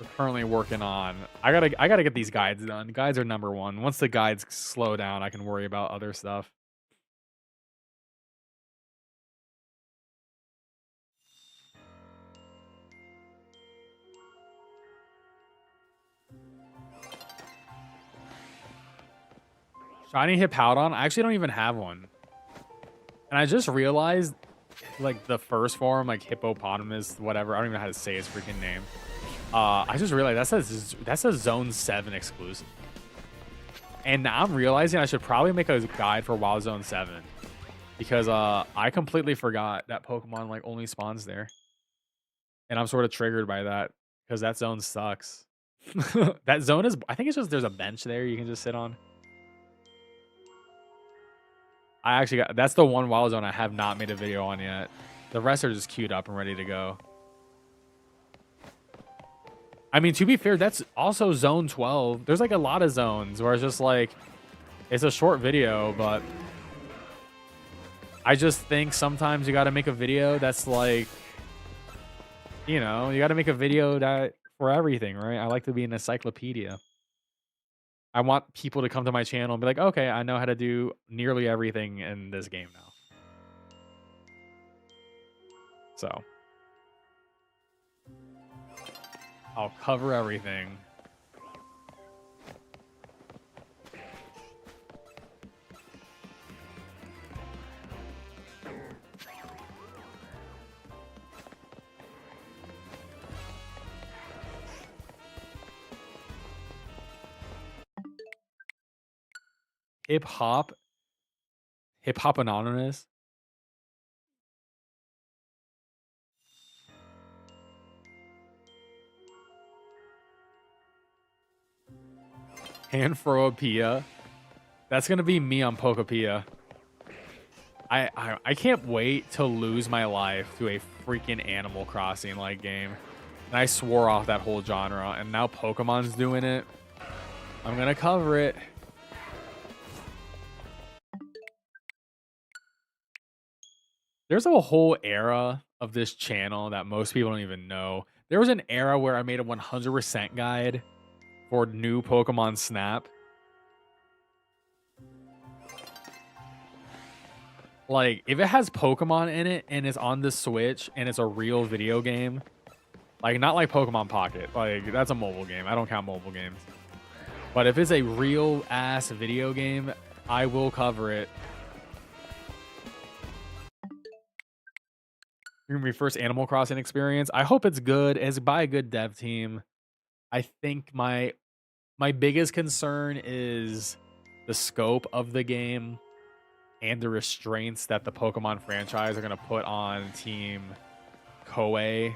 we're currently working on. I gotta get these guides done. Guides are number one. Once the guides slow down, I can worry about other stuff. Shiny Hippowdon? I actually don't even have one. And I just realized, like, the first form, like, hippopotamus, whatever. I don't even know how to say his freaking name. I just realized that's a Zone 7 exclusive. And now I'm realizing I should probably make a guide for Wild Zone 7. Because I completely forgot that Pokemon, like, only spawns there. And I'm sort of triggered by that. Because that zone sucks. That zone is... I think it's just there's a bench there you can just sit on. I actually got... That's the one Wild Zone I have not made a video on yet. The rest are just queued up and ready to go. I mean, to be fair, that's also Zone 12. There's, like, a lot of zones where it's just, like... It's a short video, but... I just think sometimes you gotta make a video that's, like... You know, you gotta make a video that... For everything, right? I like to be an encyclopedia. I want people to come to my channel and be like, okay, I know how to do nearly everything in this game now. So. I'll cover everything. Hip Hop Anonymous. PanFro. That's gonna be me on Pokopia. I can't wait to lose my life to a freaking Animal Crossing like game. And I swore off that whole genre, and now Pokemon's doing it. I'm gonna cover it. There's a whole era of this channel that most people don't even know. There was an era where I made a 100% guide for new Pokemon Snap. Like, if it has Pokemon in it and it's on the Switch and it's a real video game, like, not like Pokemon Pocket. Like, that's a mobile game. I don't count mobile games. But if it's a real-ass video game, I will cover it. Gonna be first Animal Crossing experience. I hope it's good. It's by a good dev team. I think my biggest concern is the scope of the game and the restraints that the Pokemon franchise are gonna put on Team Koei,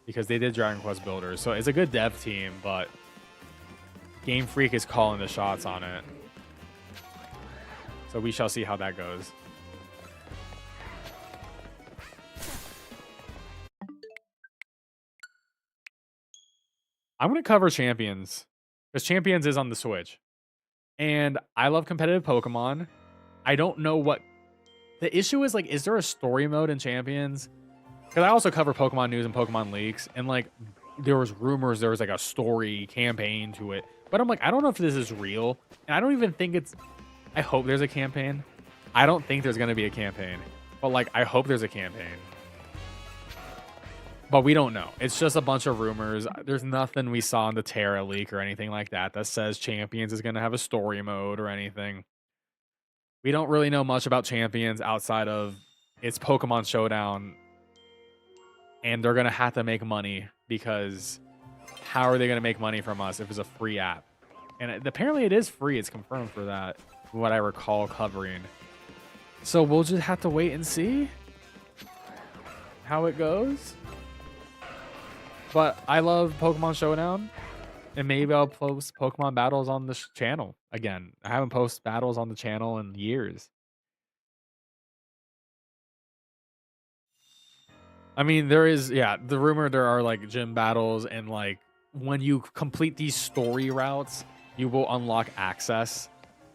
because they did Dragon Quest Builders. So it's a good dev team, but Game Freak is calling the shots on it. So we shall see how that goes. I'm going to cover Champions, because Champions is on the Switch. And I love competitive Pokemon. I don't know what... The issue is, like, is there a story mode in Champions? Because I also cover Pokemon news and Pokemon leaks. And, like, there was rumors there was, like, a story campaign to it. But I'm like, I don't know if this is real. And I don't even think it's... I hope there's a campaign. I don't think there's going to be a campaign. But, like, I hope there's a campaign. But we don't know. It's just a bunch of rumors. There's nothing we saw in the Terra leak or anything like that that says Champions is going to have a story mode or anything. We don't really know much about Champions outside of it's Pokemon Showdown. And they're going to have to make money, because how are they going to make money from us if it's a free app? And apparently it is free. It's confirmed for that, what I recall covering. So we'll just have to wait and see how it goes. But I love Pokemon Showdown, and maybe I'll post Pokemon battles on this channel again. I haven't posted battles on the channel in years. I mean, there is, yeah, the rumor there are like gym battles, and like when you complete these story routes, you will unlock access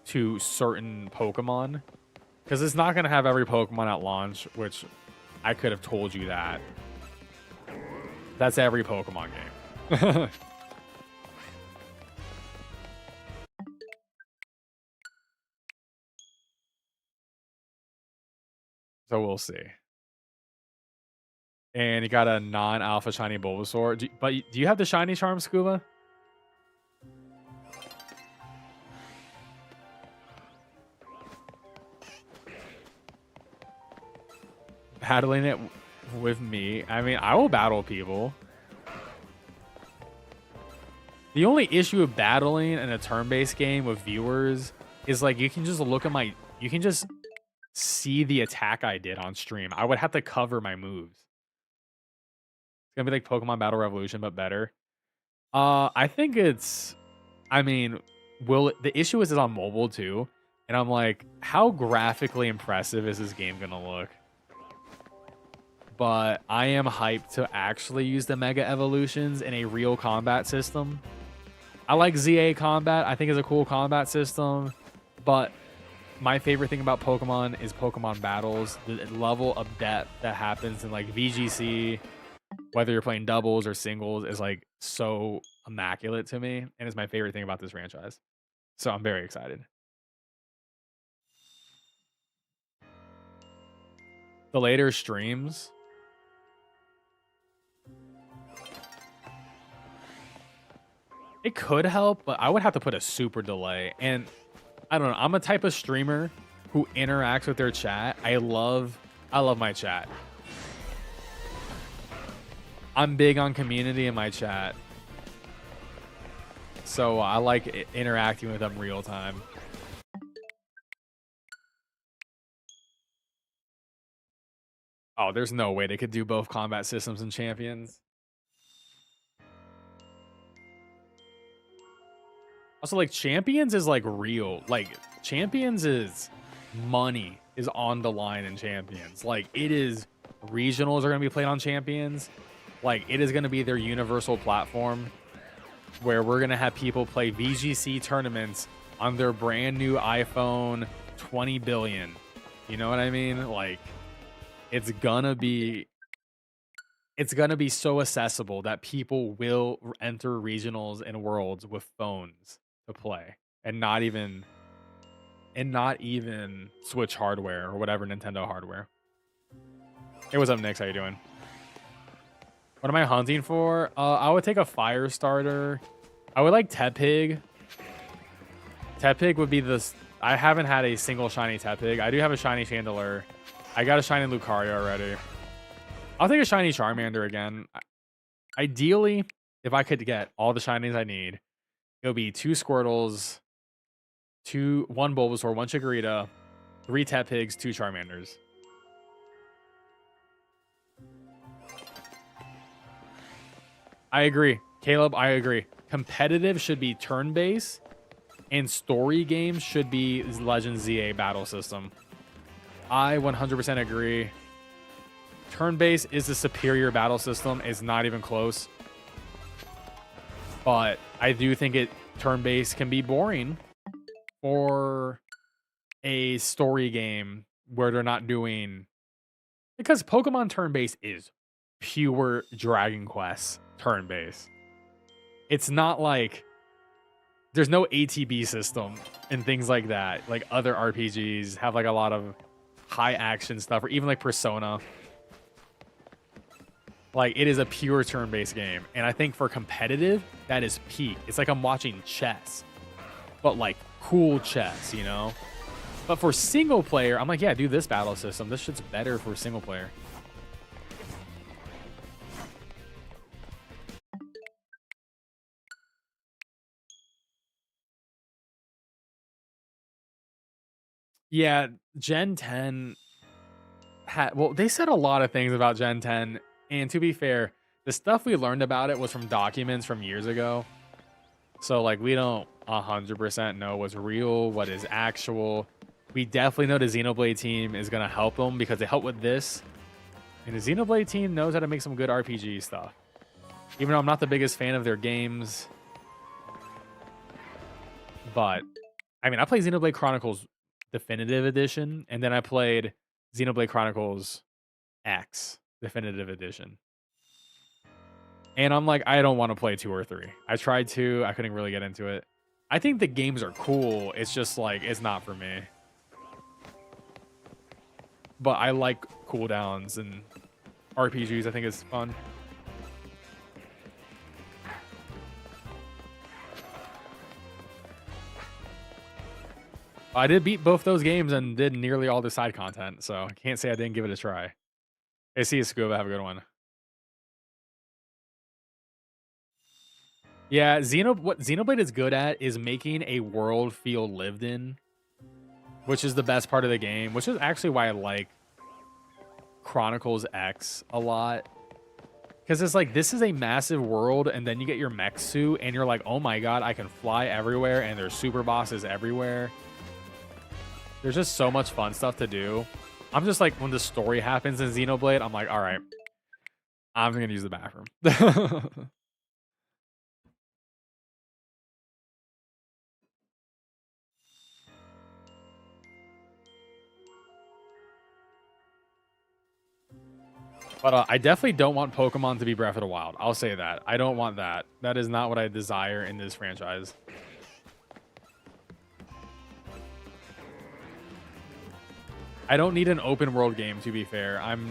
to certain Pokemon, because it's not going to have every Pokemon at launch, which I could have told you that. That's every Pokemon game. So we'll see. And you got a non-alpha shiny Bulbasaur. But do you have the shiny charm, Scuba? Battling it with me. I mean, I will battle people. The only issue of battling in a turn-based game with viewers is, like, you can just look at my... You can just see the attack I did on stream. I would have to cover my moves. It's gonna be like Pokemon Battle Revolution, but better. I think it's... I mean, the issue is it's on mobile, too. And I'm like, how graphically impressive is this game gonna look? But I am hyped to actually use the Mega Evolutions in a real combat system. I like ZA combat. I think it's a cool combat system. But my favorite thing about Pokemon is Pokemon battles. The level of depth that happens in like VGC, whether you're playing doubles or singles, is like so immaculate to me. And it's my favorite thing about this franchise. So I'm very excited. The later streams... It could help, but I would have to put a super delay. And I don't know. I'm a type of streamer who interacts with their chat. I love my chat. I'm big on community in my chat. So I like interacting with them real time. Oh, there's no way they could do both combat systems and champions. Also, like, Champions is, like, real. Like, Champions is... Money is on the line in Champions. Like, it is... Regionals are going to be played on Champions. Like, it is going to be their universal platform, where we're going to have people play VGC tournaments on their brand new iPhone 20 billion. You know what I mean? Like, it's going to be... It's going to be so accessible that people will enter regionals and worlds with phones to play, and not even and not even Switch hardware or whatever Nintendo hardware. Hey, what's up, Nix? How you doing? What am I hunting for? I would take a fire starter. I would like Tepig. Tepig would be this. I haven't had a single shiny Tepig. I do have a shiny Chandelure. I got a shiny Lucario already. I'll take a shiny Charmander again. Ideally, if I could get all the shinies I need, it would be 2 Squirtles, 1 Bulbasaur, 1 Chikorita, 3 Tepigs, 2 Charmanders. I agree. Caleb, I agree. Competitive should be turn-based, and story games should be Legend ZA battle system. I 100% agree. Turn-based is the superior battle system. It's not even close. But I do think turn-based can be boring for a story game where they're not doing... Because Pokemon turn-based is pure Dragon Quest turn-based. It's not like... There's no ATB system and things like that. Like other RPGs have like a lot of high action stuff, or even like Persona. Like, it is a pure turn-based game. And I think for competitive, that is peak. It's like I'm watching chess. But like cool chess, you know? But for single player, I'm like, yeah, do this battle system. This shit's better for single player. Yeah, Gen 10 well, they said a lot of things about Gen 10, and to be fair, the stuff we learned about it was from documents from years ago. So like we don't 100% know what's real, what is actual. We definitely know the Xenoblade team is going to help them because they help with this. And the Xenoblade team knows how to make some good RPG stuff. Even though I'm not the biggest fan of their games. But, I mean, I played Xenoblade Chronicles Definitive Edition, and then I played Xenoblade Chronicles X Definitive Edition. And I'm like, I don't want to play 2 or 3. I tried to, I couldn't really get into it. I think the games are cool. It's just like, it's not for me. But I like cooldowns and RPGs. I think it's fun. I did beat both those games and did nearly all the side content, so I can't say I didn't give it a try. Hey, see you, Scuba. Have a good one. Yeah, what Xenoblade is good at is making a world feel lived in, which is the best part of the game, which is actually why I like Chronicles X a lot. Because it's like, this is a massive world, and then you get your mech suit, and you're like, oh my god, I can fly everywhere, and there's super bosses everywhere. There's just so much fun stuff to do. I'm just like, when the story happens in Xenoblade, I'm like, all right, I'm going to use the bathroom. But I definitely don't want Pokemon to be Breath of the Wild. I'll say that. I don't want that. That is not what I desire in this franchise. I don't need an open world game, to be fair. I'm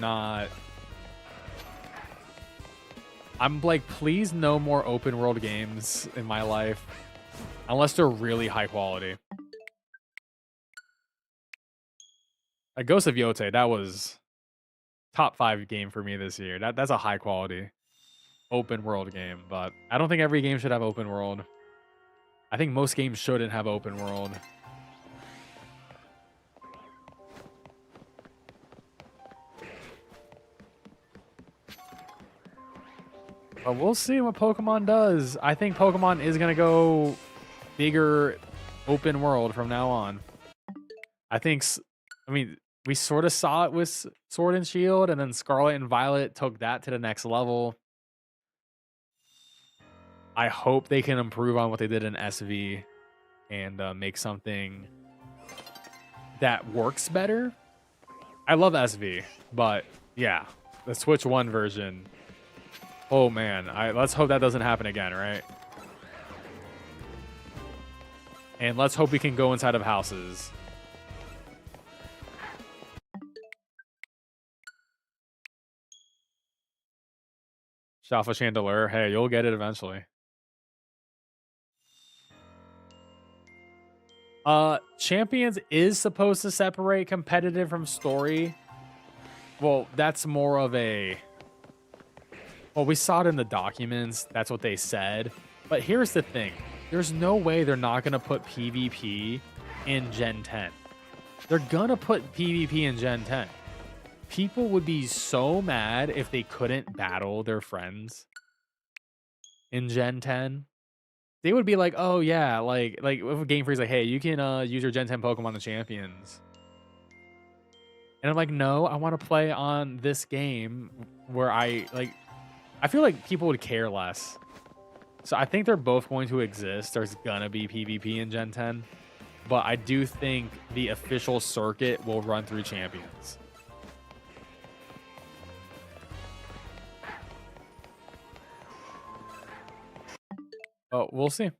like, please no more open world games in my life. Unless they're really high quality. Like Ghost of Yotei, that was top 5 game for me this year. That's a high quality open world game, but I don't think every game should have open world. I think most games shouldn't have open world. But we'll see what Pokemon does. I think Pokemon is going to go bigger open world from now on. I mean, we sort of saw it with Sword and Shield, and then Scarlet and Violet took that to the next level. I hope they can improve on what they did in SV and make something that works better. I love SV, but yeah, the Switch 1 version... Oh man, let's hope that doesn't happen again, right? And let's hope we can go inside of houses Shafa Chandelier. Hey, you'll get it eventually. Champions is supposed to separate competitive from story. Well, that's more of a... Well, we saw it in the documents. That's what they said. But here's the thing. There's no way they're not going to put PvP in Gen 10. They're going to put PvP in Gen 10. People would be so mad if they couldn't battle their friends in Gen 10. They would be like, oh, yeah, like if Game Freak's like, hey, you can use your Gen 10 Pokemon the champions. And I'm like, no, I want to play on this game where I feel like people would care less. So I think they're both going to exist. There's gonna be PvP in Gen 10. But I do think the official circuit will run through champions. Oh, we'll see.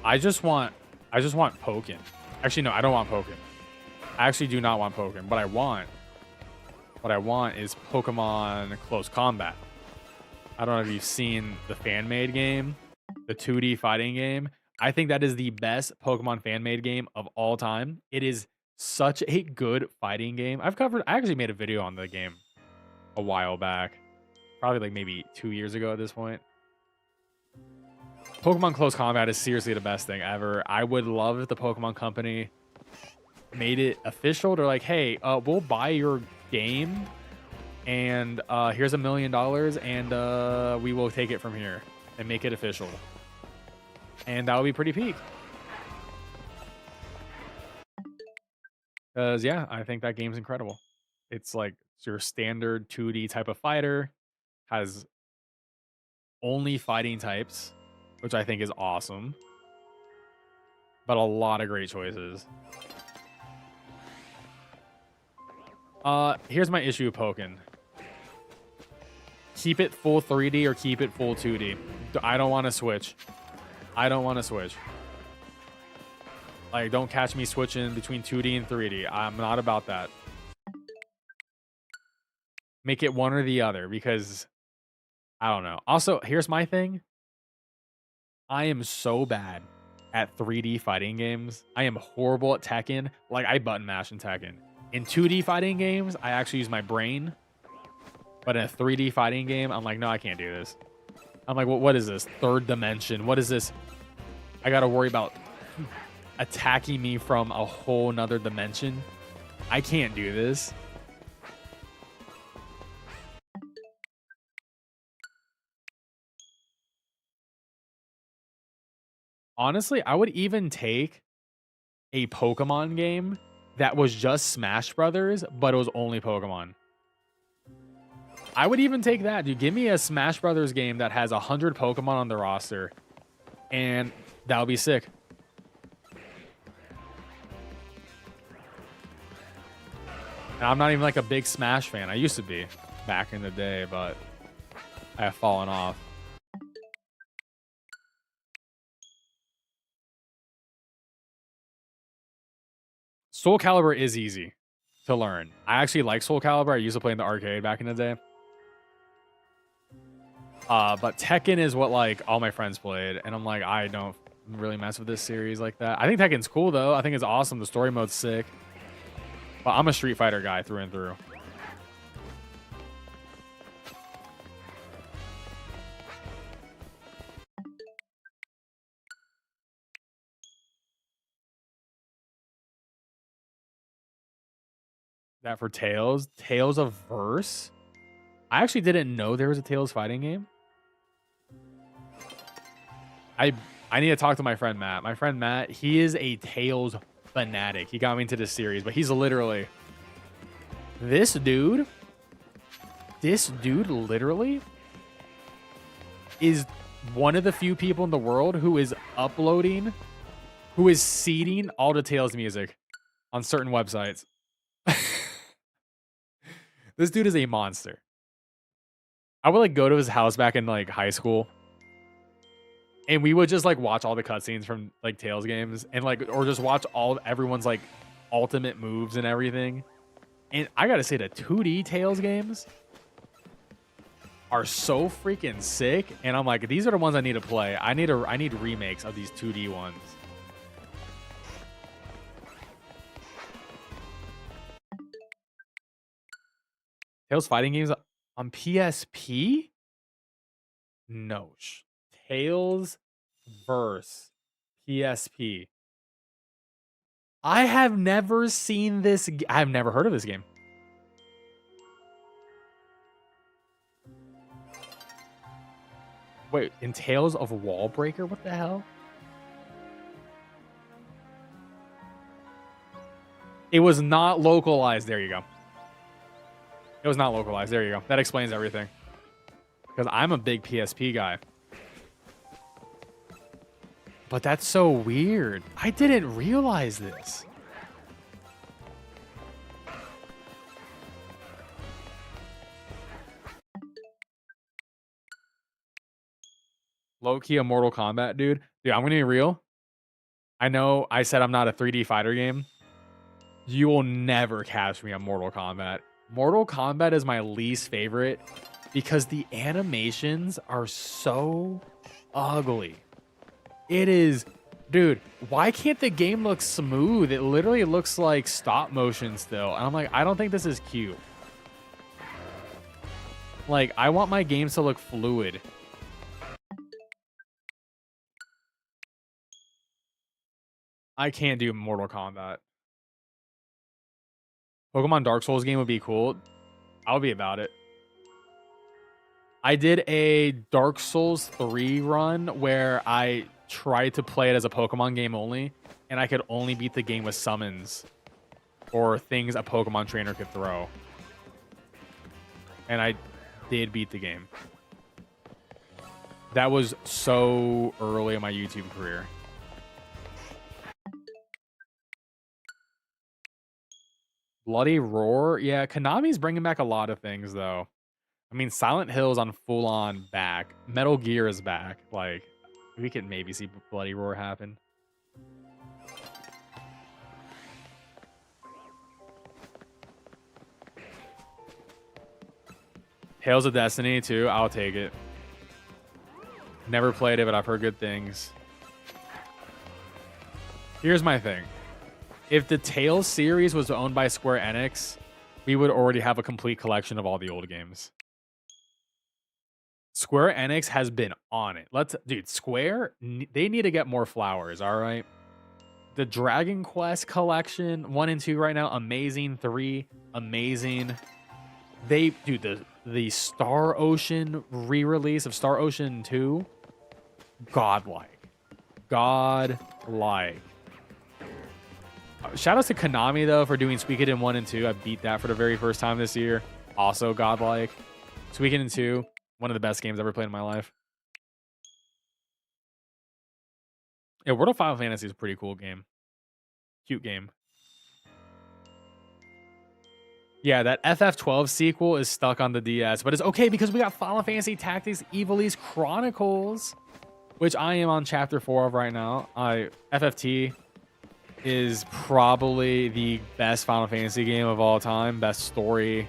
I just want Pokken. Actually, no, I don't want Pokken. I actually do not want Pokken. What I want is Pokemon Close Combat. I don't know if you've seen the fan-made game, the 2D fighting game. I think that is the best Pokemon fan-made game of all time. It is such a good fighting game. I actually made a video on the game a while back. Probably like maybe 2 years ago at this point. Pokemon Close Combat is seriously the best thing ever. I would love if the Pokemon Company made it official. They're like, hey, we'll buy your game and here's $1 million and we will take it from here and make it official. And that would be pretty peak. Because, yeah, I think that game's incredible. It's like your standard 2D type of fighter, has only fighting types, which I think is awesome. But a lot of great choices. Here's my issue with Pokken. Keep it full 3D or keep it full 2D. I don't want to switch. I don't want to switch. Like, don't catch me switching between 2D and 3D. I'm not about that. Make it one or the other because I don't know. Also, here's my thing. I am so bad at 3D fighting games. I am horrible at Tekken. Like, I button mash in Tekken. In 2D fighting games, I actually use my brain. But in a 3D fighting game, I'm like, no, I can't do this. I'm like, well, what is this? Third dimension. What is this? I got to worry about attacking me from a whole nother dimension. I can't do this. Honestly, I would even take a Pokemon game that was just Smash Brothers, but it was only Pokemon. I would even take that, dude. Give me a Smash Brothers game that has 100 Pokemon on the roster, and that would be sick. And I'm not even like a big Smash fan. I used to be back in the day, but I have fallen off. Soul Calibur is easy to learn. I actually like Soul Calibur. I used to play in the arcade back in the day. But Tekken is what like all my friends played, and I'm like, I don't really mess with this series like that. I think Tekken's cool though. I think it's awesome. The story mode's sick. But I'm a Street Fighter guy through and through. That for Tales? Tales of Verse? I actually didn't know there was a Tales fighting game. I need to talk to my friend Matt. My friend Matt, he is a Tales fanatic. He got me into this series, but he's literally... This dude literally is one of the few people in the world who is uploading who is seeding all the Tales music on certain websites. This dude is a monster. I would like go to his house back in like high school, and we would just like watch all the cutscenes from like Tales games, and like or just watch all everyone's like ultimate moves and everything. And I gotta say, the 2D Tales games are so freaking sick. And I'm like, these are the ones I need to play. I need remakes of these 2D ones. Tales fighting games on PSP? No. Tales verse PSP. I have never seen this. I've never heard of this game. Wait, in Tales of Wallbreaker? What the hell? It was not localized. There you go. It was not localized. There you go. That explains everything. Because I'm a big PSP guy. But that's so weird. I didn't realize this. Low-key a Mortal Kombat, dude. Dude, I'm going to be real. I know I said I'm not a 3D fighter game. You will never catch me on Mortal Kombat. Mortal Kombat is my least favorite because the animations are so ugly. It is, dude, why can't the game look smooth? It literally looks like stop motion still. And I'm like, I don't think this is cute. Like, I want my games to look fluid. I can't do Mortal Kombat. Pokemon Dark Souls game would be cool. I would be about it. I did a Dark Souls 3 run where I tried to play it as a Pokemon game only, and I could only beat the game with summons or things a Pokemon trainer could throw. And I did beat the game. That was so early in my YouTube career. Bloody Roar? Yeah, Konami's bringing back a lot of things, though. I mean, Silent Hill's on full-on back. Metal Gear is back. Like, we could maybe see Bloody Roar happen. Tales of Destiny, too. I'll take it. Never played it, but I've heard good things. Here's my thing. If the Tales series was owned by Square Enix, we would already have a complete collection of all the old games. Square Enix has been on it. Dude, Square, they need to get more flowers, all right? The Dragon Quest collection, 1 and 2 right now, amazing. 3, amazing. Dude, the Star Ocean re-release of Star Ocean 2, godlike. Godlike. Shout out to Konami, though, for doing Suikoden 1 and 2. I beat that for the very first time this year. Also godlike. Suikoden 2, one of the best games I've ever played in my life. Yeah, World of Final Fantasy is a pretty cool game. Cute game. Yeah, that FF12 sequel is stuck on the DS, but it's okay because we got Final Fantasy Tactics Ivalice Chronicles, which I am on Chapter 4 of right now. FFT is probably the best Final Fantasy game of all time. Best story.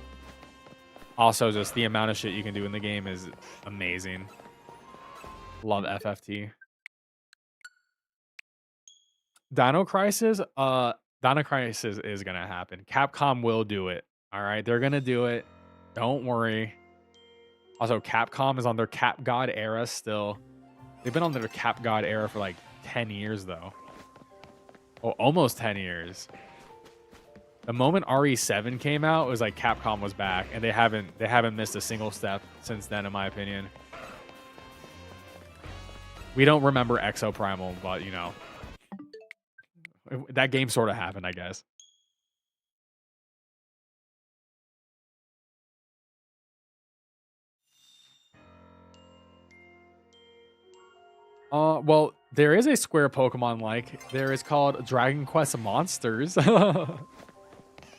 Also, just the amount of shit you can do in the game is amazing. Love FFT. Dino Crisis? Dino Crisis is going to happen. Capcom will do it. All right? They're going to do it. Don't worry. Also, Capcom is on their Cap God era still. They've been on their Cap God era for like 10 years, though. Oh, almost 10 years. The moment RE7 came out, it was like Capcom was back, and they haven't missed a single step since then, in my opinion. We don't remember Exoprimal, but you know, that game sort of happened, I guess. Well, There is a Square Pokemon like. There is called Dragon Quest Monsters.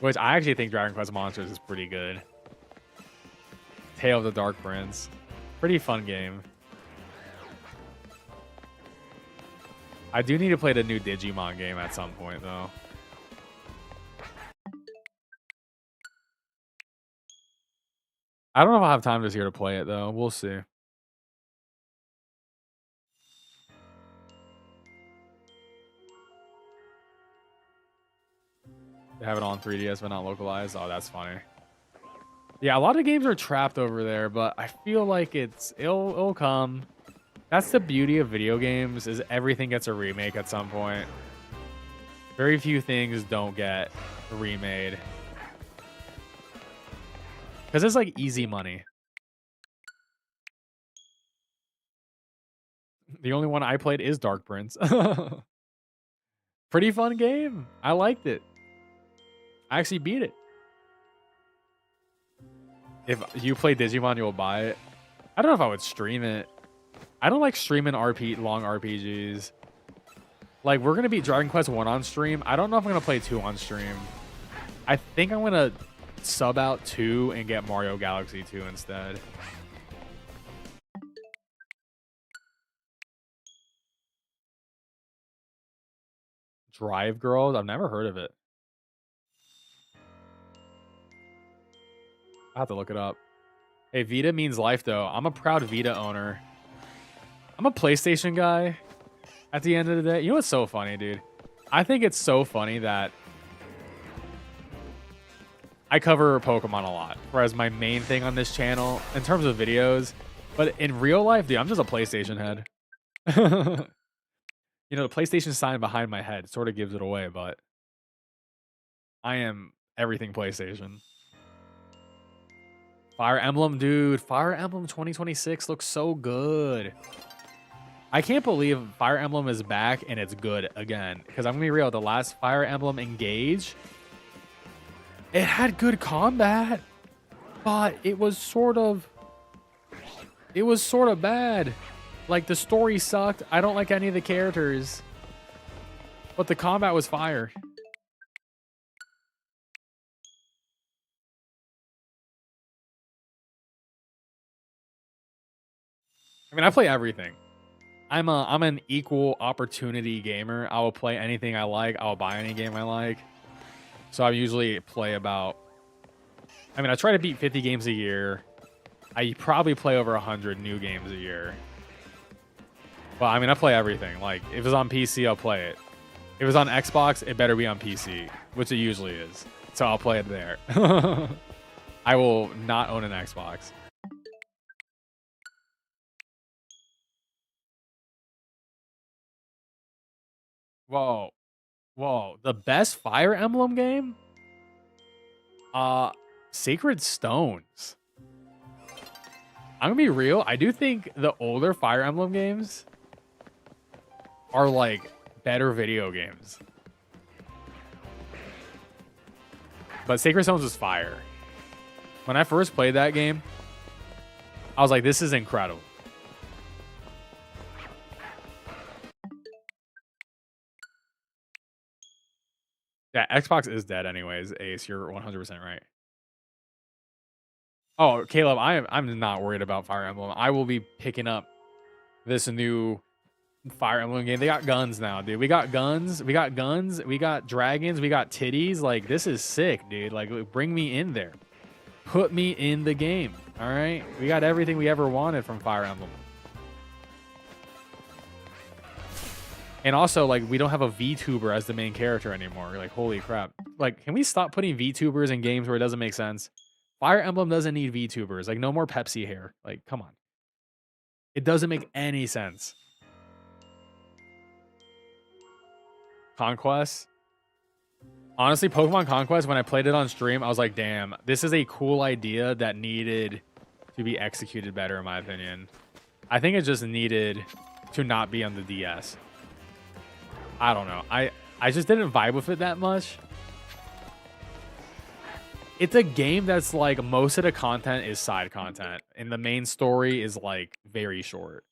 Which I actually think Dragon Quest Monsters is pretty good. Tale of the Dark Prince. Pretty fun game. I do need to play the new Digimon game at some point, though. I don't know if I'll have time this year to play it, though. We'll see. They have it on 3DS, but not localized. Oh, that's funny. Yeah, a lot of games are trapped over there, but I feel like it'll come. That's the beauty of video games, is everything gets a remake at some point. Very few things don't get remade. Because it's like easy money. The only one I played is Dark Prince. Pretty fun game. I liked it. I actually beat it. If you play Digimon, you'll buy it. I don't know if I would stream it. I don't like streaming long RPGs. Like, we're going to beat Dragon Quest 1 on stream. I don't know if I'm going to play 2 on stream. I think I'm going to sub out 2 and get Mario Galaxy 2 instead. Drive Girls? I've never heard of it. I have to look it up. Hey, Vita means life, though. I'm a proud Vita owner. I'm a PlayStation guy at the end of the day. You know what's so funny, dude? I think it's so funny that I cover Pokemon a lot, whereas my main thing on this channel, in terms of videos, but in real life, dude, I'm just a PlayStation head. You know, the PlayStation sign behind my head sort of gives it away, but I am everything PlayStation. Fire Emblem, dude. Fire Emblem 2026 looks so good. I can't believe Fire Emblem is back and it's good again. Because I'm going to be real, the last Fire Emblem Engage, it had good combat, but it was sort of bad. Like, the story sucked. I don't like any of the characters. But the combat was fire. I mean, I play everything. I'm an equal opportunity gamer. I will play anything I like. I'll buy any game I like. So I usually play about... I mean, I try to beat 50 games a year. I probably play over 100 new games a year. Well, I mean, I play everything. Like, if it's on PC, I'll play it. If it's on Xbox, it better be on PC, which it usually is. So I'll play it there. I will not own an Xbox. Whoa. Whoa. The best Fire Emblem game? Sacred Stones. I'm gonna be real. I do think the older Fire Emblem games are like better video games. But Sacred Stones is fire. When I first played that game, I was like, this is incredible. Yeah, Xbox is dead anyways, Ace. You're 100% right. Oh, Caleb, I'm not worried about Fire Emblem. I will be picking up this new Fire Emblem game. They got guns now, dude. We got guns. We got guns. We got dragons. We got titties. Like, this is sick, dude. Like, bring me in there. Put me in the game. All right? We got everything we ever wanted from Fire Emblem. And also, like, we don't have a VTuber as the main character anymore. Like, holy crap. Like, can we stop putting VTubers in games where it doesn't make sense? Fire Emblem doesn't need VTubers. Like, no more Pepsi hair. Like, come on. It doesn't make any sense. Conquest. Honestly, Pokemon Conquest, when I played it on stream, I was like, damn, this is a cool idea that needed to be executed better, in my opinion. I think it just needed to not be on the DS. I don't know. I just didn't vibe with it that much. It's a game that's like, most of the content is side content, and the main story is like very short.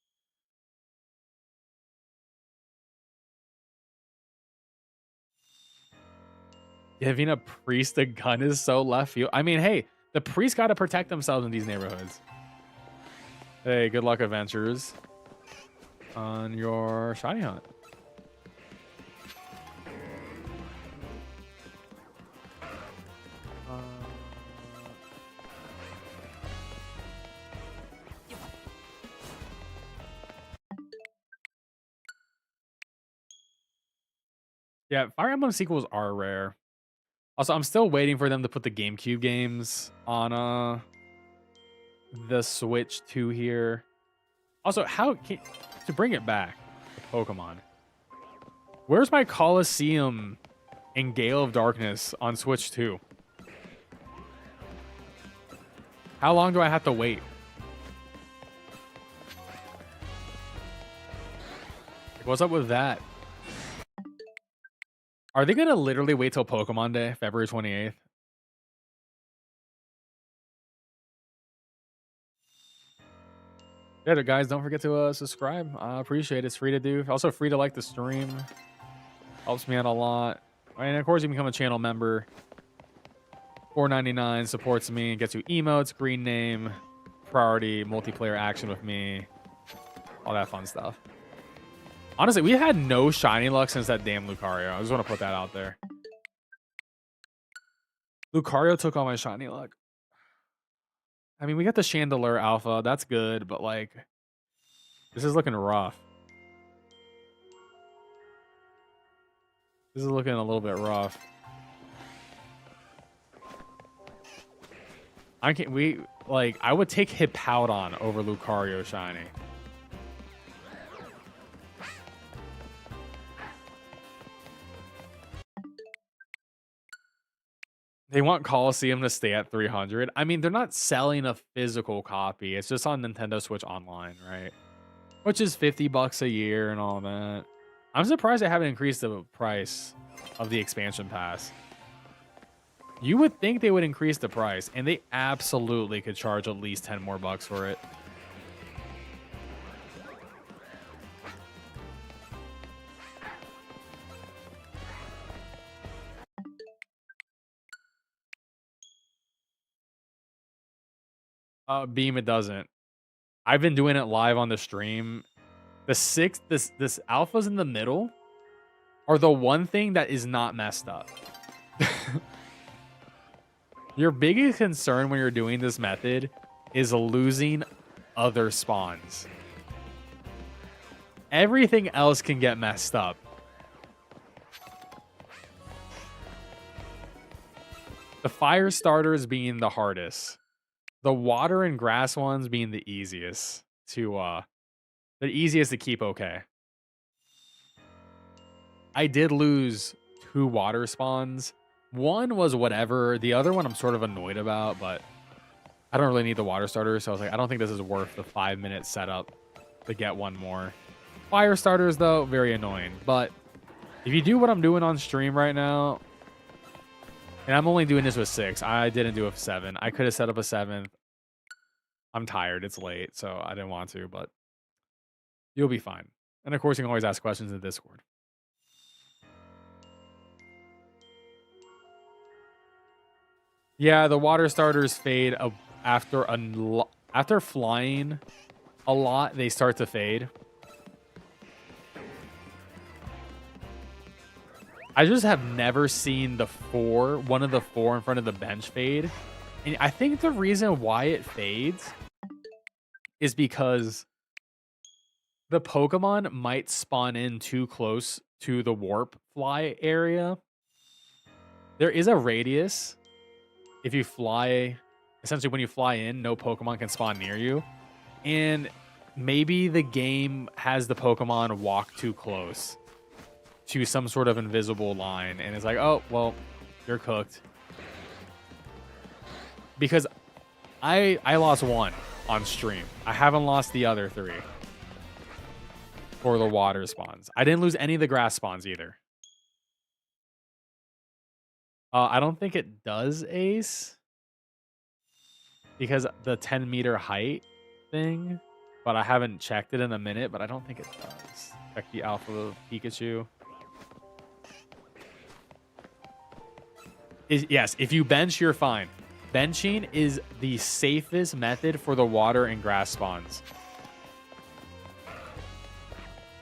Giving a priest a gun is so left field. I mean, hey, the priests got to protect themselves in these neighborhoods. Hey, good luck, adventurers, on your shiny hunt. Yeah, Fire Emblem sequels are rare. Also, I'm still waiting for them to put the GameCube games on the Switch 2 here. Also, to bring it back to Pokemon, where's my Coliseum and Gale of Darkness on Switch 2? How long do I have to wait? What's up with that? Are they gonna literally wait till Pokemon Day, February 28th? Yeah, guys, don't forget to subscribe. I appreciate it. It's free to do. Also free to like the stream. Helps me out a lot. And of course, you can become a channel member. $4.99 supports me. Gets you emotes, green name, priority, multiplayer action with me. All that fun stuff. Honestly, we had no shiny luck since that damn Lucario. I just want to put that out there. Lucario took all my shiny luck. I mean, we got the Chandelure Alpha. That's good, but like, this is looking rough. This is looking a little bit rough. I would take Hippowdon over Lucario shiny. They want Coliseum to stay at 300. I mean, they're not selling a physical copy. It's just on Nintendo Switch Online, right? Which is $50 a year and all that. I'm surprised they haven't increased the price of the expansion pass. You would think they would increase the price, and they absolutely could charge at least 10 more bucks for it. Beam, it doesn't. I've been doing it live on the stream. This alphas in the middle are the one thing that is not messed up. Your biggest concern when you're doing this method is losing other spawns. Everything else can get messed up. The fire starters being the hardest. The water and grass ones being the easiest to keep okay. I did lose 2 water spawns. One was whatever. The other one I'm sort of annoyed about, but I don't really need the water starters. So I was like, I don't think this is worth the 5-minute setup to get one more. Fire starters, though, very annoying. But if you do what I'm doing on stream right now, and I'm only doing this with 6. I didn't do a 7. I could have set up a 7th. I'm tired. It's late, so I didn't want to, but you'll be fine. And of course, you can always ask questions in the Discord. Yeah, the water starters fade after flying a lot. They start to fade. I just have never seen one of the 4 in front of the bench fade. And I think the reason why it fades is because the Pokemon might spawn in too close to the warp fly area. There is a radius. If you fly, essentially when you fly in, no Pokemon can spawn near you. And maybe the game has the Pokemon walk too close to some sort of invisible line. And it's like, oh, well, you're cooked. Because I lost 1 on stream. I haven't lost the other 3 for the water spawns. I didn't lose any of the grass spawns either. I don't think it does, Ace, because the 10-meter height thing, but I haven't checked it in a minute, but I don't think it does. Check the alpha of Pikachu. Yes, if you bench, you're fine. Benching is the safest method for the water and grass spawns.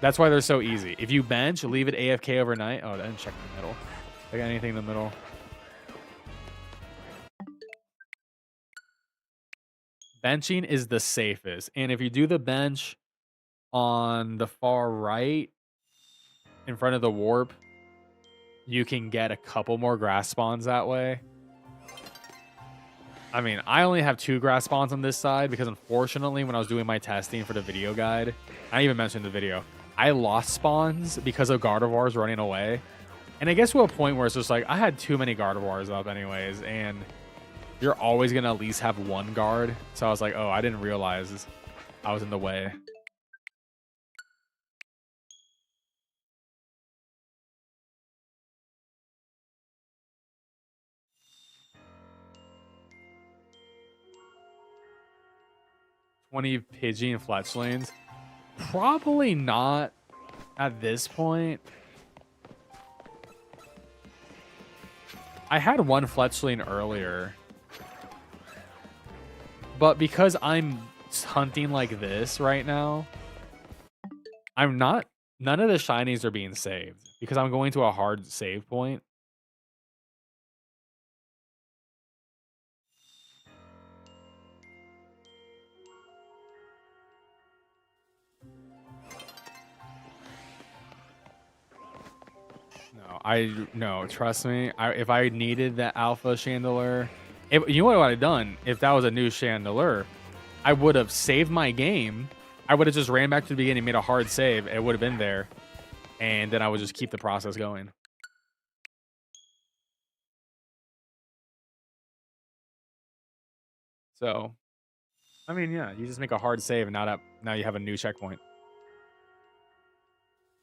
That's why they're so easy. If you bench, leave it AFK overnight. Oh, I didn't check the middle. I got anything in the middle. Benching is the safest. And if you do the bench on the far right in front of the warp, you can get a couple more grass spawns that way. I mean, I only have 2 grass spawns on this side because unfortunately when I was doing my testing for the video guide, I even mentioned in the video, I lost spawns because of Gardevoirs running away. And it gets to a point where it's just like, I had too many Gardevoirs up anyways, and you're always going to at least have 1 guard. So I was like, oh, I didn't realize I was in the way. $20 Pidgey and Fletchlings? Probably not at this point. I had 1 Fletchling earlier. But because I'm hunting like this right now, I'm not... None of the shinies are being saved because I'm going to a hard save point. No, trust me. If I needed that alpha chandelier, you know what I would have done if that was a new chandelier? I would have saved my game. I would have just ran back to the beginning, made a hard save. It would have been there, and then I would just keep the process going. So, I mean, yeah, you just make a hard save, and now you have a new checkpoint.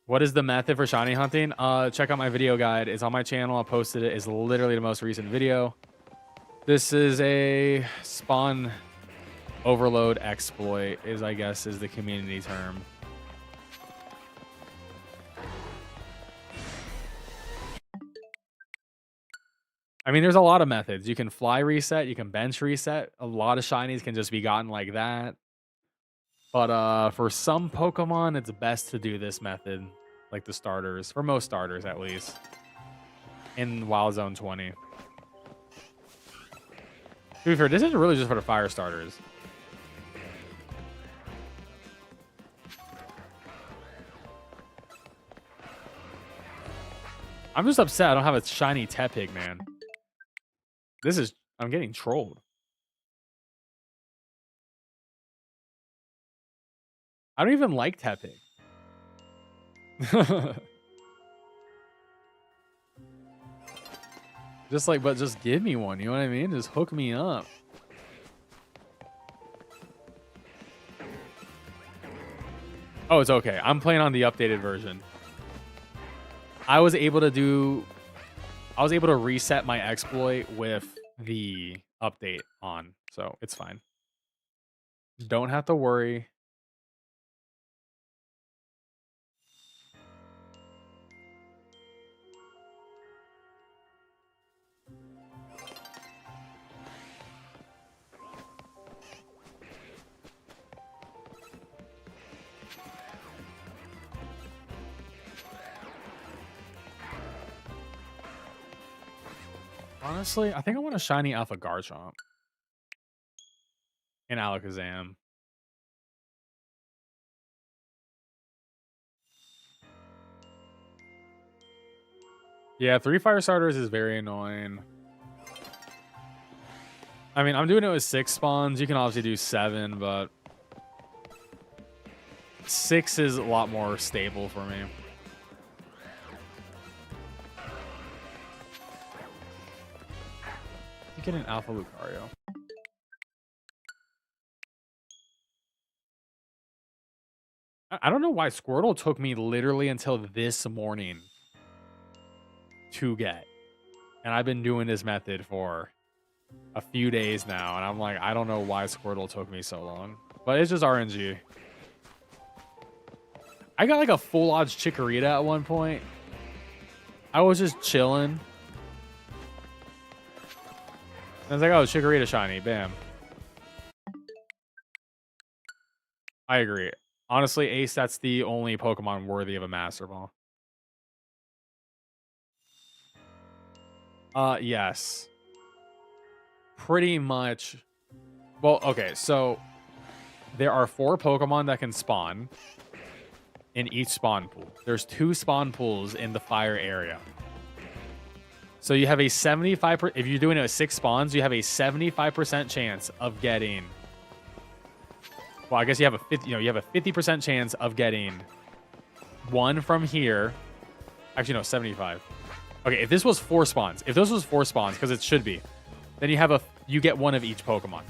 What is the method for shiny hunting? Check out my video guide. It's on my channel. I posted it. It's literally the most recent video. This is a spawn overload exploit, I guess is the community term. I mean, there's a lot of methods. You can fly reset. You can bench reset. A lot of shinies can just be gotten like that. But for some Pokemon, it's best to do this method. Like the starters. For most starters, at least. In Wild Zone 20. To be fair, this is really just for the fire starters. I'm just upset I don't have a shiny Tepig, man. I'm getting trolled. I don't even like Tepig. Just give me one, you know what I mean? Just hook me up. Oh, it's okay. I'm playing on the updated version. I was able to reset my exploit with the update on, so it's fine. Don't have to worry. Honestly, I think I want a shiny Alpha Garchomp. And Alakazam. Yeah, 3 fire starters is very annoying. I mean, I'm doing it with 6 spawns. You can obviously do 7, but 6 is a lot more stable for me. You get an Alpha Lucario. I don't know why Squirtle took me literally until this morning to get. And I've been doing this method for a few days now. And I'm like, I don't know why Squirtle took me so long. But it's just RNG. I got like a full odds Chikorita at one point. I was just chilling. I was like, oh, Chikorita shiny. Bam. I agree. Honestly, Ace, that's the only Pokemon worthy of a Master Ball. Yes. Pretty much. Well, okay, so there are 4 Pokemon that can spawn in each spawn pool. There's 2 spawn pools in the fire area. So you have a 75%, if you're doing it with 6 spawns, you have a 75% chance of getting, well, I guess you have a 50, you have a 50% chance of getting 1 from here. Actually, no, 75. Okay, if this was 4 spawns, because it should be, then you get 1 of each Pokemon.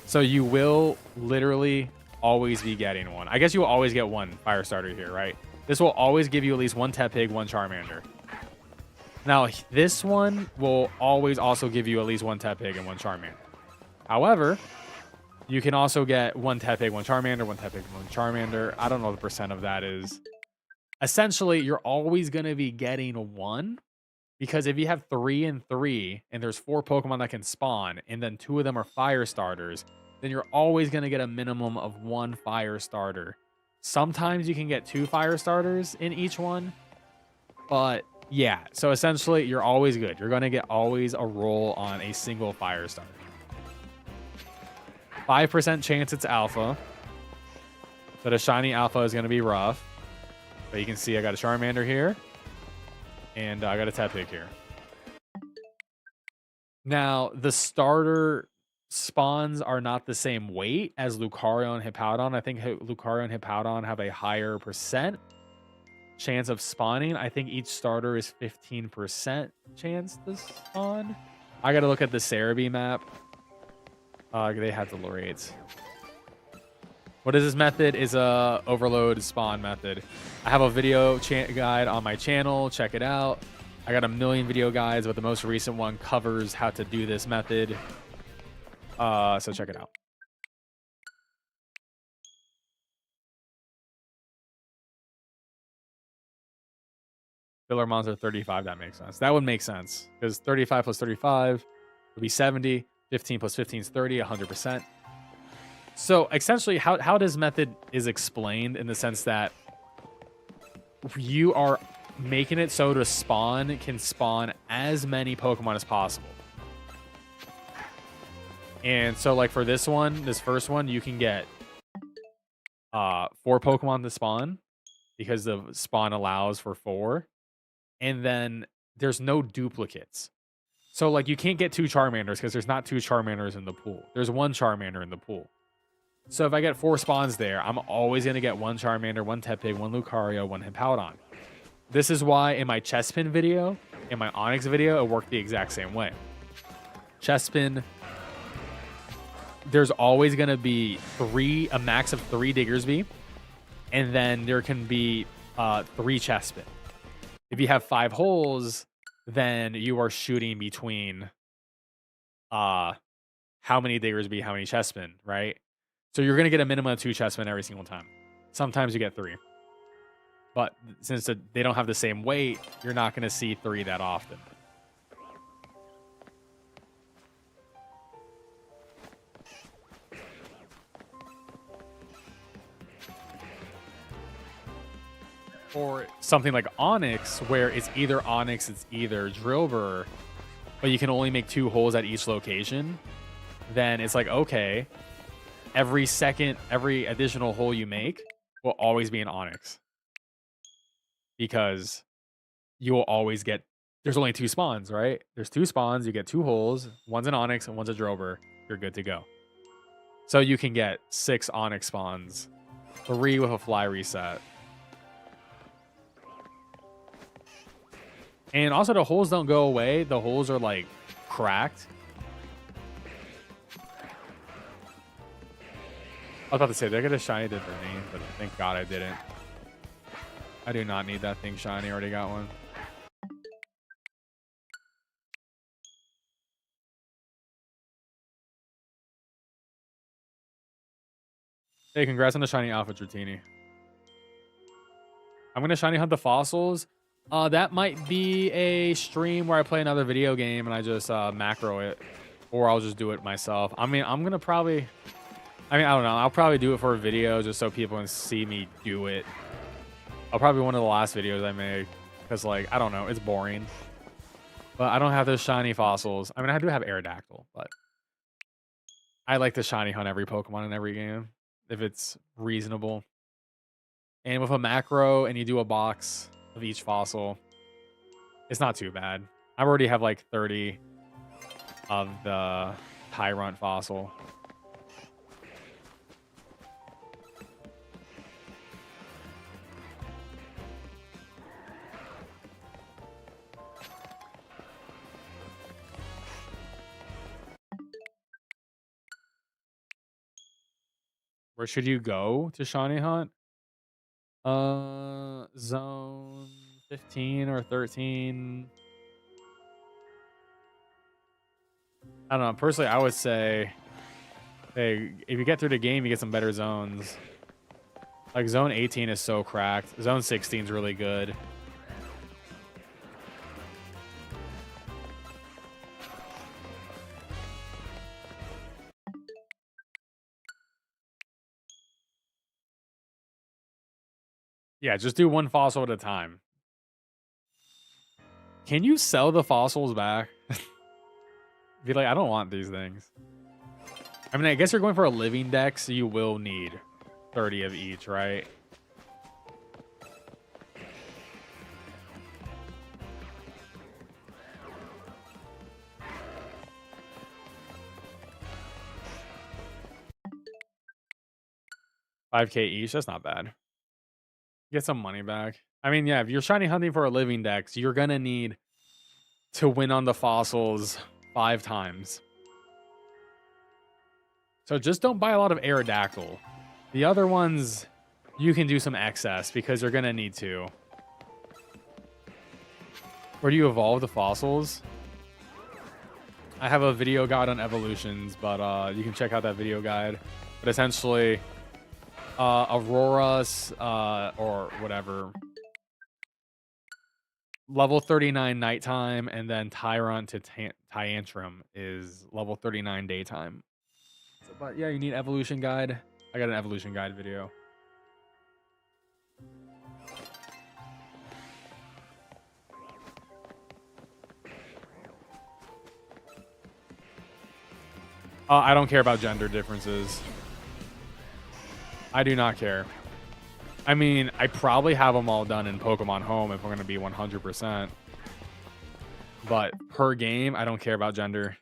So you will literally always be getting 1. I guess you will always get 1 fire starter here, right? This will always give you at least 1 Tepig, 1 Charmander. Now, this one will always also give you at least 1 Tepig and 1 Charmander. However, you can also get 1 Tepig, 1 Charmander, 1 Tepig, 1 Charmander. I don't know what the percent of that is. Essentially, you're always going to be getting 1. Because if you have 3 and 3, and there's 4 Pokemon that can spawn, and then 2 of them are fire starters, then you're always going to get a minimum of 1 fire starter. Sometimes you can get 2 fire starters in each one. But yeah, so essentially you're always good. You're going to get always a roll on a single fire starter. 5% chance it's alpha. But a shiny alpha is going to be rough. But you can see I got a Charmander here. And I got a Tepig here. Now, the starter spawns are not the same weight as Lucario and Hippowdon. I think Lucario and Hippowdon have a higher percent chance of spawning. I think each starter is 15% chance to spawn. I got to look at the Cerebi map. They have the low rates. What is this method? Is a overload spawn method. I have a video guide on my channel. Check it out. I got a million video guides, but the most recent one covers how to do this method. So check it out. Filler monster 35. That makes sense. That would make sense because 35 plus 35 would be 70. 15 plus 15 is 30. 100%. So essentially, how this method is explained in the sense that you are making it so to spawn can spawn as many Pokemon as possible. And so like for this one, this first one, you can get 4 Pokemon to spawn because the spawn allows for 4. And then there's no duplicates. So like you can't get 2 Charmanders because there's not 2 Charmanders in the pool. There's 1 Charmander in the pool. So if I get 4 spawns there, I'm always going to get 1 Charmander, 1 Tepig, 1 Lucario, 1 Hippowdon. This is why in my Chespin video, in my Onix video, it worked the exact same way. Chespin, there's always going to be a max of 3 Diggersby, and then there can be 3 Chespin. If you have 5 holes, then you are shooting between how many Diggersby, how many Chespin, right? So you're going to get a minimum of 2 Chessmen every single time. Sometimes you get 3. But since they don't have the same weight, you're not going to see 3 that often. Or something like Onix, where it's either Onix, it's either Drillbur, but you can only make 2 holes at each location. Then it's like, okay, every additional hole you make will always be an Onix. Because you will always get, there's only 2 spawns, right? There's 2 spawns, you get 2 holes, one's an Onix and one's a Drillbur. You're good to go. So you can get 6 Onix spawns, 3 with a fly reset. And also the holes don't go away. The holes are like cracked. I was about to say, they're going to shiny did their name, but thank God I didn't. I do not need that thing shiny. I already got one. Hey, congrats on the shiny Alpha Dratini. I'm going to shiny hunt the fossils. That might be a stream where I play another video game and I just macro it. or I'll just do it myself. I mean, I'm gonna probably, I don't know. I'll probably do it for a video just so people can see me do it. I'll probably one of the last videos I made because, like, I don't know, it's boring. But I don't have those shiny fossils. I mean, I do have Aerodactyl, but I like to shiny hunt every Pokemon in every game if it's reasonable. And with a macro and you do a box of each fossil, it's not too bad. I already have like 30 of the Tyrant fossil. Where should you go to shiny hunt? Zone 15 or 13. I don't know. Personally, I would say, hey, if you get through the game, you get some better zones. Like zone 18 is so cracked. Zone 16 is really good. Yeah, just do one fossil at a time. Can you sell the fossils back? Be like, I don't want these things. I mean, I guess you're going for a living deck, so you will need 30 of each, right? $5K each, that's not bad. Get some money back. I mean, yeah, if you're shiny hunting for a living deck, you're gonna need to win on the fossils 5 times. So just don't buy a lot of Aerodactyl. The other ones, you can do some excess because you're gonna need to. Where do you evolve the fossils? I have a video guide on evolutions, but you can check out that video guide. But essentially, Aurora's or whatever, level 39 nighttime, and then Tyrant to Tantrum is level 39 daytime. So, but yeah, you need evolution guide. I got an evolution guide video. I don't care about gender differences. I do not care. I mean, I probably have them all done in Pokemon Home if we're going to be 100%. But per game, I don't care about gender.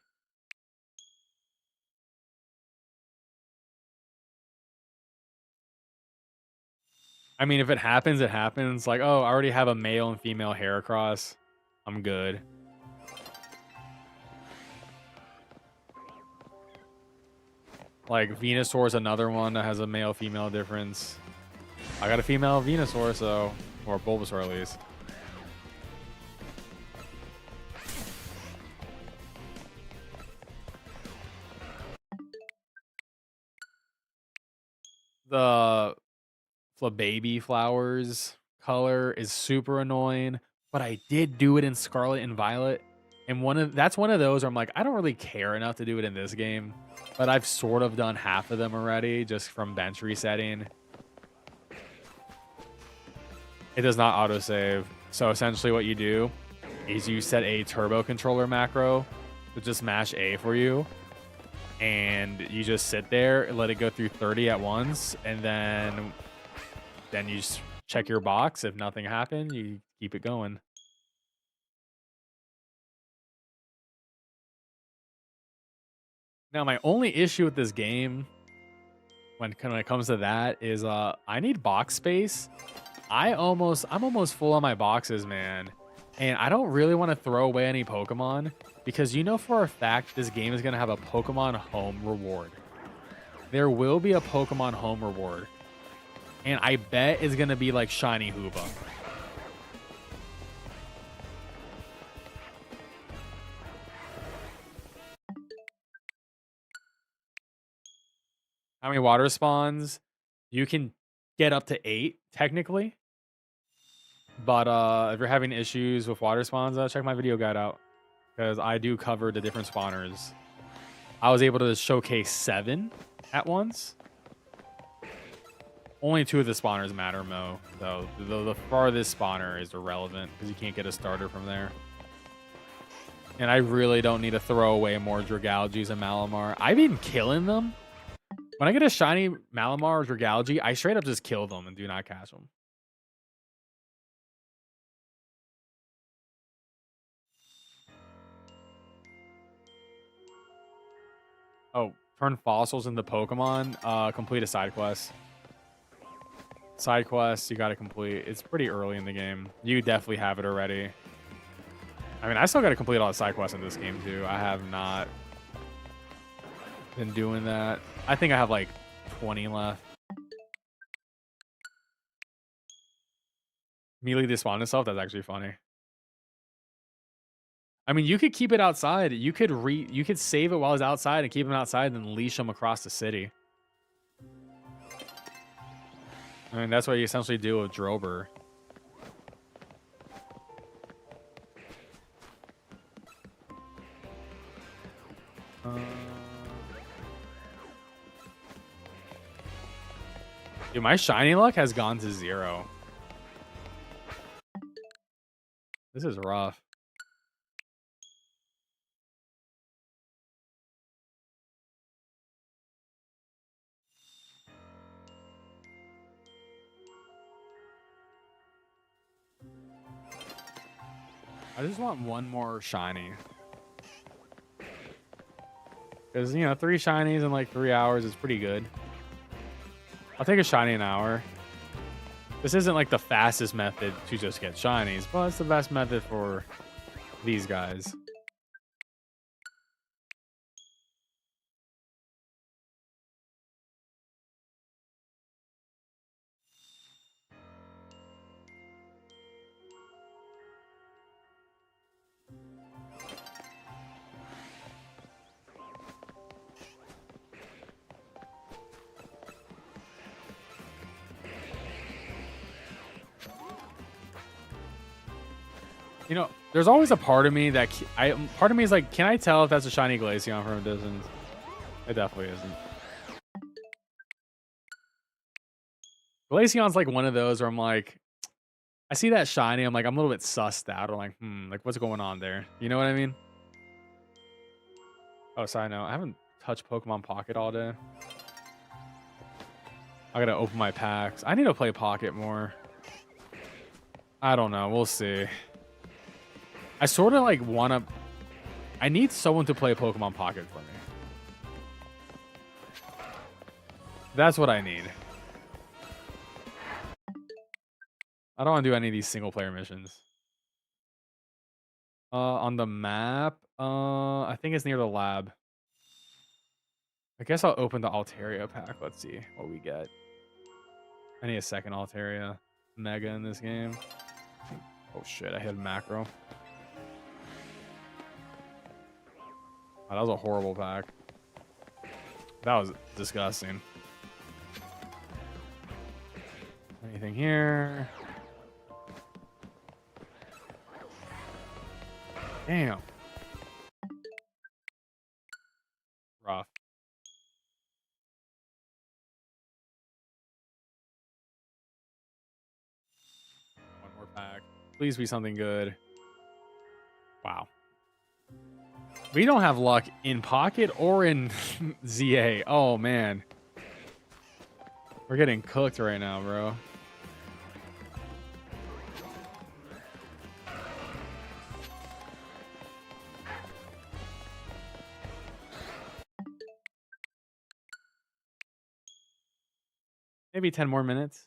I mean, if it happens, it happens. Like, oh, I already have a male and female Heracross. I'm good. Like, Venusaur is another one that has a male-female difference. I got a female Venusaur, so... Or Bulbasaur, at least. The Flababy Flowers color is super annoying, but I did do it in Scarlet and Violet. And that's one of those where I'm like, I don't really care enough to do it in this game. But I've sort of done half of them already, just from bench resetting. It does not autosave. So essentially what you do is you set a turbo controller macro to just mash A for you. And you just sit there and let it go through 30 at once. And then you just check your box. If nothing happened, you keep it going. Now, my only issue with this game, when it comes to that, is I need box space. I'm almost full on my boxes, man. And I don't really want to throw away any Pokemon because you know for a fact this game is going to have a Pokemon Home reward. There will be a Pokemon Home reward. And I bet it's going to be like Shiny Hooba. How many water spawns? You can get up to 8, technically. But if you're having issues with water spawns, check my video guide out. Because I do cover the different spawners. I was able to showcase 7 at once. Only 2 of the spawners matter, Mo. Though the farthest spawner is irrelevant because you can't get a starter from there. And I really don't need to throw away more Dragalges and Malamar. I've been killing them. When I get a shiny Malamar or Dragalge, I straight up just kill them and do not catch them. Oh, turn fossils into Pokemon. Complete a side quest. Side quests you got to complete. It's pretty early in the game. You definitely have it already. I mean, I still got to complete all the side quests in this game too. I have not been doing that. I think I have like 20 left. Immediately despawn itself. That's actually funny. I mean, you could keep it outside. You could save it while it's outside and keep him outside and then leash him across the city. I mean, that's what you essentially do with Drober. Dude, my shiny luck has gone to 0. This is rough. I just want one more shiny. Because, you know, 3 shinies in like 3 hours is pretty good. I'll take a shiny an hour. This isn't like the fastest method to just get shinies, but it's the best method for these guys. You know, there's always a part of me that part of me is like, can I tell if that's a shiny Glaceon from a distance? It definitely isn't. Glaceon's like one of those where I'm like, I see that shiny, I'm like, I'm a little bit sussed out. I'm like, like what's going on there? You know what I mean? Oh, side note, I haven't touched Pokemon Pocket all day. I gotta open my packs. I need to play Pocket more. I don't know. We'll see. I sort of like want to... I need someone to play Pokemon Pocket for me. That's what I need. I don't want to do any of these single player missions. On the map, I think it's near the lab. I guess I'll open the Altaria pack. Let's see what we get. I need a second Altaria Mega in this game. Oh shit, I hit macro. Oh, that was a horrible pack. That was disgusting. Anything here? Damn. Rough. One more pack. Please be something good. Wow. We don't have luck in Pocket or in ZA. Oh, man. We're getting cooked right now, bro. Maybe 10 more minutes.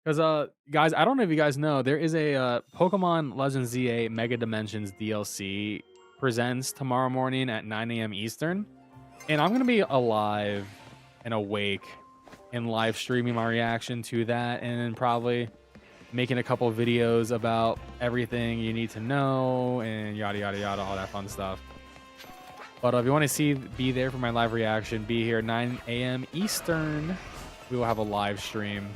Because, guys, I don't know if you guys know, there is a Pokemon Legends ZA Mega Dimensions DLC presents tomorrow morning at 9 a.m. Eastern. And I'm going to be alive and awake and live streaming my reaction to that. And then probably making a couple videos about everything you need to know and yada, yada, yada, all that fun stuff. But if you want to be there for my live reaction, be here 9 a.m. Eastern. We will have a live stream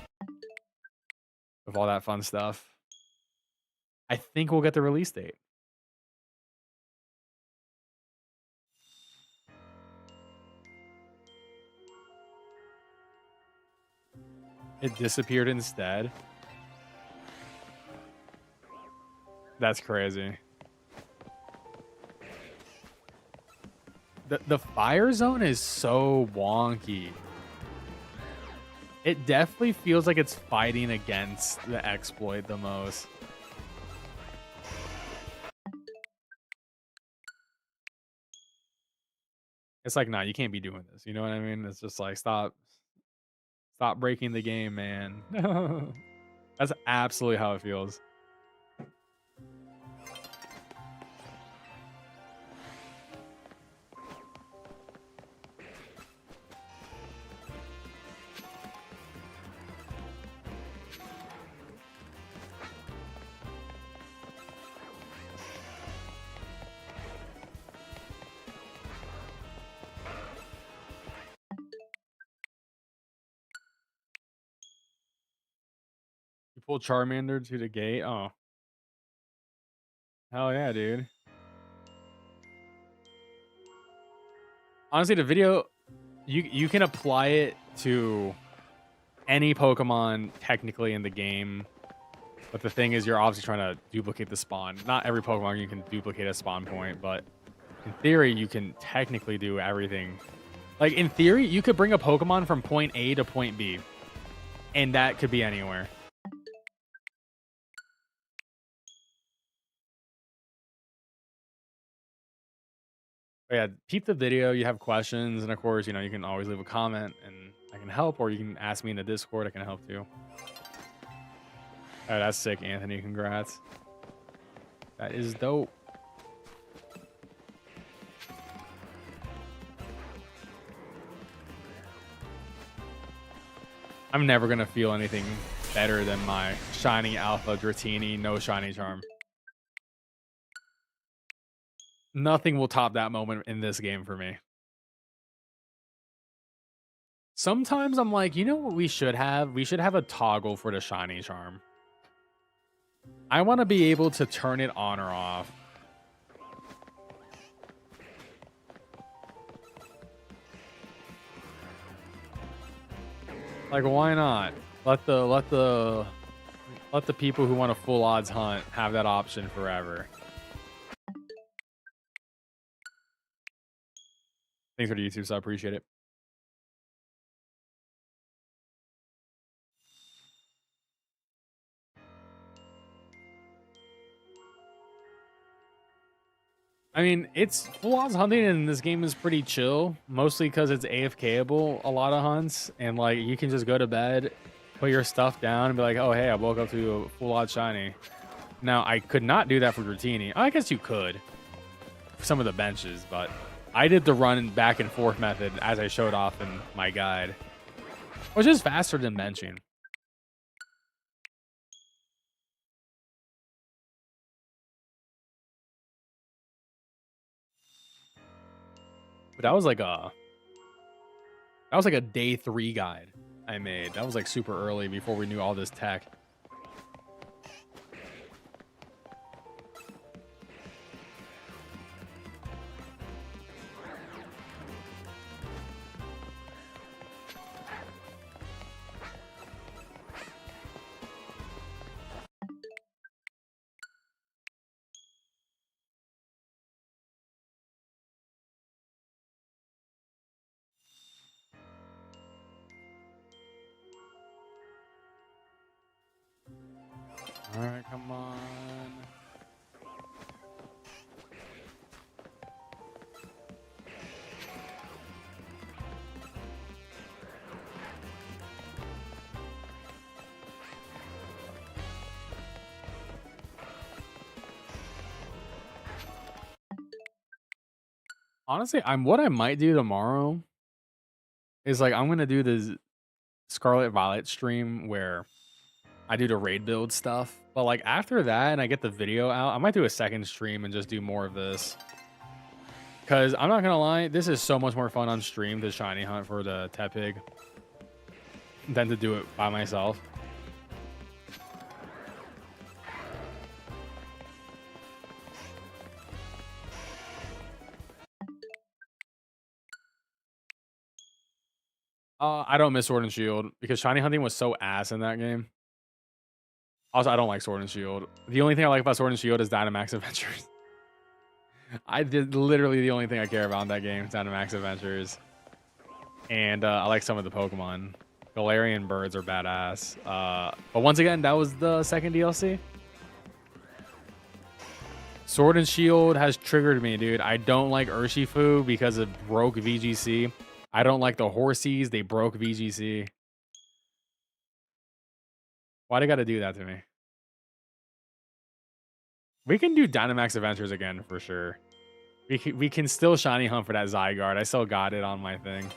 of all that fun stuff. I think we'll get the release date. It disappeared instead. That's crazy. The fire zone is so wonky. It definitely feels like it's fighting against the exploit the most. It's like, nah, you can't be doing this. You know what I mean? It's just like, stop breaking the game, man. That's absolutely how it feels. You pull Charmander to the gate. Oh, hell yeah, dude. Honestly, the video, you can apply it to any Pokemon technically in the game. But the thing is, you're obviously trying to duplicate the spawn. Not every Pokemon you can duplicate a spawn point, but in theory, you can technically do everything. Like, in theory, you could bring a Pokemon from point A to point B. And that could be anywhere. But yeah, peep the video. You have questions. And of course, you know, you can always leave a comment and I can help. Or you can ask me in the Discord. I can help too. Oh, that's sick, Anthony. Congrats. That is dope. I'm never going to feel anything better than my shiny alpha Dratini, no shiny charm. Nothing will top that moment in this game for me. Sometimes I'm like, you know what we should have? We should have a toggle for the shiny charm. I want to be able to turn it on or off. Like, why not? Let the people who want a full odds hunt have that option forever. Thanks for the YouTube, so I appreciate it. I mean, it's full odds hunting in this game is pretty chill, mostly because it's AFKable a lot of hunts, and like you can just go to bed, put your stuff down, and be like, oh hey, I woke up to a full odds shiny. Now I could not do that for Dratini. I guess you could for some of the benches, but I did the run back and forth method as I showed off in my guide, which is faster than benching. But that was like a day 3 guide I made. That was like super early before we knew all this tech. All right, come on. Honestly, what I might do tomorrow is like I'm gonna do this Scarlet Violet stream where I do the raid build stuff. But like after that and I get the video out, I might do a second stream and just do more of this. Cause I'm not gonna lie, this is so much more fun on stream to shiny hunt for the Tepig than to do it by myself. I don't miss Sword and Shield because shiny hunting was so ass in that game. Also, I don't like Sword and Shield. The only thing I like about Sword and Shield is Dynamax Adventures. I did literally the only thing I care about in that game, Dynamax Adventures. And I like some of the Pokemon. Galarian birds are badass. But once again, that was the second DLC. Sword and Shield has triggered me, dude. I don't like Urshifu because it broke VGC. I don't like the Horsies. They broke VGC. Why they gotta do that to me? We can do Dynamax Adventures again for sure. We can still shiny hunt for that Zygarde. I still got it on my thing.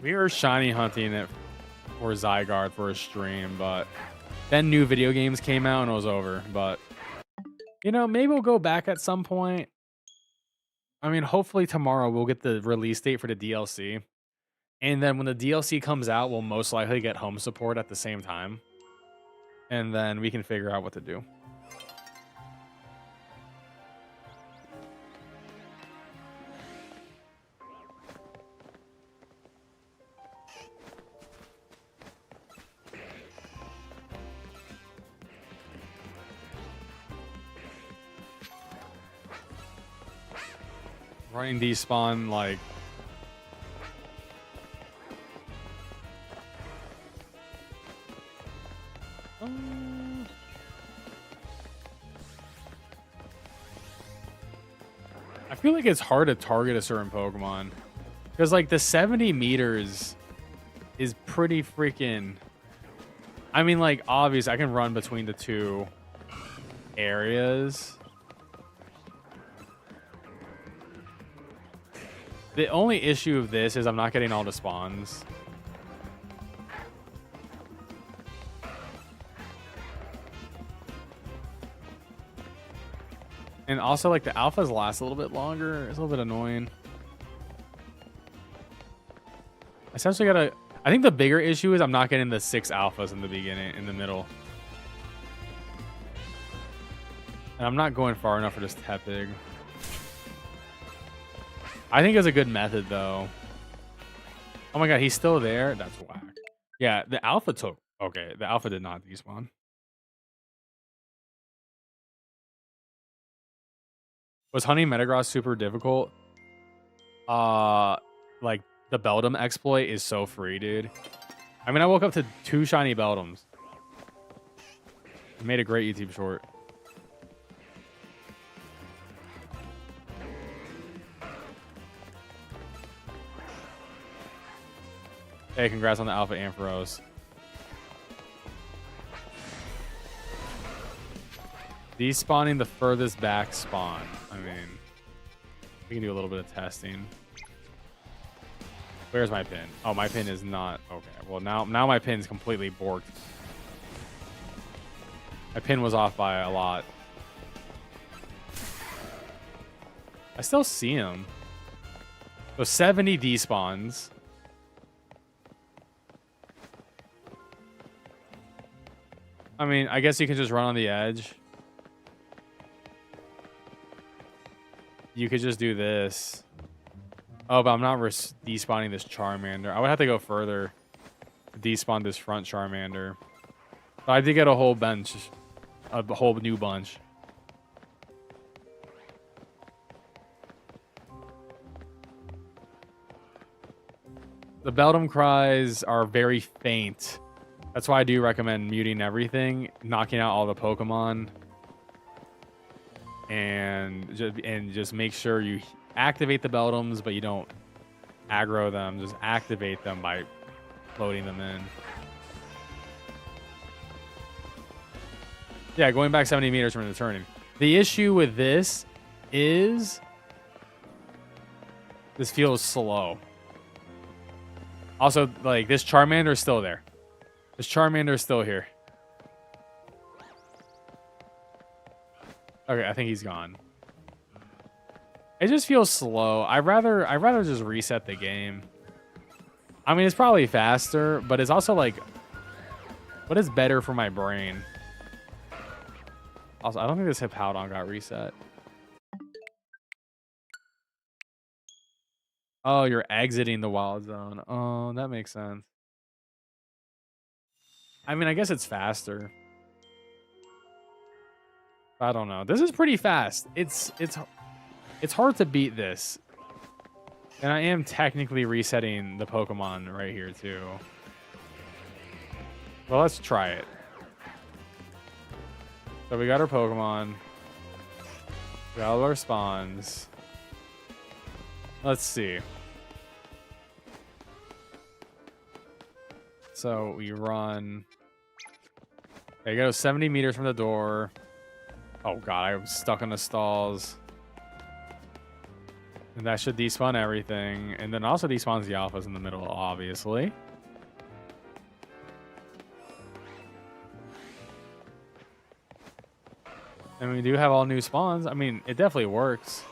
We were shiny hunting it for Zygarde for a stream, but then new video games came out and it was over. But, you know, maybe we'll go back at some point. I mean, hopefully tomorrow we'll get the release date for the DLC. And then when the DLC comes out, we'll most likely get home support at the same time. And then we can figure out what to do. Running despawn, like... I feel like it's hard to target a certain Pokemon. Because, like, the 70 meters is pretty freaking... I mean, like, obviously, I can run between the two areas. The only issue of this is I'm not getting all the spawns. And also, like, the alphas last a little bit longer. It's a little bit annoying. Essentially gotta... I think the bigger issue is I'm not getting the 6 alphas in the beginning, in the middle. And I'm not going far enough for this Tepig. I think it's a good method, though. Oh my god, he's still there? That's whack. Yeah, the alpha took... Okay, the alpha did not despawn. Was hunting Metagross super difficult? Like, the Beldum exploit is so free, dude. I mean, I woke up to 2 shiny Beldums. It made a great YouTube short. Hey, congrats on the Alpha Ampharos. Despawning the furthest back spawn. I mean, we can do a little bit of testing. Where's my pin? Oh, my pin is not... Okay, well, now my pin's completely borked. My pin was off by a lot. I still see him. So 70 despawns. I mean, I guess you can just run on the edge. You could just do this. Oh, but I'm not despawning this Charmander. I would have to go further to despawn this front Charmander. But I did get a whole bunch. A whole new bunch. The Beldum cries are very faint. That's why I do recommend muting everything, knocking out all the Pokemon, and just make sure you activate the Beldums, but you don't aggro them. Just activate them by loading them in. Yeah, going back 70 meters from the turning. The issue with this is this feels slow. Also, like, this Charmander is still there. This Charmander is still here. Okay, I think he's gone. It just feels slow. I'd rather just reset the game. I mean, it's probably faster, but it's also like, what is better for my brain? Also, I don't think this Hippowdon got reset. Oh, you're exiting the wild zone. Oh, that makes sense. I mean, I guess it's faster. I don't know. This is pretty fast. It's hard to beat this. And I am technically resetting the Pokemon right here too. Well, let's try it. So we got our Pokemon. We got all our spawns. Let's see. So we run. There you go, 70 meters from the door. Oh god, I'm stuck in the stalls. And that should despawn everything. And then also despawns the alphas in the middle, obviously. And we do have all new spawns. I mean, it definitely works.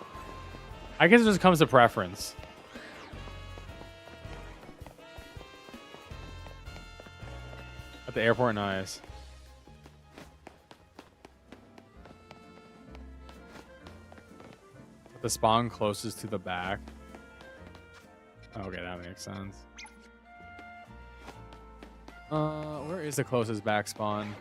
I guess it just comes to preference. At the airport, nice. The spawn closest to the back. Okay, that makes sense. Where is the closest back spawn?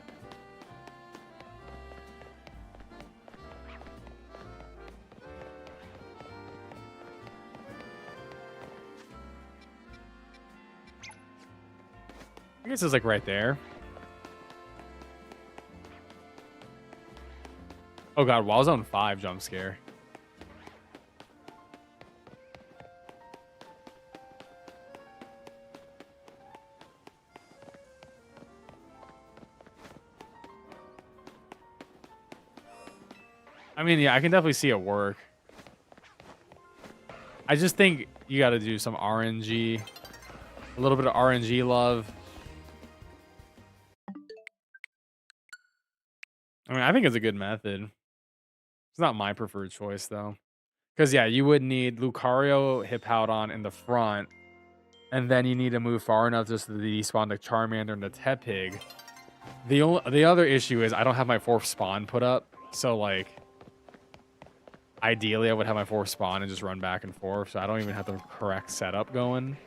I guess it's like right there. Oh god, Wall Zone 5 jump scare. I mean, yeah, I can definitely see it work. I just think you got to do some RNG. A little bit of RNG love. I mean, I think it's a good method. It's not my preferred choice, though. Because, yeah, you would need Lucario, Hippowdon in the front. And then you need to move far enough just to despawn the Charmander and the Tepig. The other issue is I don't have my 4th spawn put up. So, like, ideally, I would have my 4th spawn and just run back and forth. So I don't even have the correct setup going.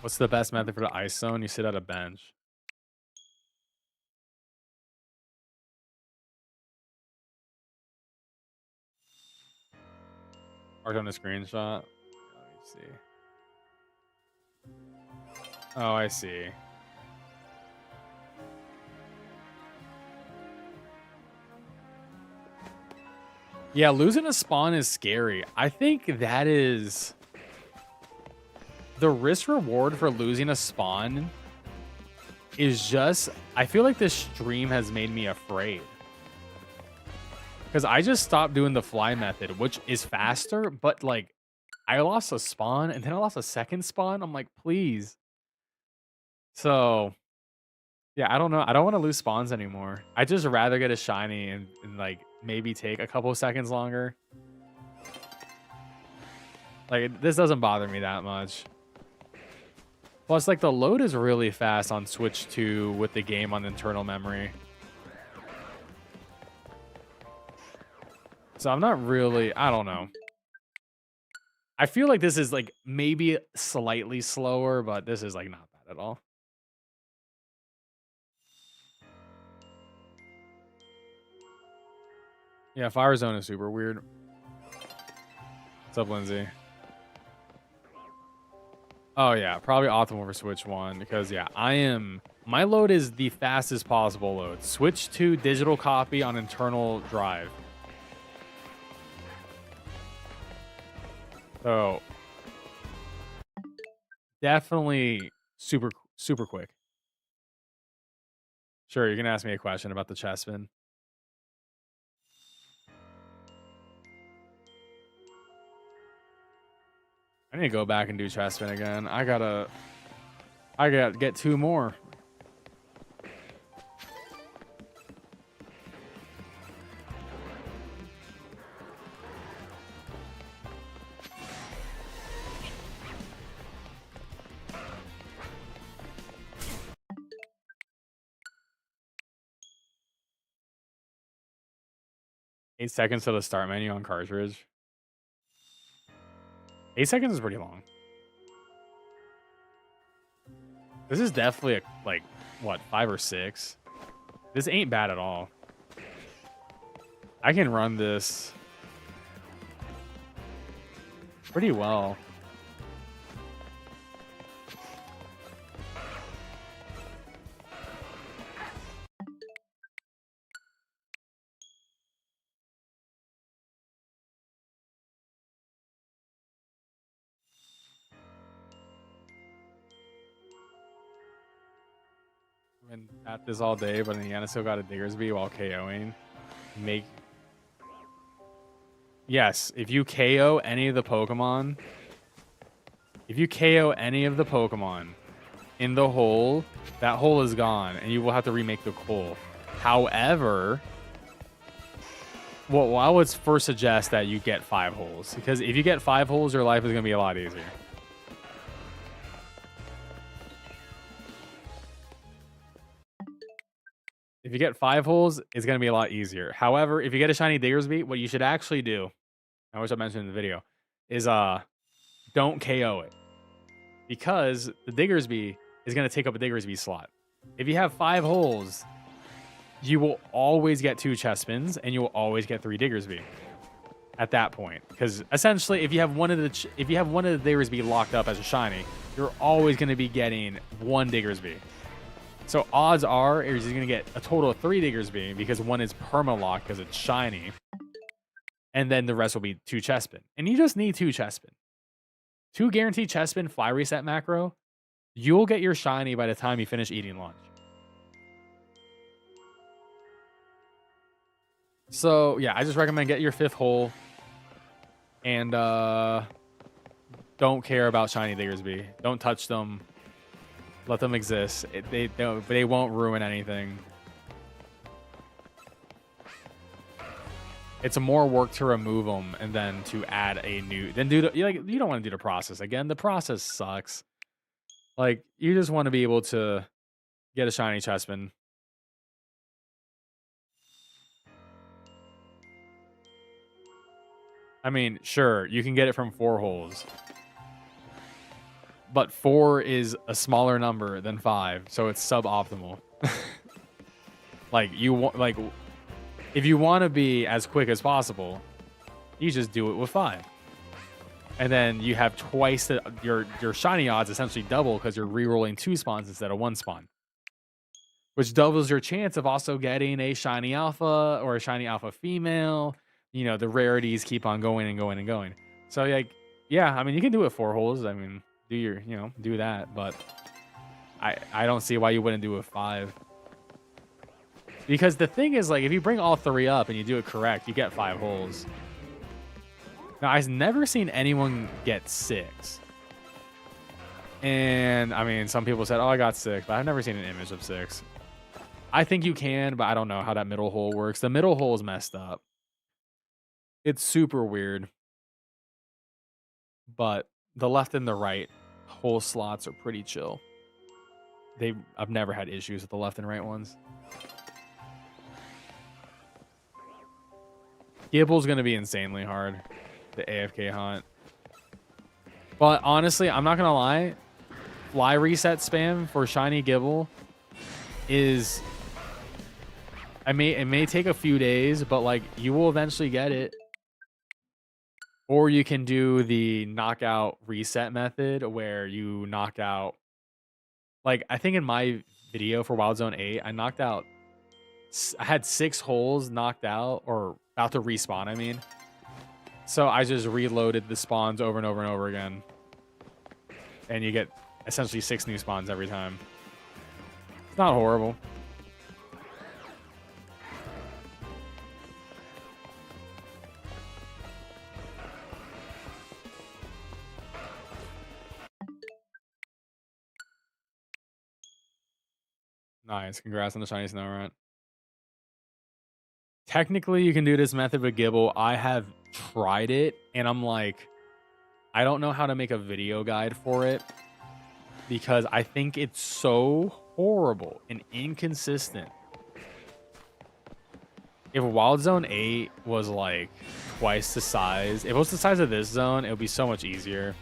What's the best method for the ice zone? You sit at a bench. Marked on a screenshot. Let me see. Oh, I see. Yeah, losing a spawn is scary. I think that is the risk reward for losing a spawn is just, I feel like this stream has made me afraid. Because I just stopped doing the fly method, which is faster, but like I lost a spawn and then I lost a second spawn. I'm like, please. So yeah, I don't know. I don't want to lose spawns anymore. I'd just rather get a shiny and like maybe take a couple seconds longer. Like this doesn't bother me that much. Plus, like, the load is really fast on Switch 2 with the game on internal memory. So I'm not really, I don't know. I feel like this is, like, maybe slightly slower, but this is, like, not bad at all. Yeah, Fire Zone is super weird. What's up, Lindsay? Oh, yeah, probably optimal for Switch 1 because, yeah, my load is the fastest possible load. Switch 2 digital copy on internal drive. So, definitely super quick. Sure, you can ask me a question about the chest spin. I need to go back and do chest spin again. I gotta get 2 more. 8 seconds to the start menu on cartridge. 8 seconds is pretty long. This is definitely like, what, 5 or 6? This ain't bad at all. I can run this pretty well. Been at this all day, but in the end, I still got a Diggersby while KOing. Yes, if you KO any of the Pokemon, in the hole, that hole is gone, and you will have to remake the hole. However, well, I would first suggest that you get 5 holes, because if you get 5 holes, your life is going to be a lot easier. If you get 5 holes, it's going to be a lot easier. However, if you get a shiny Diggersby, what you should actually do, I wish I mentioned in the video, is don't KO it. Because the Diggersby is going to take up a Diggersby slot. If you have 5 holes, you will always get 2 chest spins, and you will always get 3 Diggersby at that point. Because essentially, if you have one of the Diggersby locked up as a shiny, you're always going to be getting 1 Diggersby. So odds are he's going to get a total of 3 Diggersby because 1 is perma-locked because it's shiny. And then the rest will be 2 chest spin. And you just need 2 chest spin. 2 guaranteed chest spin fly reset macro. You'll get your shiny by the time you finish eating lunch. So yeah, I just recommend get your 5th hole. And don't care about shiny Diggersby. Don't touch them. Let them exist. They won't ruin anything. It's more work to remove them and then to add a new. Then you don't want to do the process again. The process sucks. Like, you just want to be able to get a shiny chestman. I mean, sure, you can get it from 4 holes. But 4 is a smaller number than 5, so it's suboptimal. If you want to be as quick as possible, you just do it with 5. And then you have twice your shiny odds essentially double because you're re-rolling 2 spawns instead of 1 spawn. Which doubles your chance of also getting a shiny alpha or a shiny alpha female. You know, the rarities keep on going and going and going. So, like, yeah, I mean, you can do it 4 holes. I mean, do that. But I don't see why you wouldn't do it 5. Because the thing is, like, if you bring all 3 up and you do it correct, you get 5 holes. Now, I've never seen anyone get 6. And, I mean, some people said, oh, I got 6. But I've never seen an image of 6. I think you can, but I don't know how that middle hole works. The middle hole is messed up. It's super weird. But the left and the right hole slots are pretty chill. I've never had issues with the left and right ones. Gibble's going to be insanely hard. The AFK hunt. But honestly, I'm not going to lie. Fly reset spam for shiny Gibble is... It may take a few days, but like you will eventually get it. Or you can do the knockout reset method where you knock out... Like, I think in my video for Wild Zone 8, I had 6 holes knocked out, or about to respawn, I mean. So I just reloaded the spawns over and over and over again. And you get essentially 6 new spawns every time. It's not horrible. Nice. Congrats on the shiny Snorunt. Technically, you can do this method with Gibble. I have tried it, and I'm like, I don't know how to make a video guide for it because I think it's so horrible and inconsistent. If Wild Zone 8 was like twice the size, if it was the size of this zone, it would be so much easier.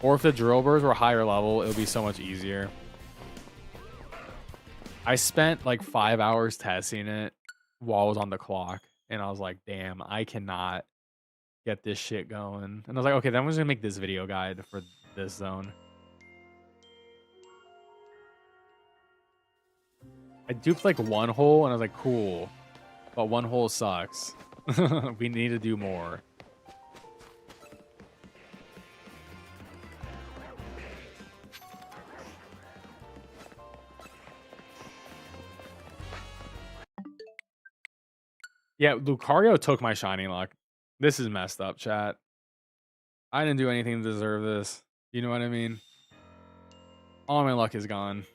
Or if the drill birds were higher level, it would be so much easier. I spent like 5 hours testing it while I was on the clock. And I was like, damn, I cannot get this shit going. And I was like, okay, then I'm just gonna make this video guide for this zone. I duped like one hole and I was like, cool. But one hole sucks. We need to do more. Yeah, Lucario took my shiny luck. This is messed up, chat. I didn't do anything to deserve this. You know what I mean? All my luck is gone.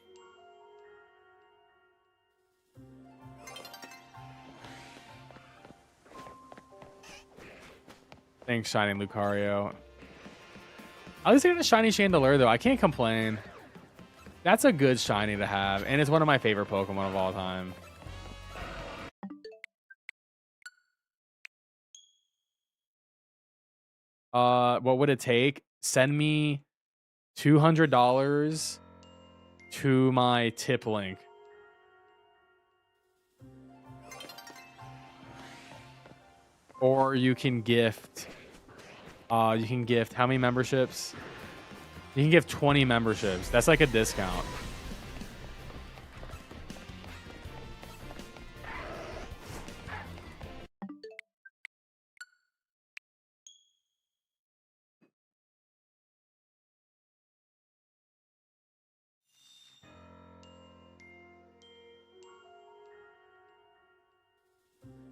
Thanks, shiny Lucario. At least I got a shiny Chandelure, though. I can't complain. That's a good shiny to have, and it's one of my favorite Pokemon of all time. What would it take? Send me $200 to my tip link. Or you can gift how many memberships? You can give 20 memberships. That's like a discount.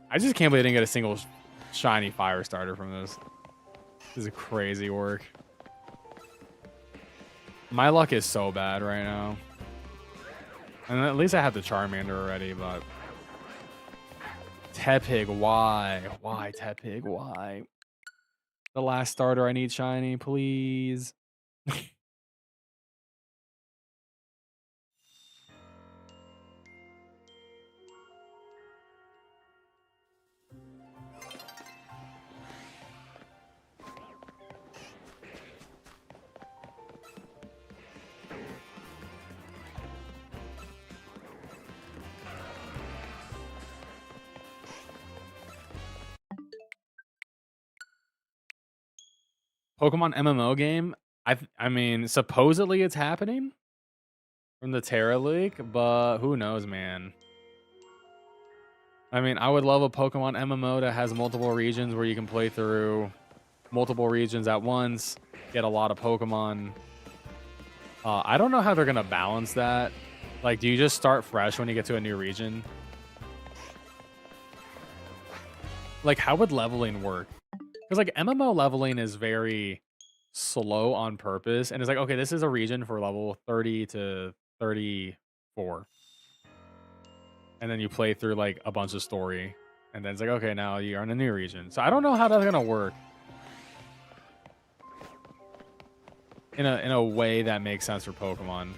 I just can't believe I didn't get a single shiny fire starter from this. This is crazy work. My luck is so bad right now. And at least I have the Charmander already, but... Tepig, why? Why, Tepig, why? The last starter I need shiny, please. Pokemon MMO game? I mean, supposedly it's happening from the Terra leak, but who knows, man. I mean, I would love a Pokemon MMO that has multiple regions where you can play through multiple regions at once, get a lot of Pokemon. I don't know how they're going to balance that. Like, do you just start fresh when you get to a new region? Like, how would leveling work? Because, like, MMO leveling is very slow on purpose. And it's like, okay, this is a region for level 30 to 34. And then you play through, like, a bunch of story. And then it's like, okay, now you're in a new region. So I don't know how that's going to work. In a way that makes sense for Pokemon.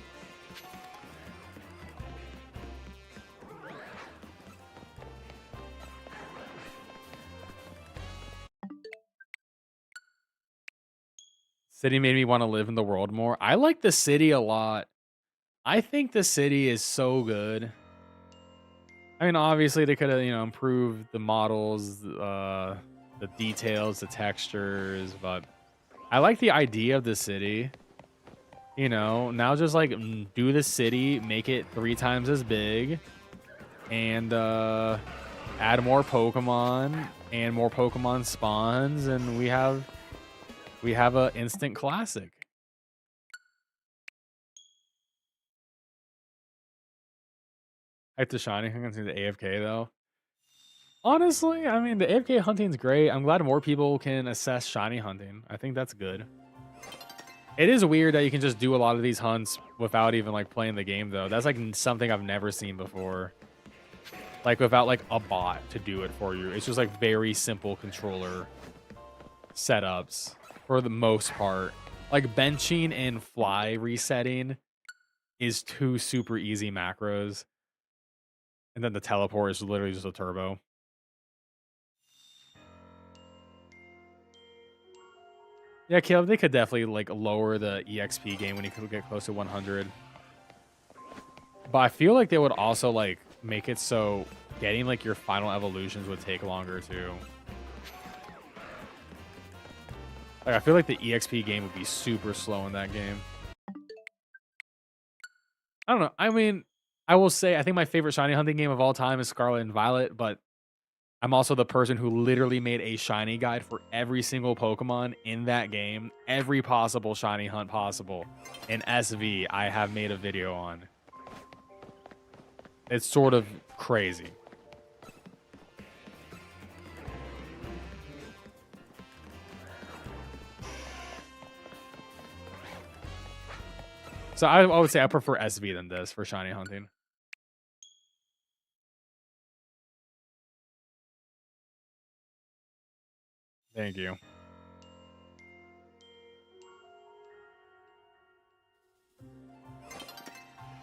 City made me want to live in the world more. I like the city a lot. I think the city is so good. I mean, obviously they could have, improved the models, the details, the textures, but I like the idea of the city. Now just like do the city, make it 3 times as big, and add more Pokemon and more Pokemon spawns, and we have a instant classic. I have to shiny. I'm gonna see the AFK though. Honestly, I mean the AFK hunting's great. I'm glad more people can assess shiny hunting. I think that's good. It is weird that you can just do a lot of these hunts without even like playing the game though. That's like something I've never seen before. Like without like a bot to do it for you. It's just like very simple controller setups for the most part. Like benching and fly resetting is 2 super easy macros. And then the teleport is literally just a turbo. Yeah, Caleb, they could definitely like lower the EXP game when you could get close to 100. But I feel like they would also like make it so getting like your final evolutions would take longer too. Like I feel like the EXP game would be super slow in that game. I don't know. I mean, I will say I think my favorite shiny hunting game of all time is Scarlet and Violet, but I'm also the person who literally made a shiny guide for every single Pokemon in that game, every possible shiny hunt possible. In SV, I have made a video on. It's sort of crazy. So I would say I prefer SV than this for shiny hunting. Thank you.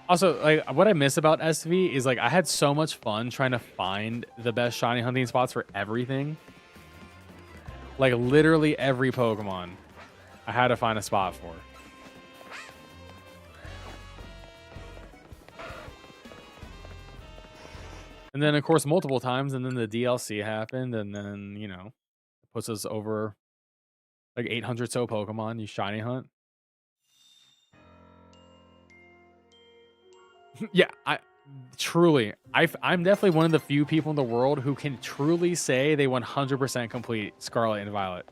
Also, like what I miss about SV is like I had so much fun trying to find the best shiny hunting spots for everything. Like literally every Pokemon I had to find a spot for. And then of course multiple times, and then the DLC happened, and then you know it puts us over like 800 so Pokemon you shiny hunt. Yeah, I'm definitely one of the few people in the world who can truly say they 100% complete Scarlet and Violet.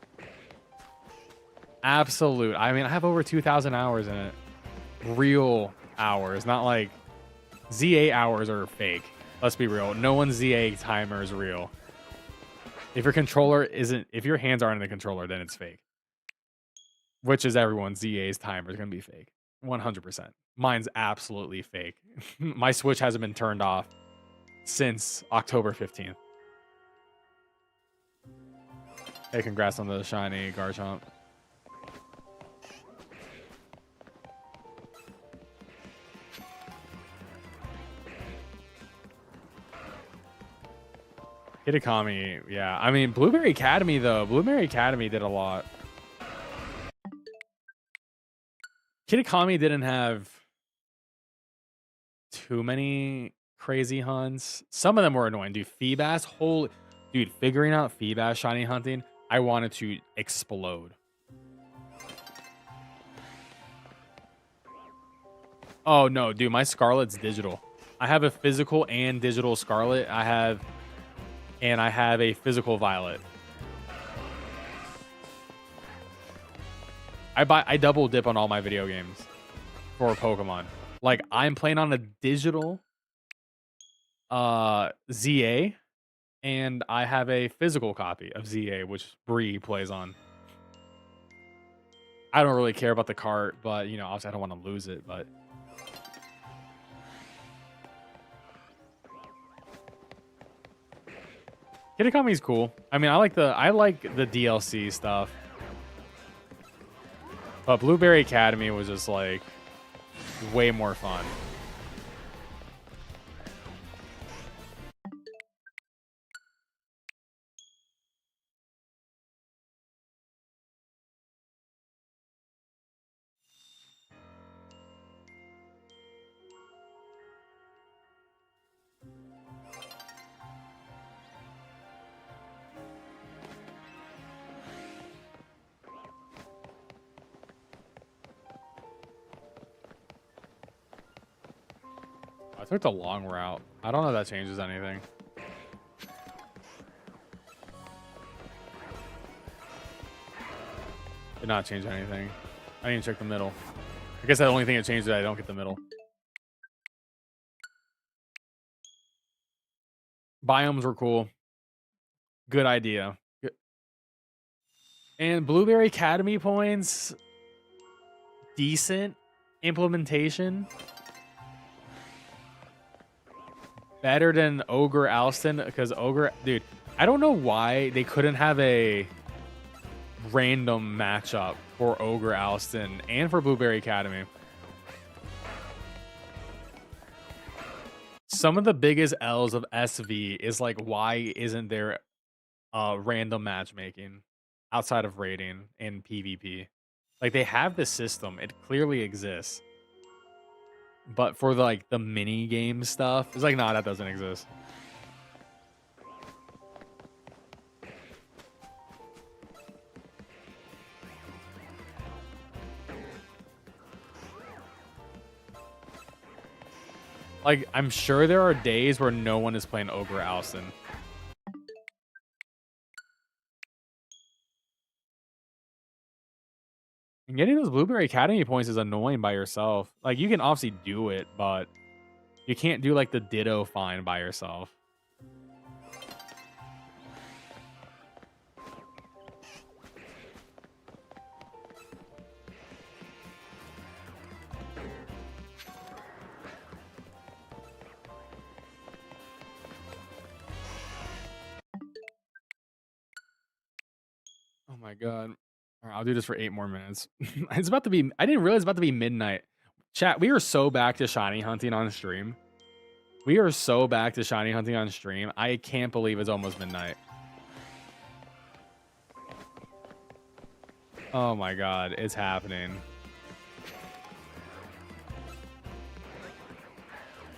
Absolute. I mean, I have over 2,000 hours in it. Real hours, not like ZA hours are fake. Let's be real. No one's ZA timer is real. If your controller isn't, if your hands aren't in the controller, then it's fake. Which is everyone's ZA's timer is going to be fake. 100%. Mine's absolutely fake. My Switch hasn't been turned off since October 15th. Hey, congrats on the shiny Garchomp. Kitakami, yeah. I mean, Blueberry Academy, though. Blueberry Academy did a lot. Kitakami didn't have too many crazy hunts. Some of them were annoying. Dude, Feebas, dude, figuring out Feebas shiny hunting, I wanted to explode. Oh, no, dude, my Scarlet's digital. I have a physical and digital Scarlet. I have a physical Violet. I double dip on all my video games for Pokemon. Like I'm playing on a digital ZA, and I have a physical copy of ZA, which Bree plays on. I don't really care about the cart, but you know, obviously I don't want to lose it, but Kitakami's cool. I mean, I like the DLC stuff. But Blueberry Academy was just like way more fun. I took the long route. I don't know if that changes anything. Did not change anything. I didn't check the middle. I guess the only thing that changed is I don't get the middle. Biomes were cool. Good idea. Good. And Blueberry Academy points. Decent implementation. Better than Ogre Alston, because Ogre, dude, I don't know why they couldn't have a random matchup for Ogre Alston and for Blueberry Academy. Some of the biggest L's of SV is like, why isn't there random matchmaking? outside of raiding and PvP. Like they have the system, it clearly exists. But for like the mini game stuff, it's like, nah, that doesn't exist. Like, I'm sure there are days where no one is playing Ogre Alston. And getting those Blueberry Academy points is annoying by yourself. Like, you can obviously do it, but you can't do, like, the Ditto find by yourself. Oh my god. All right, I'll do this for 8 more minutes. It's about to be... I didn't realize it's about to be midnight. Chat, we are so back to shiny hunting on stream. We are so back to shiny hunting on stream. I can't believe it's almost midnight. Oh my god, it's happening.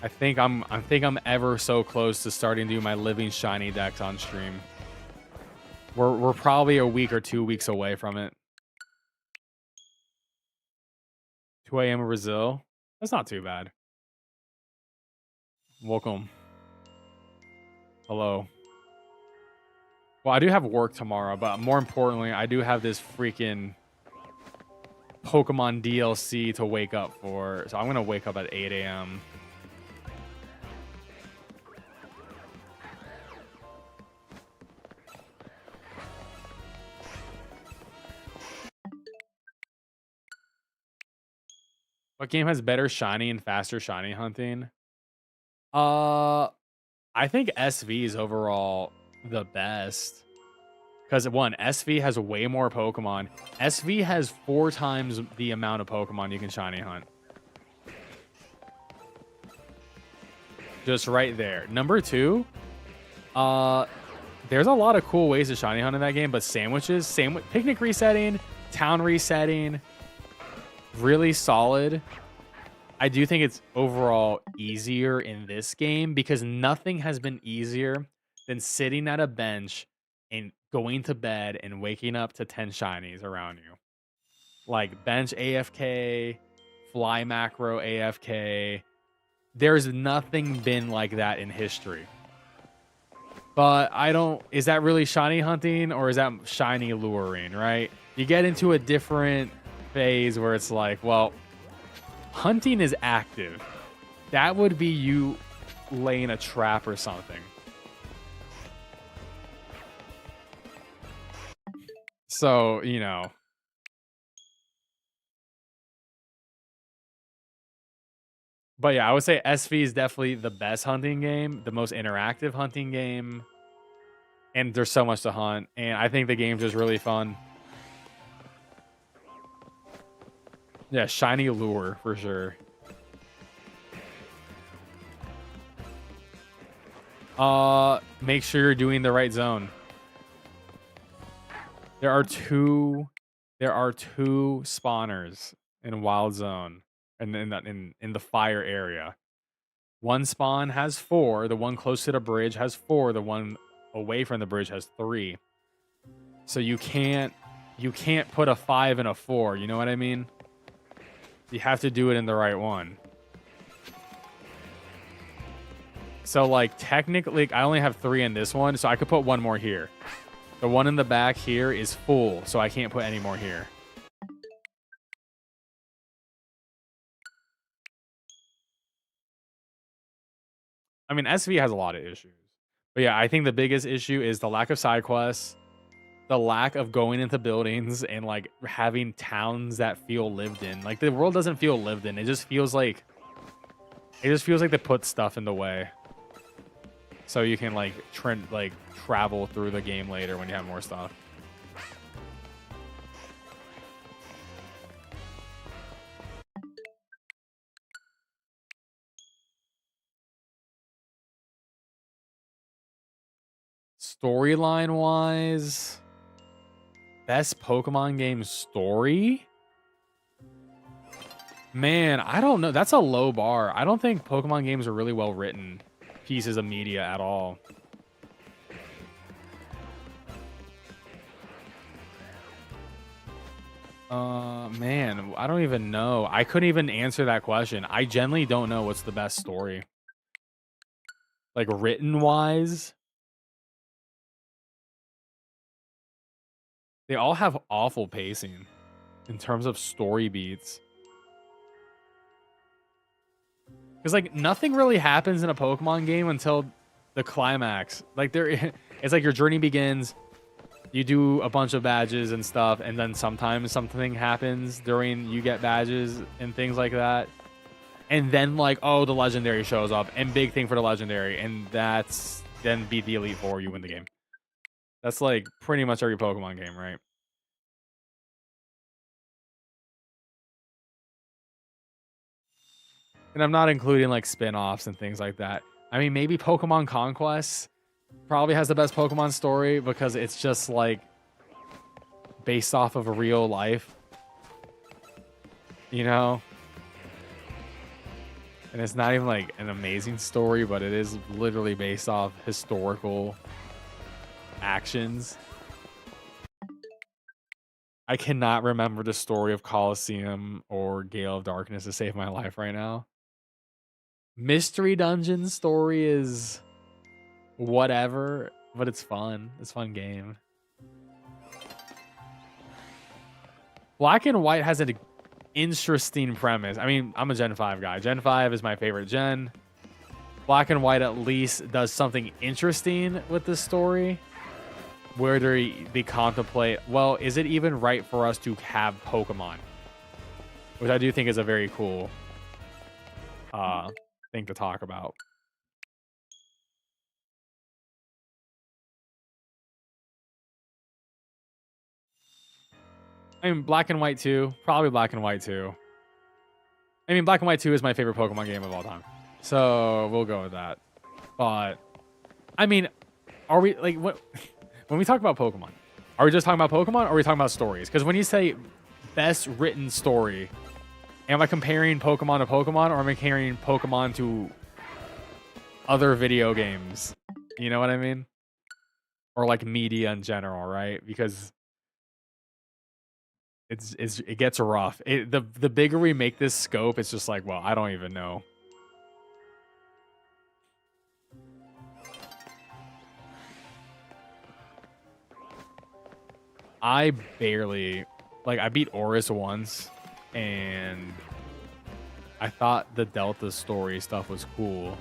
I think I'm ever so close to starting to do my living shiny decks on stream. We're probably a week or 2 weeks away from it. 2 a.m. in Brazil. That's not too bad. Welcome. Hello. Well, I do have work tomorrow, but more importantly, I do have this freaking Pokemon DLC to wake up for. So I'm going to wake up at 8 a.m. What game has better shiny and faster shiny hunting? I think SV is overall the best. Because one, SV has way more Pokemon. SV has 4 times the amount of Pokemon you can shiny hunt. Just right there. Number 2, there's a lot of cool ways to shiny hunt in that game, but sandwiches, picnic resetting, town resetting, really solid. I do think it's overall easier in this game because nothing has been easier than sitting at a bench and going to bed and waking up to 10 shinies around you. Like bench AFK, fly macro AFK. There's nothing been like that in history. But is that really shiny hunting or is that shiny luring, right? You get into a different phase where it's like, well, hunting is active. That would be you laying a trap or something. So, you know. But yeah, I would say SV is definitely the best hunting game, the most interactive hunting game. And there's so much to hunt. And I think the game's just really fun. Yeah, shiny lure for sure. Make sure you're doing the right zone. There are two spawners in Wild Zone and in the fire area. One spawn has 4, the one close to the bridge has 4, the one away from the bridge has 3. So you can't put a 5 and a 4, you know what I mean? You have to do it in the right one. So like technically I only have 3 in this one, so I could put 1 more here. The one in the back here is full, so I can't put any more here. I mean, SV has a lot of issues. But yeah, I think the biggest issue is the lack of side quests, the lack of going into buildings and like having towns that feel lived in. Like the world doesn't feel lived in. It just feels like they put stuff in the way. So you can like travel through the game later when you have more stuff. Storyline wise, Best Pokemon game story? Man, I don't know. That's a low bar. I don't think Pokemon games are really well written pieces of media at all. Man, I don't even know. I couldn't even answer that question. I genuinely don't know what's the best story. Like written wise. They all have awful pacing in terms of story beats. Because like nothing really happens in a Pokemon game until the climax. Like it's like your journey begins, you do a bunch of badges and stuff, and then sometimes something happens during you get badges and things like that. And then like, oh, the legendary shows up, and big thing for the legendary, and that's then beat the Elite Four, you win the game. That's like pretty much every Pokemon game, right? And I'm not including like spin-offs and things like that. I mean, maybe Pokemon Conquest probably has the best Pokemon story because it's just like based off of a real life, you know? And it's not even like an amazing story, but it is literally based off historical actions. I cannot remember the story of Colosseum or Gale of Darkness to save my life right now. Mystery Dungeon story is whatever, but it's fun. It's a fun game. Black and White has an interesting premise. I mean, I'm a Gen 5 guy. Gen 5 is my favorite gen. Black and White at least does something interesting with this story where they contemplate, well, is it even right for us to have Pokemon? Which I do think is a very cool thing to talk about. I mean, Black and White 2. Probably Black and White 2. I mean, Black and White 2 is my favorite Pokemon game of all time. So, we'll go with that. But, I mean, are we, like, when we talk about Pokemon, are we just talking about Pokemon or are we talking about stories? Because when you say best written story, am I comparing Pokemon to Pokemon or am I comparing Pokemon to other video games? You know what I mean? Or like media in general, right? Because it gets rough. The bigger we make this scope, it's just like, well, I don't even know. I barely, like, I beat Oris once, and I thought the Delta story stuff was cool.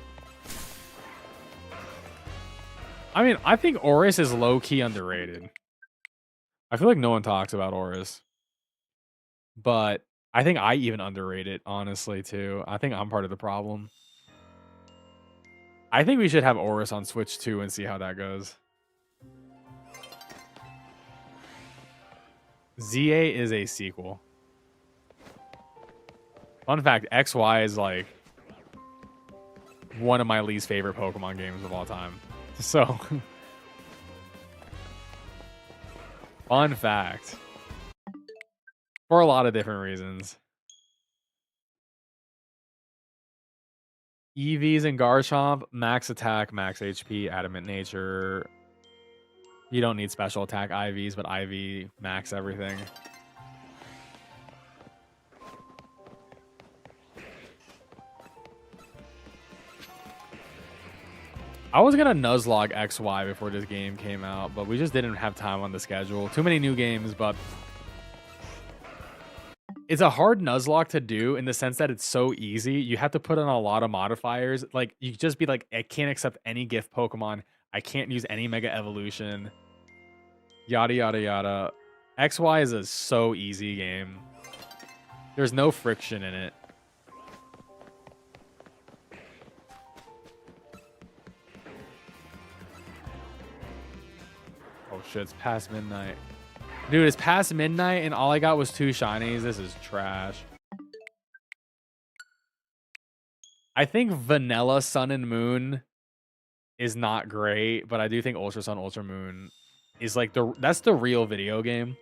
I mean, I think Oris is low-key underrated. I feel like no one talks about Oris. But I think I even underrate it, honestly, too. I think I'm part of the problem. I think we should have Oris on Switch 2 and see how that goes. ZA is a sequel. Fun fact, XY is like one of my least favorite Pokemon games of all time. So, fun fact. For a lot of different reasons. EVs and Garchomp, max attack, max HP, adamant nature. You don't need special attack IVs, but IV max everything. I was gonna Nuzlocke XY before this game came out, but we just didn't have time on the schedule. Too many new games, but it's a hard Nuzlocke to do in the sense that it's so easy. You have to put in a lot of modifiers. Like, you just be like, I can't accept any gift Pokemon. I can't use any Mega Evolution. Yada, yada, yada. XY is a so easy game. There's no friction in it. Oh shit, it's past midnight. Dude, it's past midnight and all I got was 2 shinies. This is trash. I think Vanilla Sun and Moon is not great, but I do think Ultra Sun, Ultra Moon is like that's the real video game.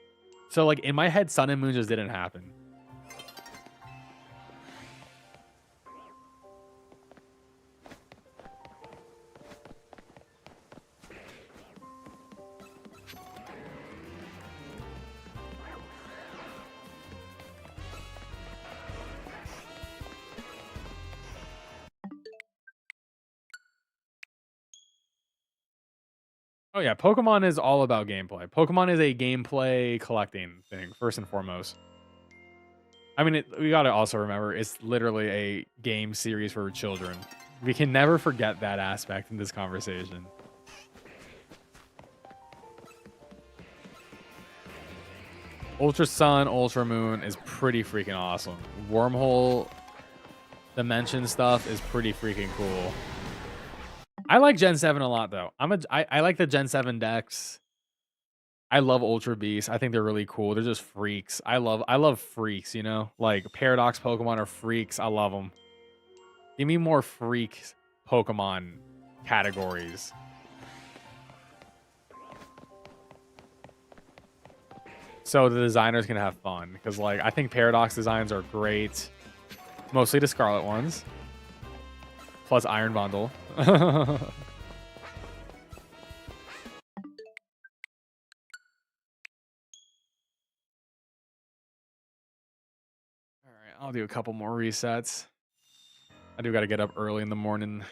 So like in my head, Sun and Moon just didn't happen. Oh yeah, Pokemon is all about gameplay. Pokemon is a gameplay collecting thing, first and foremost. I mean, we gotta also remember, it's literally a game series for children. We can never forget that aspect in this conversation. Ultra Sun, Ultra Moon is pretty freaking awesome. Wormhole dimension stuff is pretty freaking cool. I like Gen 7 a lot though. I like the Gen 7 decks. I love Ultra Beasts. I think they're really cool. They're just freaks. I love freaks, you know? Like Paradox Pokemon are freaks. I love them. Give me more freak Pokemon categories. So the designers can have fun because like I think Paradox designs are great. Mostly the Scarlet ones. Plus Iron Bundle. Alright, I'll do a couple more resets. I do gotta get up early in the morning.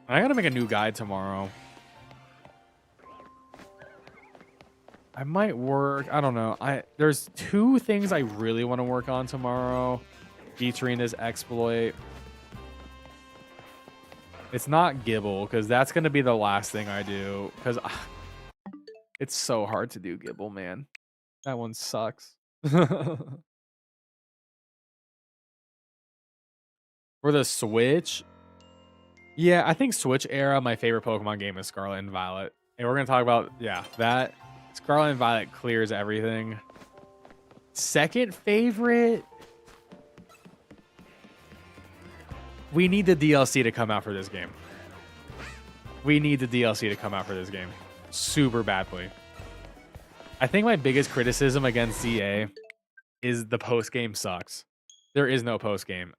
I gotta make a new guide tomorrow. I might work. I don't know. There's two things I really want to work on tomorrow. Featuring this exploit. It's not Gibble, because that's going to be the last thing I do. Because it's so hard to do Gibble, man. That one sucks. For the Switch, yeah, I think Switch era, my favorite Pokemon game is Scarlet and Violet. And we're going to talk about, yeah, that. Scarlet and Violet clears everything. Second favorite... We need the DLC to come out for this game. We need the DLC to come out for this game. Super badly. I think my biggest criticism against ZA is the post-game sucks. There is no post-game.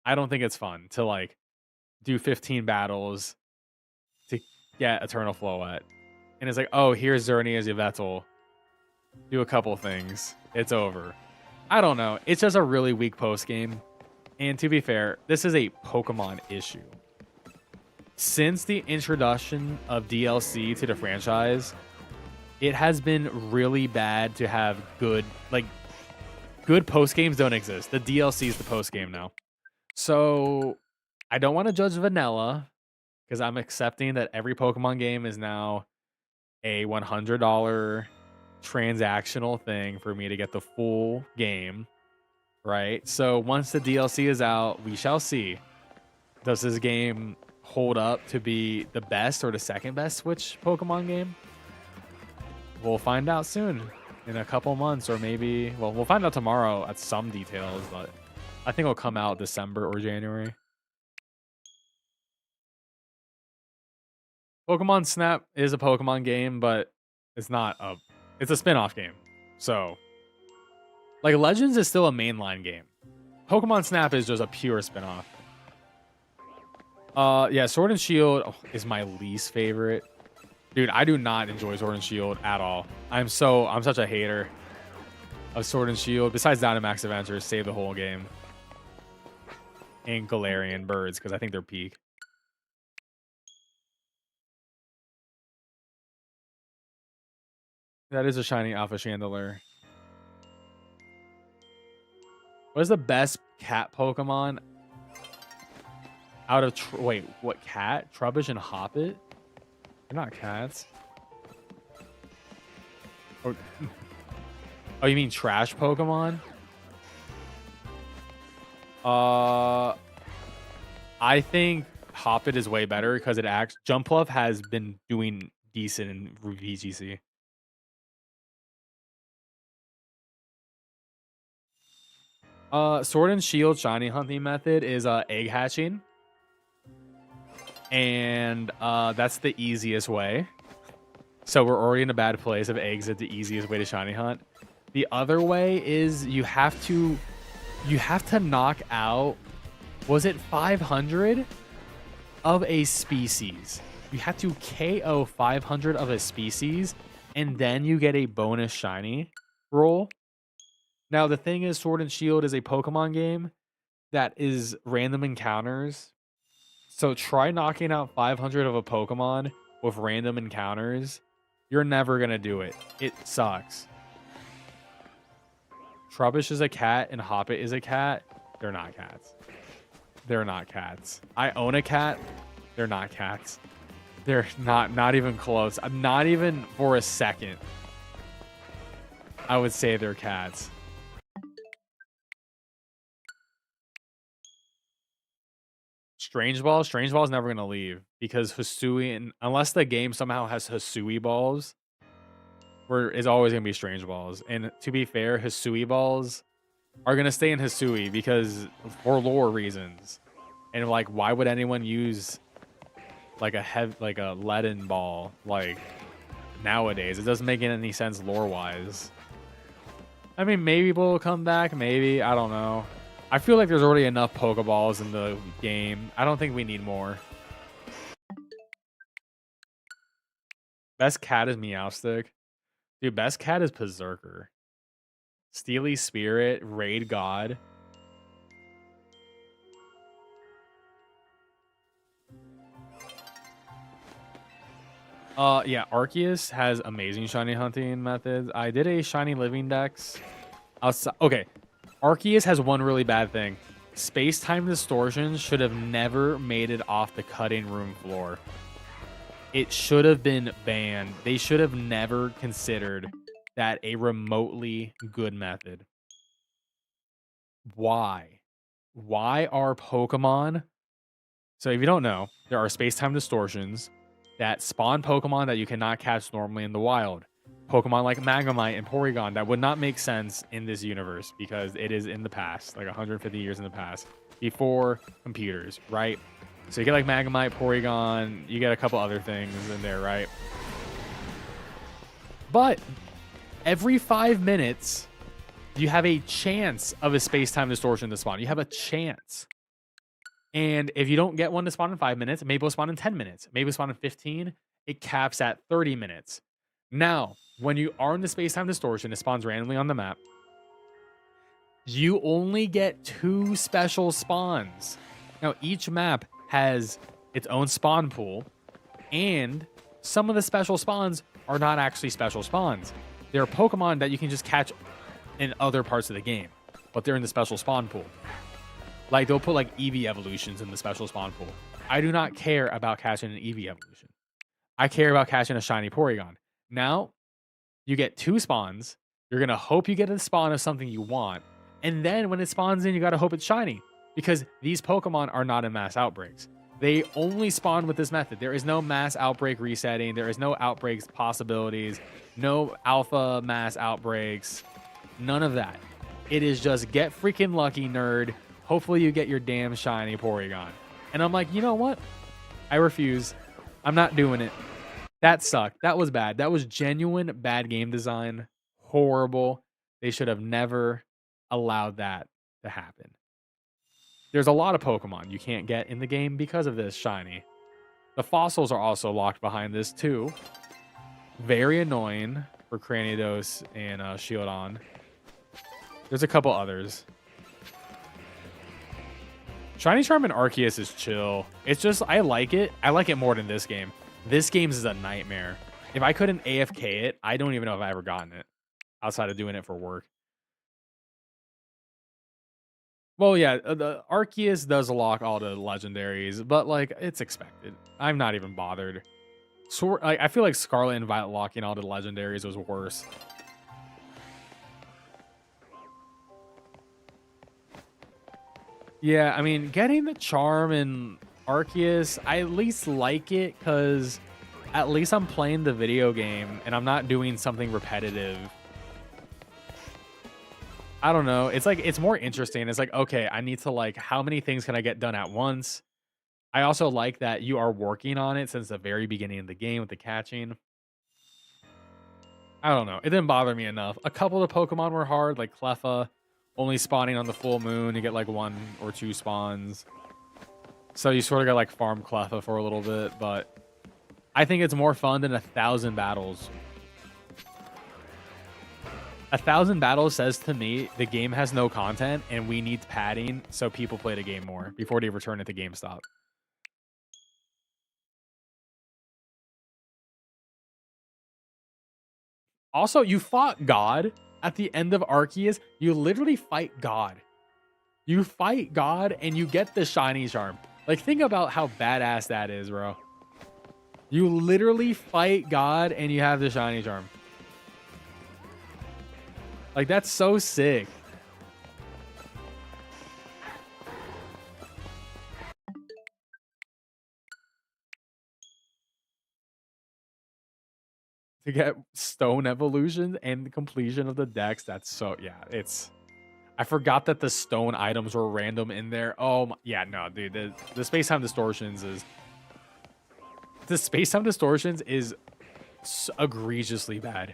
I don't think it's fun to, like, do 15 battles to get Eternal Floette. And it's like, oh, here's Xerneas Yveltal. Do a couple things. It's over. I don't know. It's just a really weak post-game. And to be fair, this is a Pokemon issue. Since the introduction of DLC to the franchise, it has been really bad to have good post games don't exist. The DLC is the post game now. So I don't want to judge vanilla because I'm accepting that every Pokemon game is now a $100 transactional thing for me to get the full game. Right, so once the DLC is out, we shall see. Does this game hold up to be the best or the second best Switch Pokemon game? We'll find out soon, in a couple months, or maybe, well, we'll find out tomorrow at some details, but I think it'll come out December or January. Pokemon Snap is a Pokemon game, but it's not it's a spin-off game, so... Like, Legends is still a mainline game. Pokemon Snap is just a pure spin-off. Yeah, Sword and Shield is my least favorite. Dude, I do not enjoy Sword and Shield at all. I'm such a hater of Sword and Shield. Besides Dynamax Adventures, save the whole game. And Galarian Birds, because I think they're peak. That is a shiny Alpha Chandelure. What is the best cat Pokemon out of... Wait, what cat? Trubbish and Hoppit? They're not cats. Oh, you mean trash Pokemon? I think Hoppit is way better because it acts... Jumpluff has been doing decent in VGC. Sword and Shield shiny hunting method is egg hatching. And that's the easiest way. So we're already in a bad place of eggs at the easiest way to shiny hunt. The other way is you have to knock out, was it 500 of a species? You have to KO 500 of a species, and then you get a bonus shiny roll. Now, the thing is, Sword and Shield is a Pokemon game that is random encounters. So try knocking out 500 of a Pokemon with random encounters. You're never going to do it. It sucks. Trubbish is a cat and Hoppit is a cat. They're not cats. They're not cats. I own a cat. They're not cats. They're not even close. I'm not even for a second. I would say they're cats. Strange Ball is never going to leave because Hisui, unless the game somehow has Hisui balls, is always going to be Strange Balls. And to be fair, Hisui balls are going to stay in Hisui because for lore reasons. And like, why would anyone use like a leaden ball like nowadays? It doesn't make any sense lore wise. I mean, maybe people will come back, maybe, I don't know. I feel like there's already enough Pokeballs in the game. I don't think we need more. Best cat is Meowstic. Dude, best cat is Berserker. Steely Spirit, Raid God. Yeah, Arceus has amazing shiny hunting methods. I did a shiny living dex. Okay, Arceus has one really bad thing. Space-time distortions should have never made it off the cutting room floor. It should have been banned. They should have never considered that a remotely good method. Why? Why are Pokemon... So if you don't know, there are space-time distortions that spawn Pokemon that you cannot catch normally in the wild. Pokemon like Magnemite and Porygon that would not make sense in this universe because it is in the past, like 150 years in the past, before computers, right? So you get like Magnemite, Porygon, you get a couple other things in there, right? But every 5 minutes, you have a chance of a space-time distortion to spawn. You have a chance. And if you don't get one to spawn in 5 minutes, maybe it'll spawn in 10 minutes. Maybe it'll spawn in 15. It caps at 30 minutes. Now, when you are in the space-time distortion, it spawns randomly on the map. You only get 2 special spawns. Now, each map has its own spawn pool. And some of the special spawns are not actually special spawns. They're Pokemon that you can just catch in other parts of the game. But they're in the special spawn pool. Like, they'll put, like, Eevee evolutions in the special spawn pool. I do not care about catching an Eevee evolution. I care about catching a shiny Porygon. Now, you get 2 spawns. You're going to hope you get a spawn of something you want. And then when it spawns in, you got to hope it's shiny. Because these Pokemon are not in mass outbreaks. They only spawn with this method. There is no mass outbreak resetting. There is no outbreaks possibilities. No alpha mass outbreaks. None of that. It is just get freaking lucky, nerd. Hopefully you get your damn shiny Porygon. And I'm like, you know what? I refuse. I'm not doing it. That sucked. That was bad. That was genuine bad game design. Horrible. They should have never allowed that to happen. There's a lot of Pokemon you can't get in the game because of this shiny. The fossils are also locked behind this too. Very annoying for Cranidos and Shieldon. There's a couple others. Shiny Charm and Arceus is chill. It's just, I like it. I like it more than this game. This game is a nightmare. If I couldn't AFK it, I don't even know if I ever gotten it. Outside of doing it for work. Well, yeah, the Arceus does lock all the legendaries, but like, it's expected. I'm not even bothered. I feel like Scarlet and Violet locking all the legendaries was worse. Yeah, I mean, getting the Charm in Arceus, I at least like it because at least I'm playing the video game and I'm not doing something repetitive. I don't know. It's like, it's more interesting. It's like, okay, I need to like, how many things can I get done at once? I also like that you are working on it since the very beginning of the game with the catching. I don't know. It didn't bother me enough. A couple of Pokemon were hard, like Cleffa, only spawning on the full moon. You get like 1 or 2 spawns. So you sort of got like farm Cleffa for a little bit, but I think it's more fun than 1,000 battles. 1,000 battles says to me the game has no content and we need padding so people play the game more before they return it to GameStop. Also, you fought God at the end of Arceus. You literally fight God. You fight God and you get the shiny charm. Like, think about how badass that is, bro. You literally fight God and you have the shiny charm. Like, that's so sick. To get stone evolution and the completion of the dex, that's so, yeah, it's... I forgot that the stone items were random in there. Oh, my, yeah, no, dude, the space-time distortions is... The space-time distortions is egregiously bad.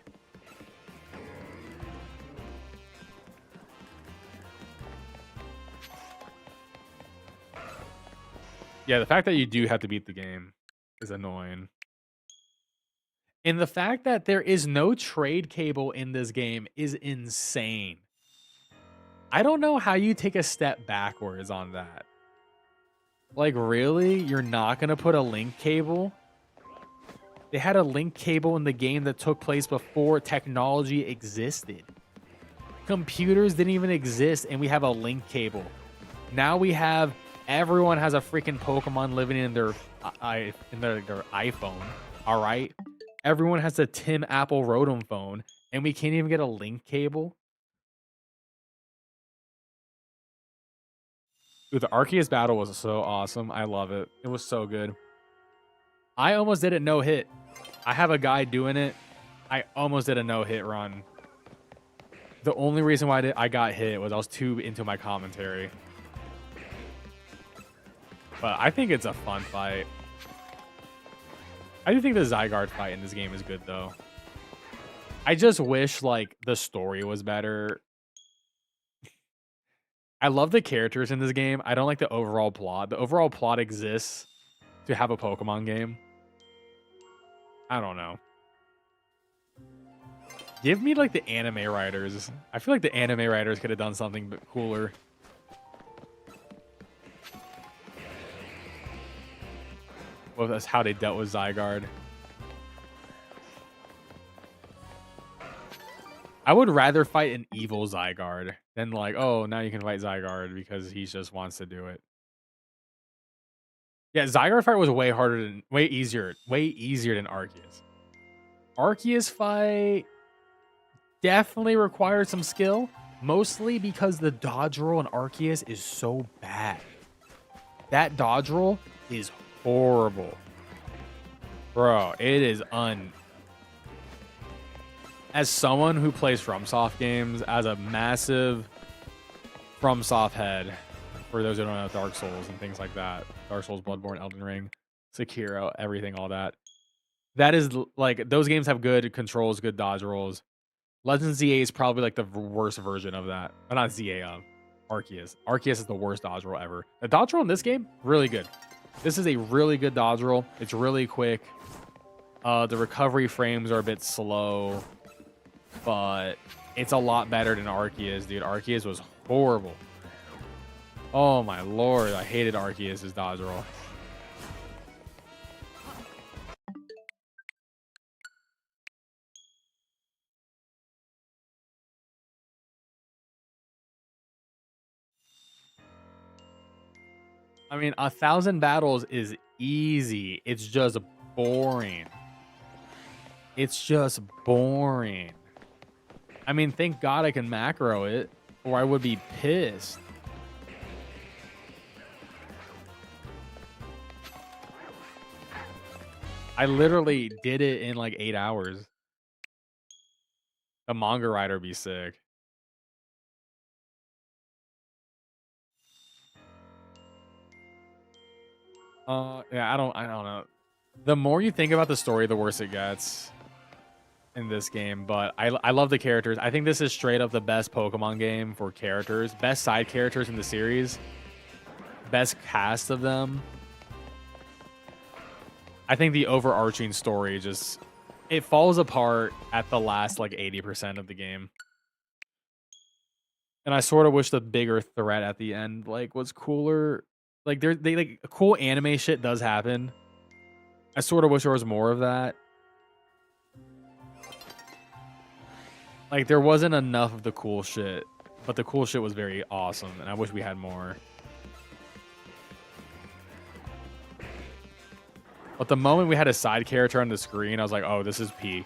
Yeah, the fact that you do have to beat the game is annoying. And the fact that there is no trade cable in this game is insane. I don't know how you take a step backwards on that. Like, really? You're not going to put a link cable? They had a link cable in the game that took place before technology existed. Computers didn't even exist, and we have a link cable. Now we have... Everyone has a freaking Pokemon living in their iPhone, all right? Everyone has a Tim Apple Rotom phone, and we can't even get a link cable. Dude, the Arceus battle was so awesome. I love it. It was so good. I almost did it no hit. I have a guy doing it. I almost did a no hit run. The only reason why I got hit was I was too into my commentary. But I think it's a fun fight. I do think the Zygarde fight in this game is good, though. I just wish, like, the story was better. I love the characters in this game. I don't like the overall plot. The overall plot exists to have a Pokemon game. I don't know. Give me, like, the anime writers. I feel like the anime writers could have done something cooler. Well, that's how they dealt with Zygarde. I would rather fight an evil Zygarde than like, oh, now you can fight Zygarde because he just wants to do it. Yeah, Zygarde fight was way harder than, way easier than Arceus. Arceus fight definitely required some skill, mostly because the dodge roll in Arceus is so bad. That dodge roll is horrible. Bro, it is As someone who plays FromSoft games, as a massive FromSoft head, for those who don't know, Dark Souls and things like that, Dark Souls, Bloodborne, Elden Ring, Sekiro, everything, all that. That is, like, those games have good controls, good dodge rolls. Legends ZA is probably, like, the worst version of that. Not ZA, Arceus. Arceus is the worst dodge roll ever. The dodge roll in this game, really good. This is a really good dodge roll. It's really quick. The recovery frames are a bit slow, but it's a lot better than Arceus, dude. Arceus was horrible. Oh my lord, I hated Arceus' dodge roll. I mean, 1,000 battles is easy. It's just boring. It's just boring. I mean, thank God I can macro it, or I would be pissed. I literally did it in like 8 hours. The manga writer be sick. Yeah, I don't know. The more you think about the story, the worse it gets. in this game, but I love the characters. I think this is straight up the best Pokemon game for characters. Best side characters in the series. Best cast of them. I think the overarching story just... It falls apart at the last, like, 80% of the game. And I sort of wish the bigger threat at the end, like, was cooler. Like, like, cool anime shit does happen. I sort of wish there was more of that. Like, there wasn't enough of the cool shit, but the cool shit was very awesome, and I wish we had more. But the moment we had a side character on the screen, I was like, oh, this is peak.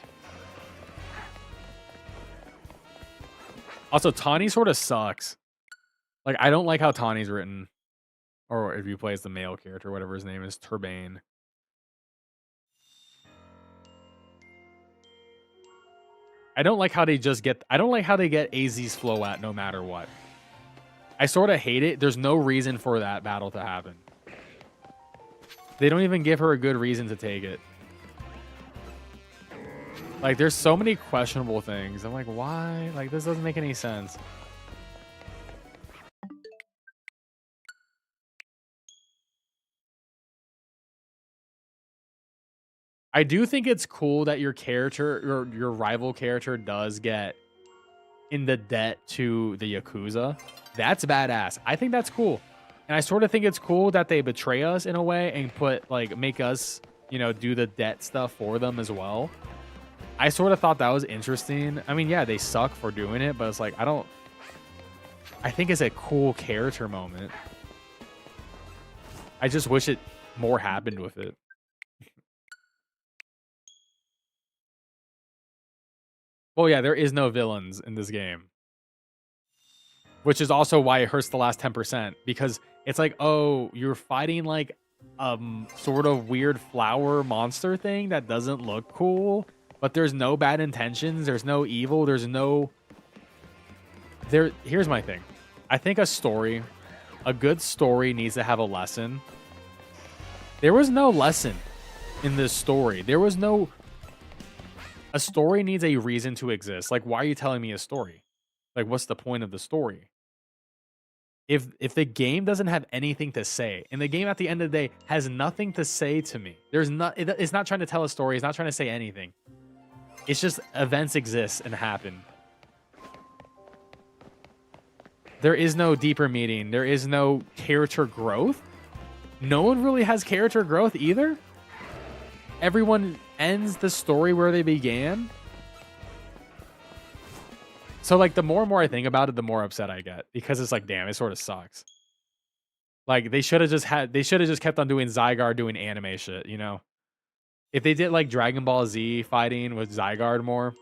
Also, Tawny sort of sucks. Like, I don't like how Tawny's written. Or if you play as the male character, whatever his name is, Turbane. I don't like how they just get... I don't like how they get AZ's flow at no matter what. I sort of hate it. There's no reason for that battle to happen. They don't even give her a good reason to take it. Like, there's so many questionable things. I'm like, why? Like, this doesn't make any sense. I do think it's cool that your character, your rival character does get in the debt to the Yakuza. That's badass. I think that's cool. And I sort of think it's cool that they betray us in a way and put, like, make us, you know, do the debt stuff for them as well. I sort of thought that was interesting. I mean, yeah, they suck for doing it, but it's like, I think it's a cool character moment. I just wish it more happened with it. Well, yeah, there is no villains in this game. Which is also why it hurts the last 10%. Because it's like, oh, you're fighting like sort of weird flower monster thing that doesn't look cool. But there's no bad intentions. There's no evil. There's no... Here's my thing. I think a good story needs to have a lesson. There was no lesson in this story. There was no... A story needs a reason to exist. Like, why are you telling me a story? Like, what's the point of the story? If the game doesn't have anything to say, and the game at the end of the day has nothing to say to me, it's not trying to tell a story. It's not trying to say anything. It's just events exist and happen. There is no deeper meaning. There is no character growth. No one really has character growth either. Everyone ends the story where they began. So, like, the more and more I think about it, the more upset I get. Because it's like, damn, it sort of sucks. Like, they should have just kept on doing Zygarde doing anime shit, you know? If they did, like, Dragon Ball Z fighting with Zygarde more,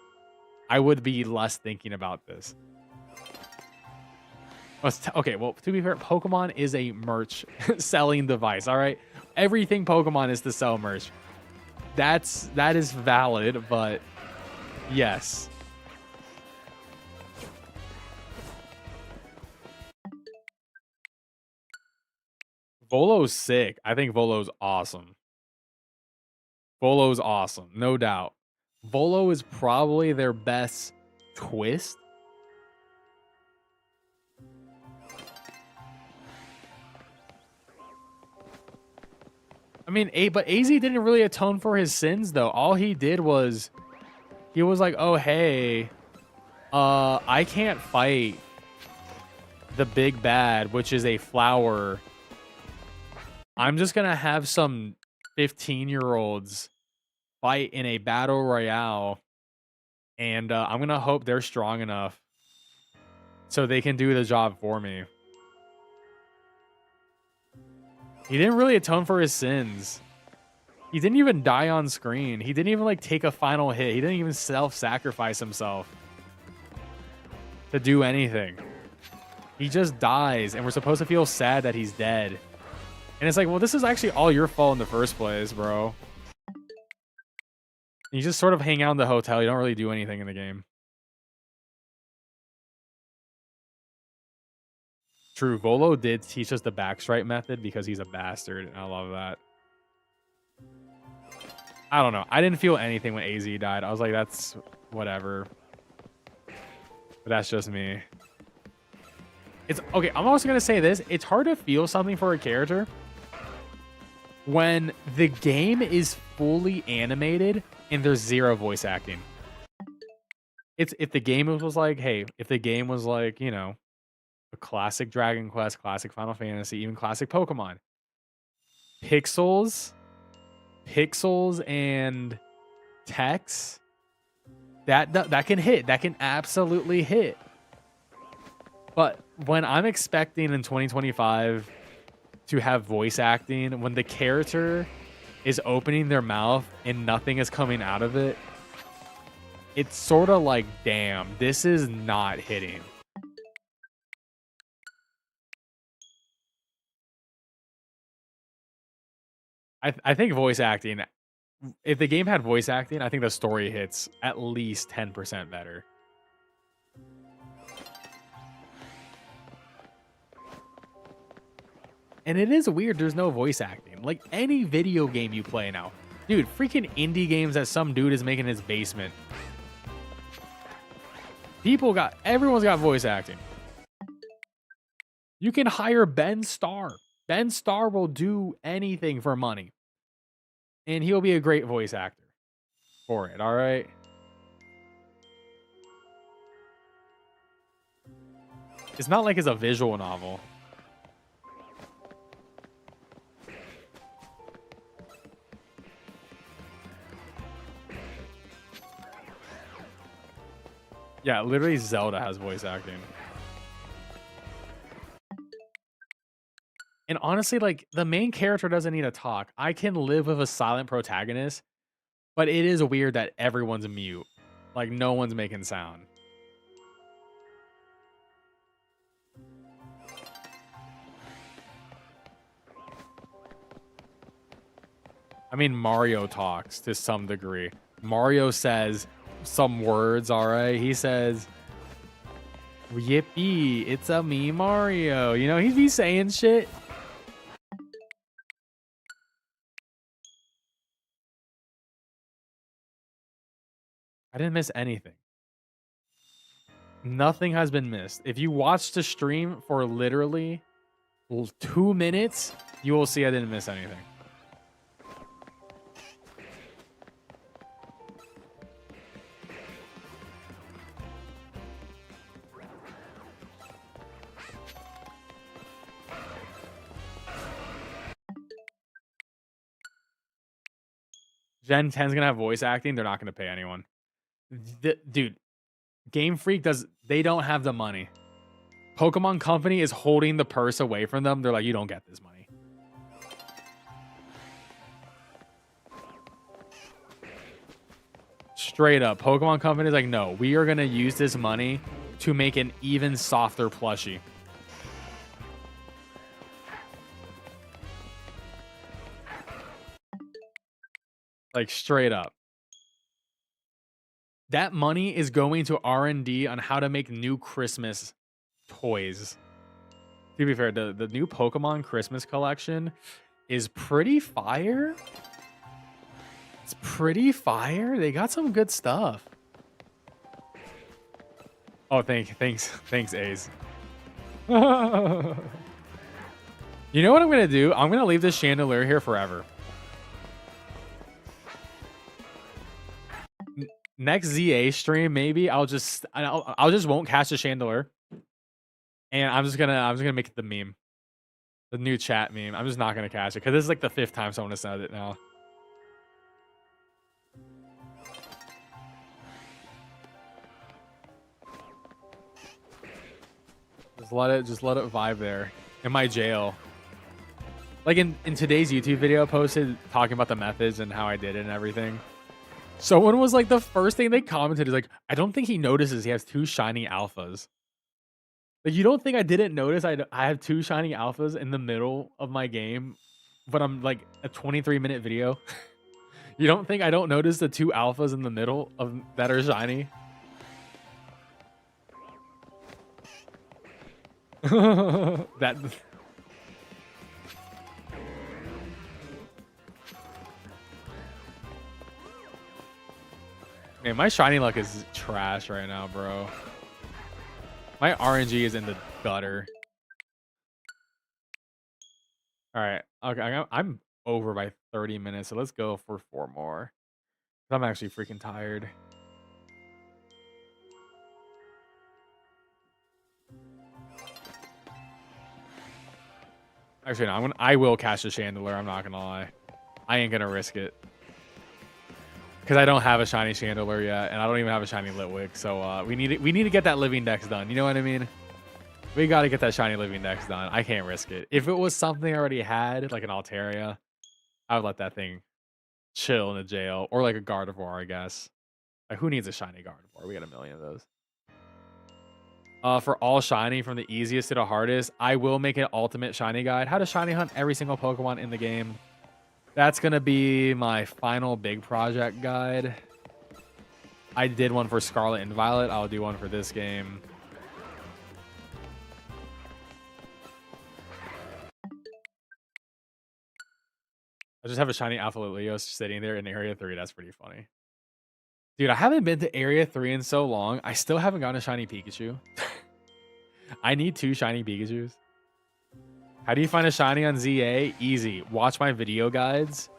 I would be less thinking about this. Okay, well, to be fair, Pokemon is a merch selling device, all right? Everything Pokemon is to sell merch. That is valid, but yes. Volo's sick. I think Volo's awesome. Volo's awesome, no doubt. Volo is probably their best twist. I mean, but AZ didn't really atone for his sins, though. All he did was, he was like, oh, hey, I can't fight the big bad, which is a flower. I'm just going to have some 15-year-olds fight in a battle royale, and I'm going to hope they're strong enough so they can do the job for me. He didn't really atone for his sins. He didn't even die on screen. He didn't even, like, take a final hit. He didn't even self-sacrifice himself to do anything. He just dies, and we're supposed to feel sad that he's dead. And it's like, well, this is actually all your fault in the first place, bro. You just sort of hang out in the hotel. You don't really do anything in the game. True, Volo did teach us the backstrike method because he's a bastard, and I love that. I don't know. I didn't feel anything when AZ died. I was like, that's whatever. But that's just me. It's okay. I'm also gonna say this. It's hard to feel something for a character when the game is fully animated and there's zero voice acting. It's if the game was like, hey, if the game was like, you know, a classic Dragon Quest, classic Final Fantasy, even classic Pokemon. Pixels and text, that can hit. That can absolutely hit. But when I'm expecting in 2025 to have voice acting, when the character is opening their mouth and nothing is coming out of it, it's sort of like, damn, this is not hitting. I think voice acting, if the game had voice acting, I think the story hits at least 10% better. And it is weird there's no voice acting. Like any video game you play now. Dude, freaking indie games that some dude is making in his basement. Everyone's got voice acting. You can hire Ben Starr. Ben Starr will do anything for money. And he'll be a great voice actor for it, all right? It's not like it's a visual novel. Yeah, literally Zelda has voice acting. And honestly, like, the main character doesn't need to talk. I can live with a silent protagonist, but it is weird that everyone's mute. Like, no one's making sound. I mean, Mario talks to some degree. Mario says some words, all right? He says, yippee, it's a me, Mario. You know, he'd be saying shit. I didn't miss anything. Nothing has been missed. If you watch the stream for literally 2 minutes, you will see I didn't miss anything. Gen 10's gonna have voice acting. They're not gonna pay anyone. Dude, Game Freak they don't have the money. Pokemon Company is holding the purse away from them. They're like, you don't get this money. Straight up, Pokemon Company is like, no, we are gonna use this money to make an even softer plushie. Like, straight up. That money is going to R&D on how to make new Christmas toys. To be fair, the new Pokemon Christmas collection is pretty fire. It's pretty fire. They got some good stuff. Oh, thanks, Ace. You know what I'm gonna do? I'm gonna leave this chandelier here forever. Next ZA stream, maybe I'll just won't catch the chandelier, and I'm just gonna make it the meme, the new chat meme. I'm just not gonna catch it because this is like the 5th time someone has said it now. Just let it vibe there in my jail. Like in today's YouTube video I posted talking about the methods and how I did it and everything. Someone was like, the first thing they commented is like, I don't think he notices he has 2 shiny alphas. Like, you don't think I didn't notice I have 2 shiny alphas in the middle of my game, but I'm like a 23-minute video? You don't think I don't notice the 2 alphas in the middle of that are shiny? That... Man, my shiny luck is trash right now, bro. My RNG is in the gutter. All right. Okay, I'm over by 30 minutes, so let's go for 4 more. I'm actually freaking tired. Actually, no, I will catch the Chandelier. I'm not gonna lie. I ain't gonna risk it. Because I don't have a shiny Chandelier yet, and I don't even have a shiny Litwick. So we need to get that Living Dex done. You know what I mean? We got to get that shiny Living Dex done. I can't risk it. If it was something I already had, like an Altaria, I would let that thing chill in the jail. Or like a Gardevoir, I guess. Like, who needs a shiny Gardevoir? We got a million of those. For all shiny, from the easiest to the hardest, I will make an ultimate shiny guide. How to shiny hunt every single Pokemon in the game. That's going to be my final big project guide. I did one for Scarlet and Violet. I'll do one for this game. I just have a shiny Alpha Lilios sitting there in Area 3. That's pretty funny. Dude, I haven't been to Area 3 in so long. I still haven't gotten a shiny Pikachu. I need 2 shiny Pikachus. How do you find a shiny on ZA? Easy. Watch my video guides.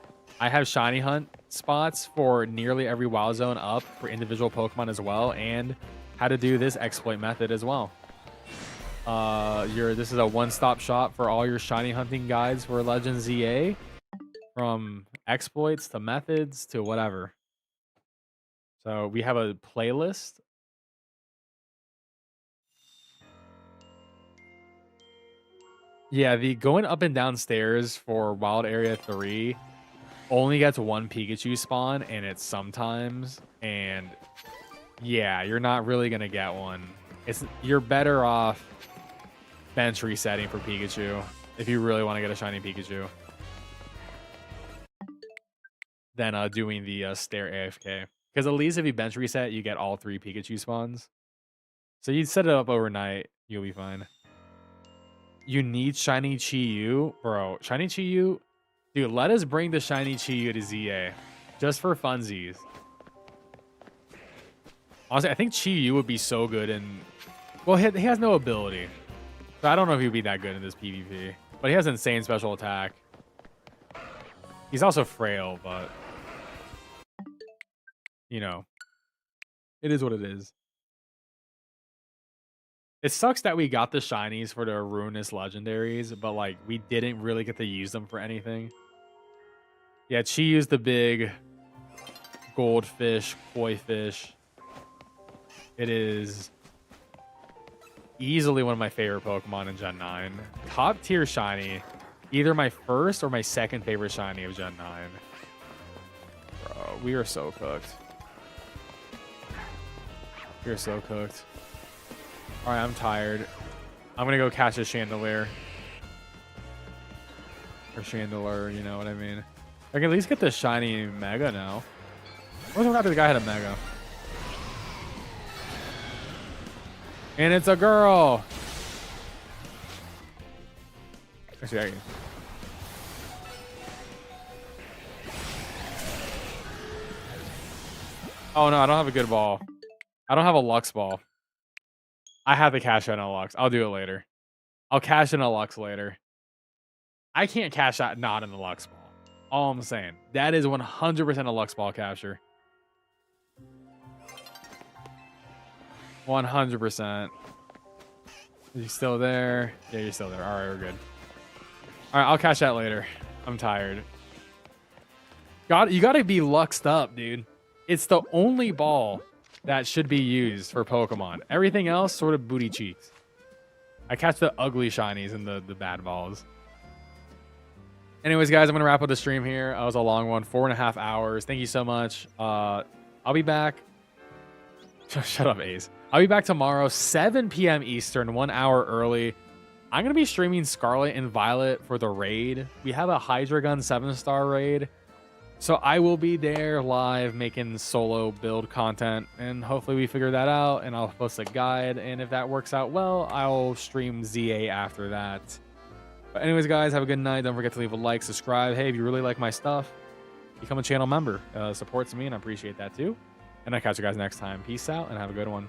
I have shiny hunt spots for nearly every wild zone up for individual Pokemon as well, and how to do this exploit method as well. This is a one-stop shop for all your shiny hunting guides for Legends ZA, from exploits to methods to whatever. So we have a playlist. Yeah, the going up and down stairs for Wild Area 3 only gets 1 Pikachu spawn, and it's sometimes. And yeah, you're not really going to get one. You're better off bench resetting for Pikachu if you really want to get a shiny Pikachu than doing the stair AFK. Because at least if you bench reset, you get all 3 Pikachu spawns. So you set it up overnight, you'll be fine. You need shiny Chi-Yu? Bro, shiny Chi-Yu? Dude, let us bring the shiny Chi-Yu to ZA. Just for funsies. Honestly, I think Chi-Yu would be so good in... Well, he has no ability. So I don't know if he'd be that good in this PvP. But he has insane special attack. He's also frail, but... You know. It is what it is. It sucks that we got the shinies for the ruinous legendaries, but like we didn't really get to use them for anything. Yeah, she used the big goldfish, koi fish. It is easily one of my favorite Pokemon in Gen 9. Top tier shiny. Either my first or my second favorite shiny of Gen 9. Bro, we are so cooked. We are so cooked. All right, I'm tired. I'm going to go catch a Chandelier. Or Chandelier, you know what I mean. I can at least get the shiny Mega now. What was the guy had a Mega? And it's a girl. Actually, I can. Oh no, I don't have a good ball. I don't have a Lux ball. I have to cash in a Lux. I'll do it later. I'll cash in a Lux later. I can't cash out not in the Lux ball. All I'm saying. That is 100% a Lux ball capture. 100%. Are you still there? Yeah, you're still there. All right, we're good. All right, I'll cash that later. I'm tired. You got to be luxed up, dude. It's the only ball that should be used for Pokemon. Everything else, sort of booty cheeks. I catch the ugly shinies and the bad balls. Anyways, guys, I'm going to wrap up the stream here. That was a long one, 4.5 hours. Thank you so much. I'll be back. Shut up, Ace. I'll be back tomorrow, 7 p.m. Eastern, 1 hour early. I'm going to be streaming Scarlet and Violet for the raid. We have a Hydreigon 7-star raid. So I will be there live making solo build content, and hopefully we figure that out, and I'll post a guide, and if that works out well, I'll stream ZA after that. But anyways, guys, have a good night. Don't forget to leave a like, subscribe. Hey, if you really like my stuff, become a channel member. Supports me, and I appreciate that too. And I'll catch you guys next time. Peace out and have a good one.